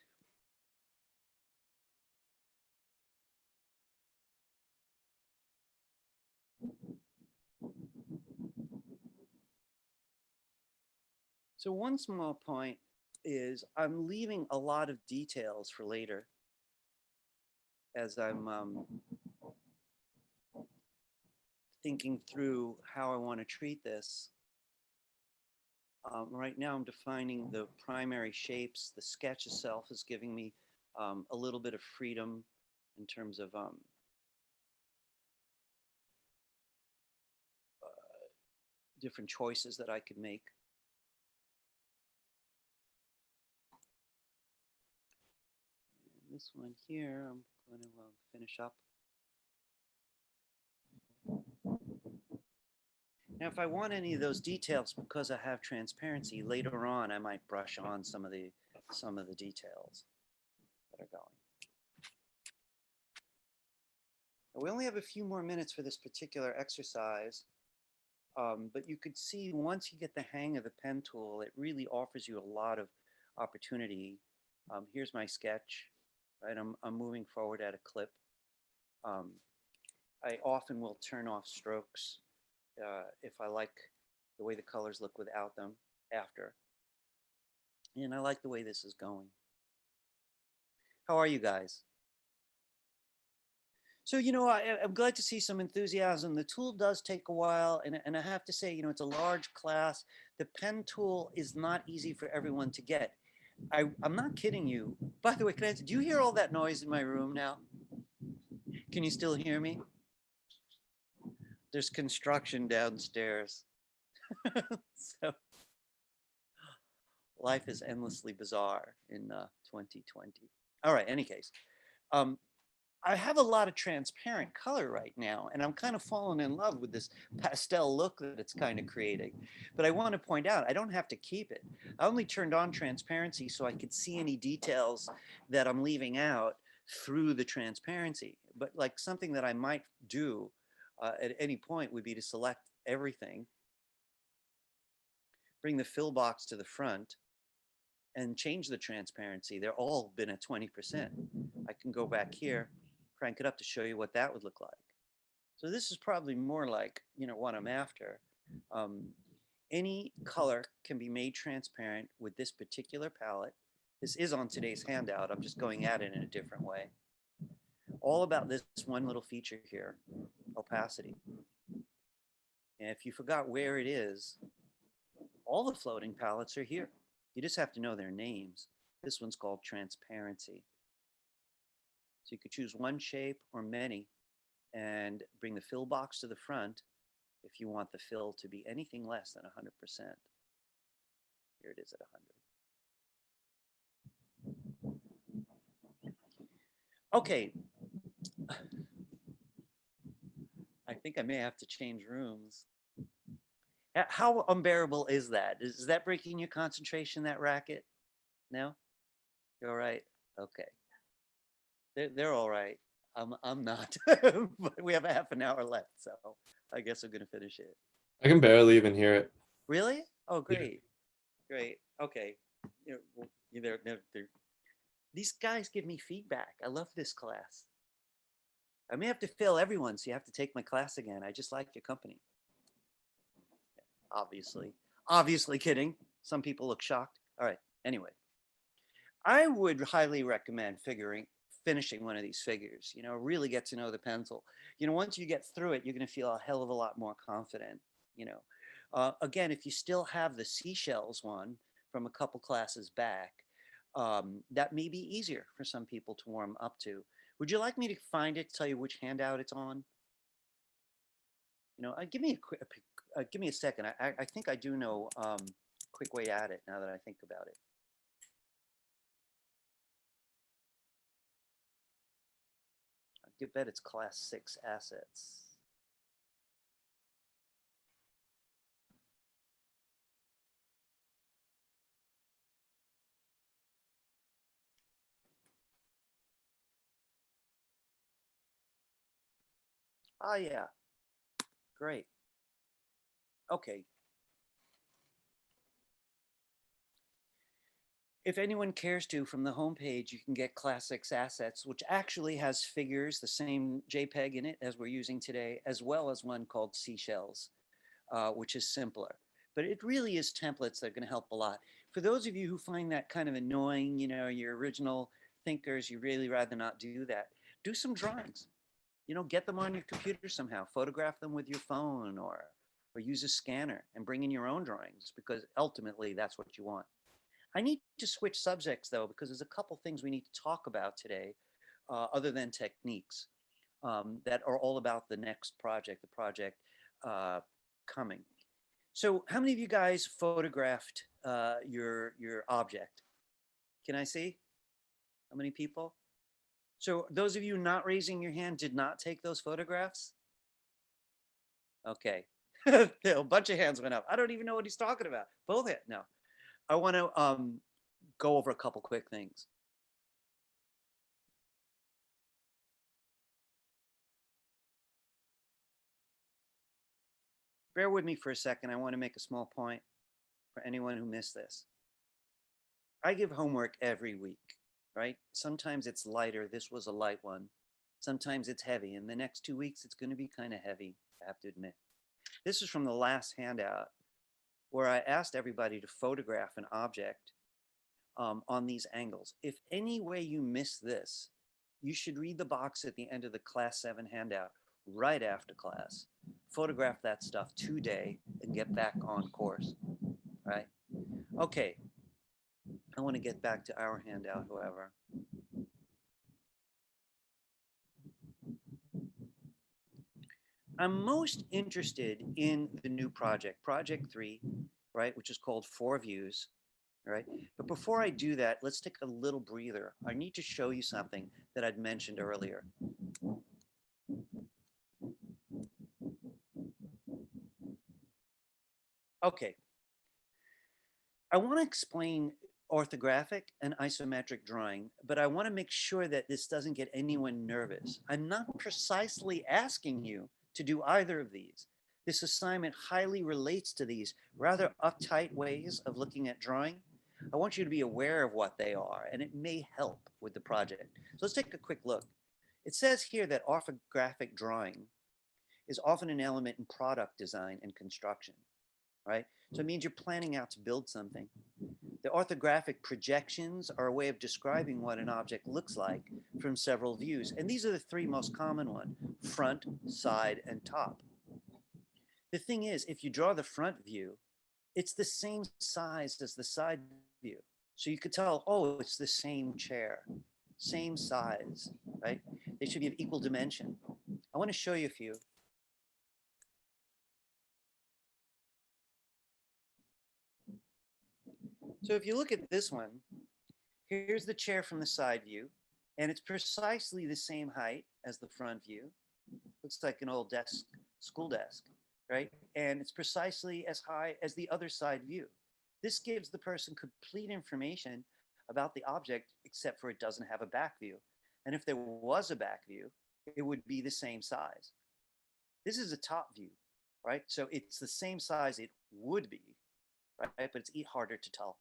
So one small point is I'm leaving a lot of details for later as I'm thinking through how I want to treat this. Right now I'm defining the primary shapes. The sketch itself is giving me a little bit of freedom in terms of different choices that I could make. And this one here, I'm going to finish up. Now, if I want any of those details, because I have transparency, later on I might brush on some of the details that are going. Now, we only have a few more minutes for this particular exercise, but you could see once you get the hang of the pen tool, it really offers you a lot of opportunity. Here's my sketch, right? I'm moving forward at a clip. I often will turn off strokes if I like the way the colors look without them after. And I like the way this is going. How are you guys? So, you know, I'm glad to see some enthusiasm. The tool does take a while, and I have to say, you know, it's a large class. The pen tool is not easy for everyone to get. I'm not kidding you. By the way, do you hear all that noise in my room now? Can you still hear me? There's construction downstairs. So life is endlessly bizarre in 2020. All right, any case. I have a lot of transparent color right now, and I'm kind of falling in love with this pastel look that it's kind of creating. But I want to point out, I don't have to keep it. I only turned on transparency so I could see any details that I'm leaving out through the transparency. But like something that I might do at any point would be to select everything, bring the fill box to the front, and change the transparency. They're all been at 20%. I can go back here, crank it up to show you what that would look like. So this is probably more like, you know, what I'm after. Any color can be made transparent with this particular palette. This is on today's handout. I'm just going at it in a different way. All about this one little feature here, opacity. And if you forgot where it is, all the floating palettes are here. You just have to know their names. This one's called transparency. So you could choose one shape or many and bring the fill box to the front if you want the fill to be anything less than 100%. Here it is at 100. Okay. I think I may have to change rooms. How unbearable is that? Is that breaking your concentration, that racket? No? You're all right? Okay. They're all right. I'm not. But we have a half an hour left, so I guess I'm gonna finish it. I can barely even hear it. Really? Oh, Yeah. great. Great. Okay. These guys give me feedback. I love this class. I may have to fail everyone, so you have to take my class again. I just like your company. Obviously kidding. Some people look shocked. All right. Anyway, I would highly recommend finishing one of these figures, you know, really get to know the pencil. You know, once you get through it, you're going to feel a hell of a lot more confident, you know. Again, if you still have the seashells one from a couple classes back, that may be easier for some people to warm up to. Would you like me to find it, tell you which handout it's on? You know, give me a second. I think I do know a quick way at it now that I think about it. I bet it's class 6 assets. Ah, yeah. Great. Okay. If anyone cares to, from the homepage, you can get Class 6 assets, which actually has figures, the same JPEG in it as we're using today, as well as one called Seashells, which is simpler. But it really is templates that are going to help a lot. For those of you who find that kind of annoying, you know, your original thinkers, you really rather not do that, do some drawings. You know, get them on your computer somehow, photograph them with your phone or use a scanner and bring in your own drawings, because ultimately that's what you want. I need to switch subjects though, because there's a couple things we need to talk about today, other than techniques, that are all about the next project, the project coming. So how many of you guys photographed your object? Can I see? How many people? So those of you not raising your hand did not take those photographs? Okay. A bunch of hands went up. I don't even know what he's talking about. Both hands. No. I want to go over a couple quick things. Bear with me for a second. I want to make a small point for anyone who missed this. I give homework every week, right? Sometimes it's lighter. This was a light one. Sometimes it's heavy. In the next 2 weeks, it's going to be kind of heavy, I have to admit. This is from the last handout where I asked everybody to photograph an object on these angles. If any way you miss this, you should read the box at the end of the class 7 handout right after class. Photograph that stuff today and get back on course, right? Okay, I want to get back to our handout, however. I'm most interested in the new project, Project 3, right, which is called 4 Views, right? But before I do that, let's take a little breather. I need to show you something that I'd mentioned earlier. Okay. I want to explain orthographic and isometric drawing, but I want to make sure that this doesn't get anyone nervous. I'm not precisely asking you to do either of these. This assignment highly relates to these rather uptight ways of looking at drawing. I want you to be aware of what they are, and it may help with the project. So let's take a quick look. It says here that orthographic drawing is often an element in product design and construction, right? So it means you're planning out to build something. The orthographic projections are a way of describing what an object looks like from several views. And these are the three most common ones: front, side, and top. The thing is, if you draw the front view, it's the same size as the side view. So you could tell, oh, it's the same chair, same size, right? They should be of equal dimension. I want to show you a few. So if you look at this one, here's the chair from the side view, and it's precisely the same height as the front view. Looks like an old desk, school desk, right? And it's precisely as high as the other side view. This gives the person complete information about the object, except for it doesn't have a back view. And if there was a back view, it would be the same size. This is a top view, right? So it's the same size it would be, right? But it's harder to tell.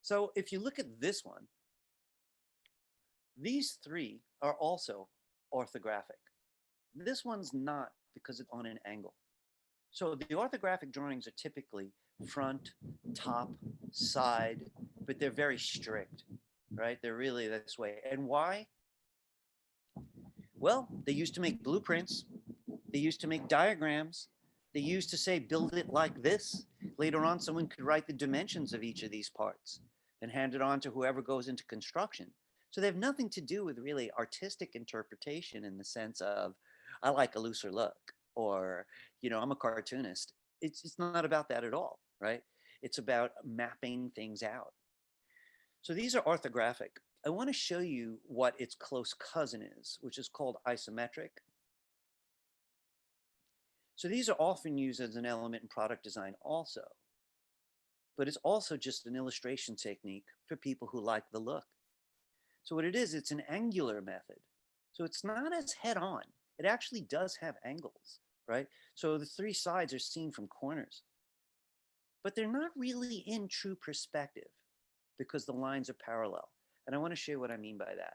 So if you look at this one, these three are also orthographic. This one's not because it's on an angle. So the orthographic drawings are typically front, top, side, but they're very strict, right? They're really this way. And why? Well, they used to make blueprints. They used to make diagrams. They used to say, build it like this. Later on, someone could write the dimensions of each of these parts and hand it on to whoever goes into construction. So they have nothing to do with really artistic interpretation in the sense of, I like a looser look, or, you know, I'm a cartoonist. It's not about that at all, right? It's about mapping things out. So these are orthographic. I want to show you what its close cousin is, which is called isometric. So these are often used as an element in product design also, but it's also just an illustration technique for people who like the look. So what it is, it's an angular method. So it's not as head-on. It actually does have angles, right? So the three sides are seen from corners, but they're not really in true perspective because the lines are parallel. And I want to show you what I mean by that.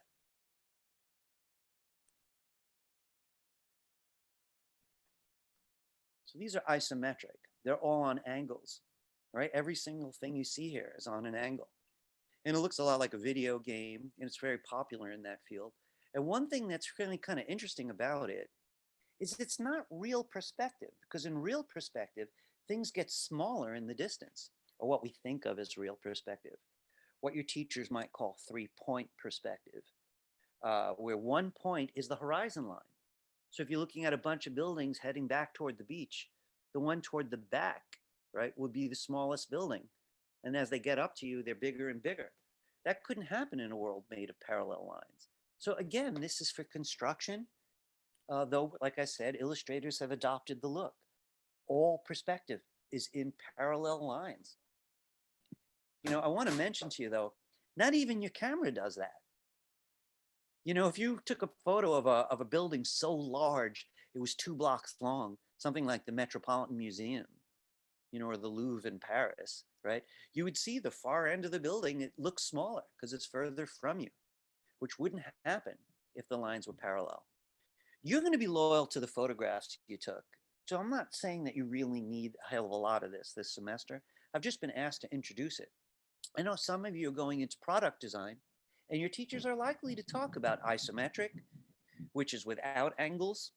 So these are isometric. They're all on angles, right? Every single thing you see here is on an angle. And it looks a lot like a video game, and it's very popular in that field. And one thing that's really kind of interesting about it is it's not real perspective, because in real perspective, things get smaller in the distance, or what we think of as real perspective, what your teachers might call three-point perspective, where one point is the horizon line. So if you're looking at a bunch of buildings heading back toward the beach, the one toward the back, right, would be the smallest building. And as they get up to you, they're bigger and bigger. That couldn't happen in a world made of parallel lines. So again, this is for construction, though, like I said, illustrators have adopted the look. All perspective is in parallel lines. You know, I want to mention to you, though, not even your camera does that. You know, if you took a photo of a building so large, it was 2 blocks long, something like the Metropolitan Museum, you know, or the Louvre in Paris, right? You would see the far end of the building, it looks smaller because it's further from you, which wouldn't happen if the lines were parallel. You're going to be loyal to the photographs you took. So I'm not saying that you really need a hell of a lot of this semester. I've just been asked to introduce it. I know some of you are going into product design, and your teachers are likely to talk about isometric, which is without angles,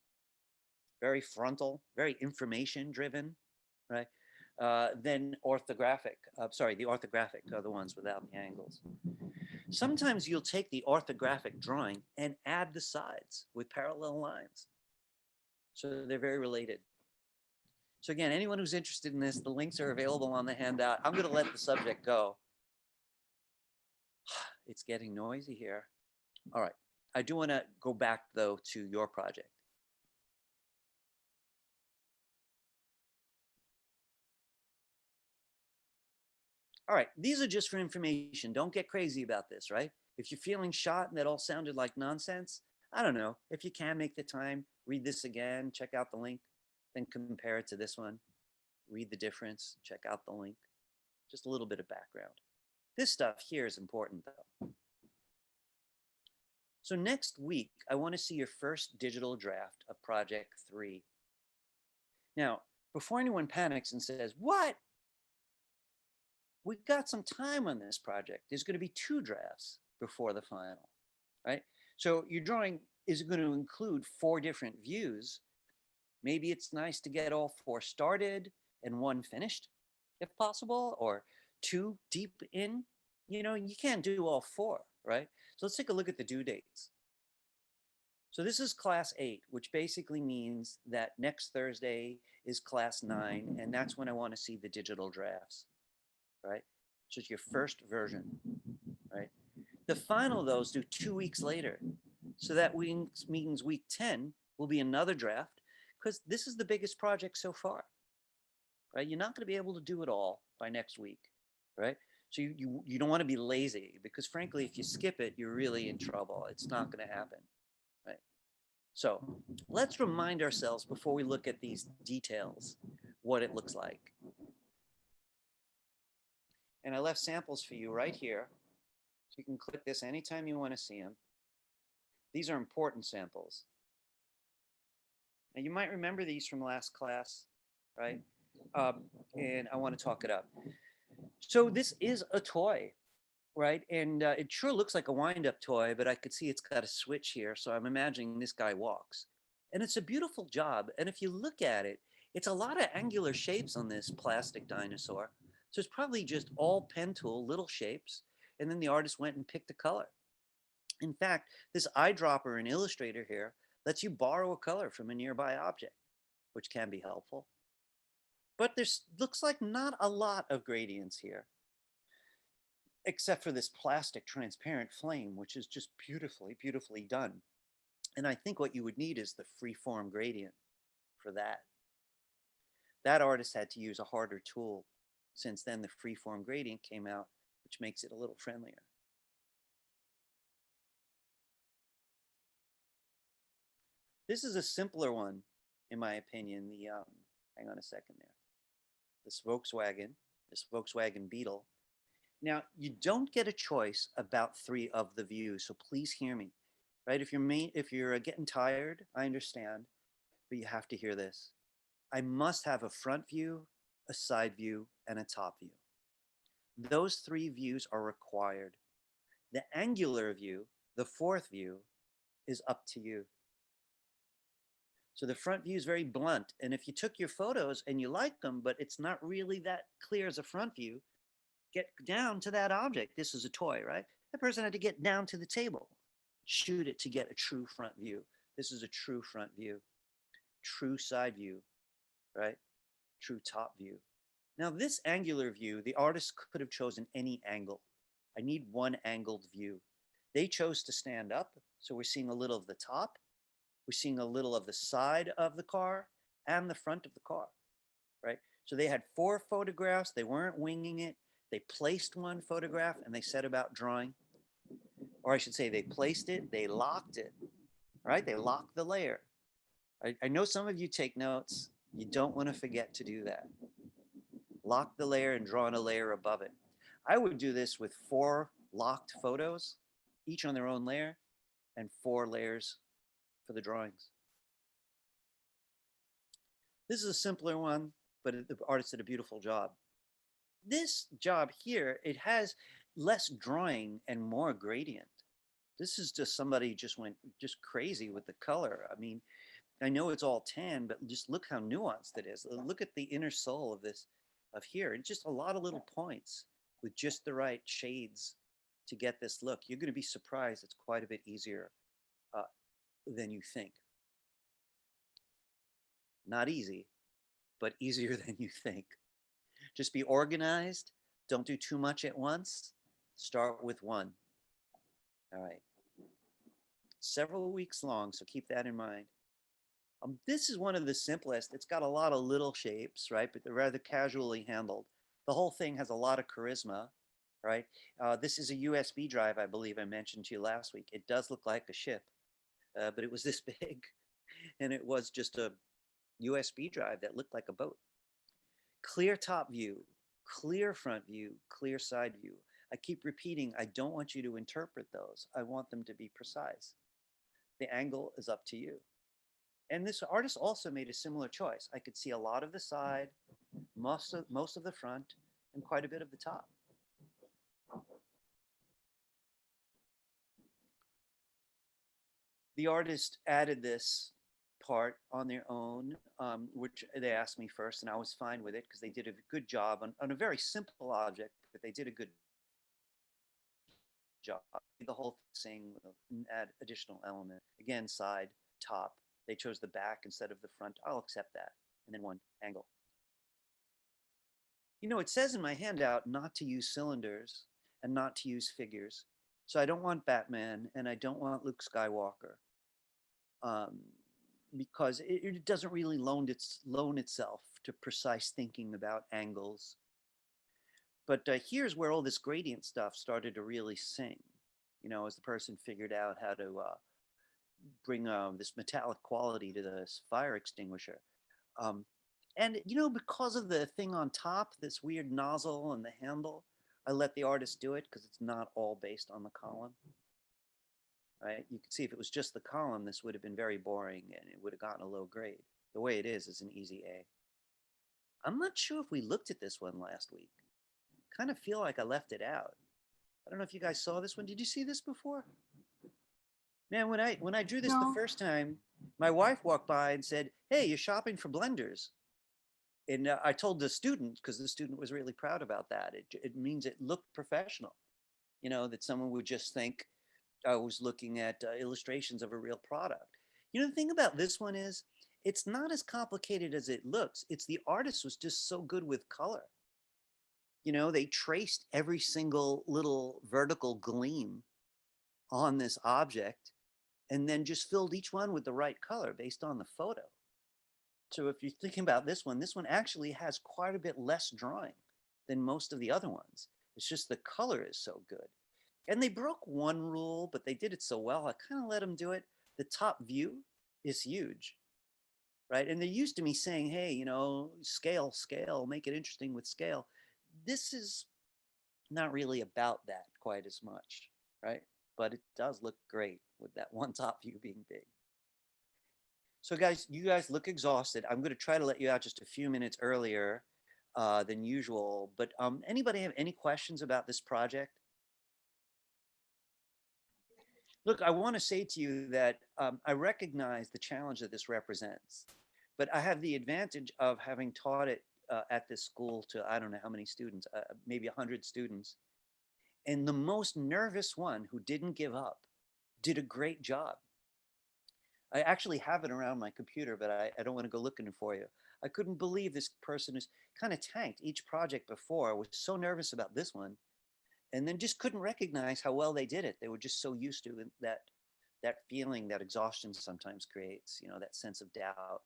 very frontal, very information driven, right? Then orthographic, the orthographic are the ones without the angles. Sometimes you'll take the orthographic drawing and add the sides with parallel lines. So they're very related. So again, anyone who's interested in this, the links are available on the handout. I'm going to let the subject go. It's getting noisy here. All right. I do want to go back though to your project. All right, these are just for information. Don't get crazy about this, right? If you're feeling shot and that all sounded like nonsense, I don't know. If you can make the time, read this again, check out the link, then compare it to this one. Read the difference, check out the link. Just a little bit of background. This stuff here is important though. So next week, I want to see your first digital draft of project 3. Now, before anyone panics and says, what? We've got some time on this project. There's going to be 2 drafts before the final, right? So your drawing is going to include 4 different views. Maybe it's nice to get all 4 started and 1 finished, if possible, or 2 deep in. You know, you can't do all 4, right? So let's take a look at the due dates. So this is class 8, which basically means that next Thursday is class 9, and that's when I want to see the digital drafts. Right? So it's your first version, right? The final, though, is due 2 weeks later. So that means week 10 will be another draft, because this is the biggest project so far, right? You're not going to be able to do it all by next week, right? So you don't want to be lazy, because frankly, if you skip it, you're really in trouble. It's not going to happen, right? So let's remind ourselves before we look at these details, what it looks like. And I left samples for you right here. So you can click this anytime you want to see them. These are important samples. Now you might remember these from last class, right? And I want to talk it up. So this is a toy, right? And it sure looks like a wind-up toy, but I could see it's got a switch here. So I'm imagining this guy walks. And it's a beautiful job. And if you look at it, it's a lot of angular shapes on this plastic dinosaur. So it's probably just all pen tool, little shapes, and then the artist went and picked a color. In fact, this eyedropper in Illustrator here lets you borrow a color from a nearby object, which can be helpful. But there's looks like not a lot of gradients here, except for this plastic transparent flame, which is just beautifully, beautifully done. And I think what you would need is the Freeform Gradient for that. That artist had to use a harder tool. Since then, the Freeform Gradient came out, which makes it a little friendlier. This is a simpler one, in my opinion. The hang on a second there. This Volkswagen Beetle. Now, you don't get a choice about 3 of the views, so please hear me, right? If you're getting tired, I understand, but you have to hear this. I must have a front view, a side view, and a top view. Those 3 views are required. The angular view, the 4th view, is up to you. So the front view is very blunt. And if you took your photos and you like them, but it's not really that clear as a front view, get down to that object. This is a toy, right? That person had to get down to the table, shoot it to get a true front view. This is a true front view, true side view, right? True top view. Now this angular view, the artist could have chosen any angle. I need one angled view. They chose to stand up, so we're seeing a little of the top, we're seeing a little of the side of the car and the front of the car, right? So they had 4 photographs, they weren't winging it, they placed one photograph and they set about drawing. Or I should say they placed it, they locked it, right? They locked the layer. I know some of you take notes. You don't want to forget to do that. Lock the layer and draw on a layer above it. I would do this with 4 locked photos, each on their own layer, and 4 layers for the drawings. This is a simpler one, but the artist did a beautiful job. This job here, it has less drawing and more gradient. This is just somebody just went just crazy with the color. I mean, I know it's all tan, but just look how nuanced it is. Look at the inner soul of this, of here. It's just a lot of little points with just the right shades to get this look. You're going to be surprised. It's quite a bit easier than you think. Not easy, but easier than you think. Just be organized. Don't do too much at once. Start with one. All right. several weeks long, so keep that in mind. This is one of the simplest. It's got a lot of little shapes, right? But they're rather casually handled. The whole thing has a lot of charisma, right? This is a USB drive, I believe I mentioned to you last week. It does look like a ship, but it was this big, and it was just a USB drive that looked like a boat. Clear top view, clear front view, clear side view. I keep repeating, I don't want you to interpret those. I want them to be precise. The angle is up to you. And this artist also made a similar choice. I could see a lot of the side, most of the front, and quite a bit of the top. The artist added this part on their own, which they asked me first, and I was fine with it because they did a good job on a very simple object, but they did a good job. The whole thing add additional element. Again, side, top. They chose the back instead of the front. I'll accept that. And then one angle. You know, it says in my handout not to use cylinders and not to use figures. So I don't want Batman and I don't want Luke Skywalker. Because it doesn't really loan itself to precise thinking about angles. But here's where all this gradient stuff started to really sing, you know, as the person figured out how to bring this metallic quality to this fire extinguisher. And, you know, because of the thing on top, this weird nozzle and the handle, I let the artist do it because it's not all based on the column. Right? You can see if it was just the column, this would have been very boring and it would have gotten a low grade. The way it is an easy A. I'm not sure if we looked at this one last week. Kind of feel like I left it out. I don't know if you guys saw this one. Did you see this before? Man, when I drew this the first time, my wife walked by and said, "Hey, you're shopping for blenders." And I told the student, because the student was really proud about that. It means it looked professional. You know, that someone would just think I was looking at illustrations of a real product. You know, the thing about this one is it's not as complicated as it looks. It's the artist was just so good with color. You know, they traced every single little vertical gleam on this object and then just filled each one with the right color based on the photo. So if you're thinking about this one actually has quite a bit less drawing than most of the other ones. It's just the color is so good. And they broke one rule, but they did it so well, I kind of let them do it. The top view is huge, right? And they're used to me saying, hey, you know, scale, make it interesting with scale. This is not really about that quite as much, right? But it does look great with that one top view being big. So guys, you guys look exhausted. I'm going to try to let you out just a few minutes earlier than usual, but anybody have any questions about this project? Look, I want to say to you that I recognize the challenge that this represents, but I have the advantage of having taught it at this school to, I don't know how many students, maybe 100 students. And the most nervous one who didn't give up did a great job. I actually have it around my computer, but I don't want to go looking for you. I couldn't believe this person who's kind of tanked each project before, was so nervous about this one, and then just couldn't recognize how well they did it. They were just so used to that feeling that exhaustion sometimes creates, you know, that sense of doubt.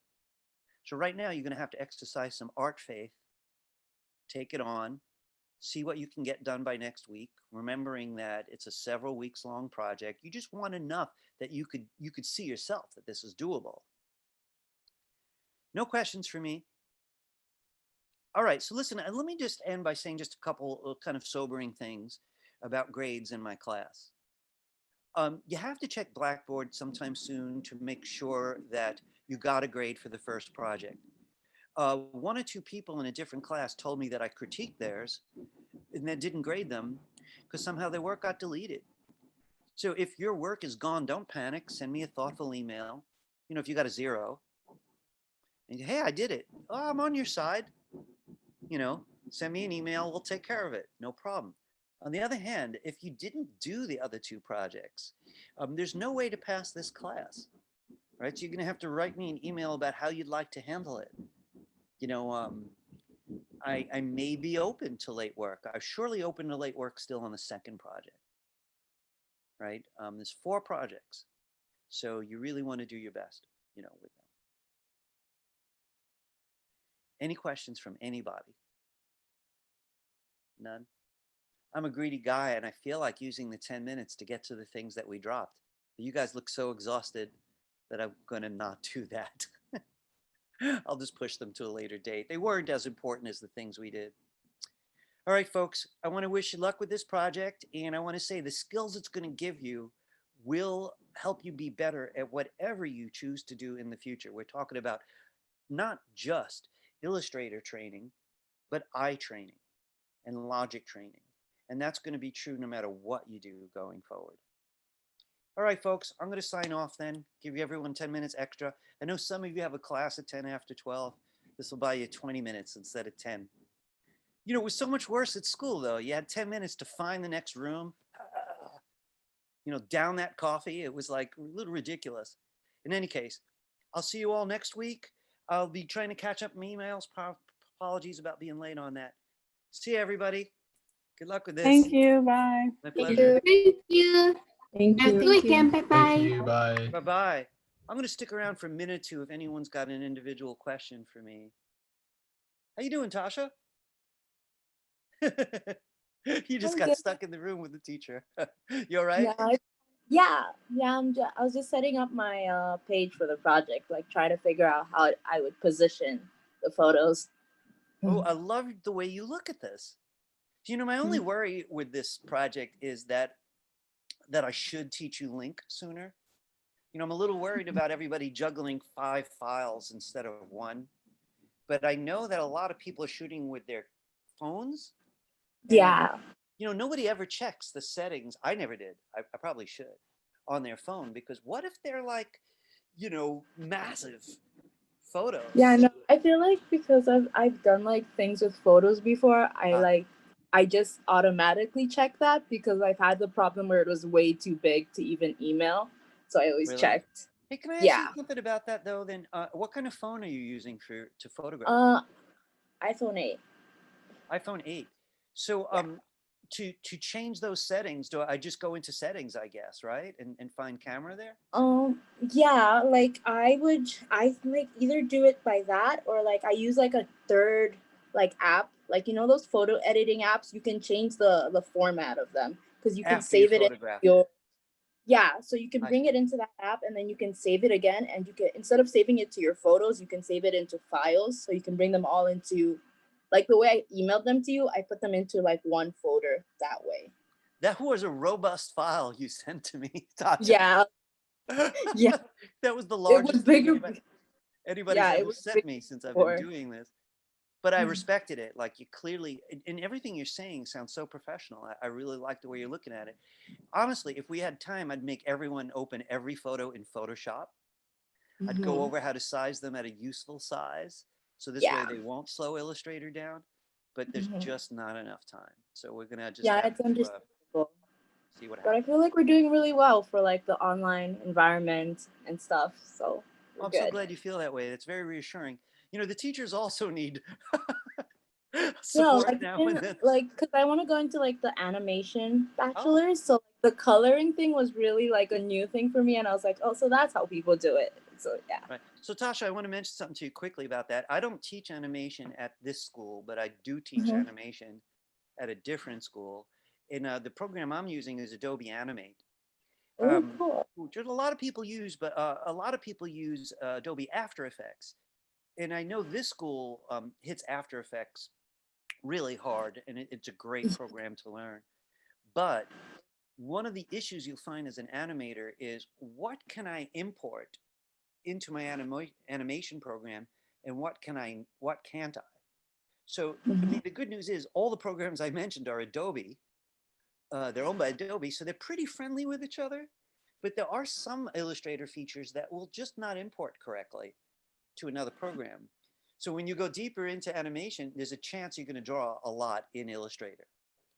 So right now you're going to have to exercise some art faith, take it on, see what you can get done by next week, remembering that it's a several weeks long project. You just want enough that you could see yourself that this is doable. No questions for me. All right, so listen, let me just end by saying just a couple of kind of sobering things about grades in my class. You have to check Blackboard sometime soon to make sure that you got a grade for the first project. One or two people in a different class told me that I critiqued theirs and then didn't grade them because somehow their work got deleted. So if your work is gone, don't panic. Send me a thoughtful email. You know, if you got a 0, and hey, I did it. Oh, I'm on your side. You know, send me an email. We'll take care of it. No problem. On the other hand, if you didn't do the other 2 projects, there's no way to pass this class, right? So you're going to have to write me an email about how you'd like to handle it. You know, I may be open to late work. I'm surely open to late work still on the second project, right? There's 4 projects. So you really want to do your best, with them. Any questions from anybody? None? I'm a greedy guy and I feel like using the 10 minutes to get to the things that we dropped. But you guys look so exhausted that I'm going to not do that. I'll just push them to a later date. They weren't as important as the things we did. All right, folks, I want to wish you luck with this project. And I want to say the skills it's going to give you will help you be better at whatever you choose to do in the future. We're talking about not just Illustrator training, but eye training and logic training. And that's going to be true no matter what you do going forward. All right, folks, I'm going to sign off then, give you everyone 10 minutes extra. I know some of you have a class at 10 after 12. This will buy you 20 minutes instead of 10. It was so much worse at school, though. You had 10 minutes to find the next room, down that coffee. It was like a little ridiculous. In any case, I'll see you all next week. I'll be trying to catch up on emails. Apologies about being late on that. See you, everybody. Good luck with this. Thank you. Bye. My pleasure. Thank you. Thank Have a you. good weekend. Bye bye. Thank you. Bye. Bye-bye. I'm going to stick around for a minute or two if anyone's got an individual question for me. How you doing, Tasha? You just I'm got good. stuck in the room with the teacher. You all right? Yeah. I was just setting up my page for the project, like trying to figure out how I would position the photos. Oh, I love the way you look at this. My only worry with this project is that I should teach you link sooner. I'm a little worried about everybody juggling 5 files instead of 1. But I know that a lot of people are shooting with their phones. And, Yeah. nobody ever checks the settings. I never did. I probably should on their phone, because what if they're like, massive photos? Yeah, no, I feel like because I've done like things with photos before, I just automatically check that because I've had the problem where it was way too big to even email. So I always Really? checked. Hey, can I ask Yeah. you something about that though? Then, what kind of phone are you using to photograph? iPhone 8. iPhone 8. So, to change those settings, do I just go into settings, I guess, right? And find camera there? Yeah, like I like either do it by that or like I use like a third like app, like those photo editing apps. You can change the format of them because you can After you save it in photograph your so you can I bring it into that app and then you can save it again, and you can, instead of saving it to your photos, you can save it into files, so you can bring them all into, like the way I emailed them to you, I put them into like one folder that way. That was a robust file you sent to me, Tasha. Yeah. Yeah. That was the It largest was bigger. anybody's Yeah, it ever was sent big me since I've before. been doing this. But I respected it. Like, you clearly, and everything you're saying sounds so professional. I really like the way you're looking at it. Honestly, if we had time, I'd make everyone open every photo in Photoshop. I'd go over how to size them at a useful size. So this way they won't slow Illustrator down, but there's just not enough time. So we're gonna just have it's to understandable. see what But I happens. feel like we're doing really well for like the online environment and stuff. So we're I'm good. so glad you feel that way. It's very reassuring. The teachers also need No, support like, now and then. because I want to go into like the animation Oh, bachelor's, so the coloring thing was really like a new thing for me, and I was like, oh, so that's how people do it. So yeah. right. So Tasha, I want to mention something to you quickly about that. I don't teach animation at this school, but I do teach animation at a different school. And the program I'm using is Adobe Animate. Oh, cool. Which a lot of people use, but a lot of people use Adobe After Effects. And I know this school hits After Effects really hard, and it's a great program to learn. But one of the issues you'll find as an animator is, what can I import into my animation program, and what can't I? So I mean, the good news is all the programs I mentioned are Adobe. They're owned by Adobe, so they're pretty friendly with each other. But there are some Illustrator features that will just not import correctly to another program. So when you go deeper into animation, there's a chance you're going to draw a lot in Illustrator,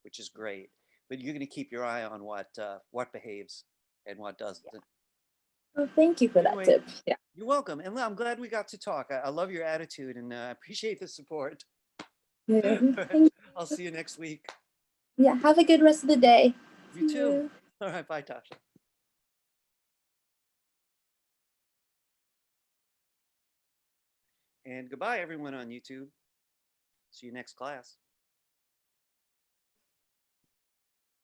which is great. But you're going to keep your eye on what behaves and what doesn't. Oh, thank you for Anyway, that tip. Yeah. You're welcome. And I'm glad we got to talk. I love your attitude, and I appreciate the support. I'll see you next week. Yeah. Have a good rest of the day. You too. All right. Bye, Tasha. And goodbye, everyone on YouTube. See you next class.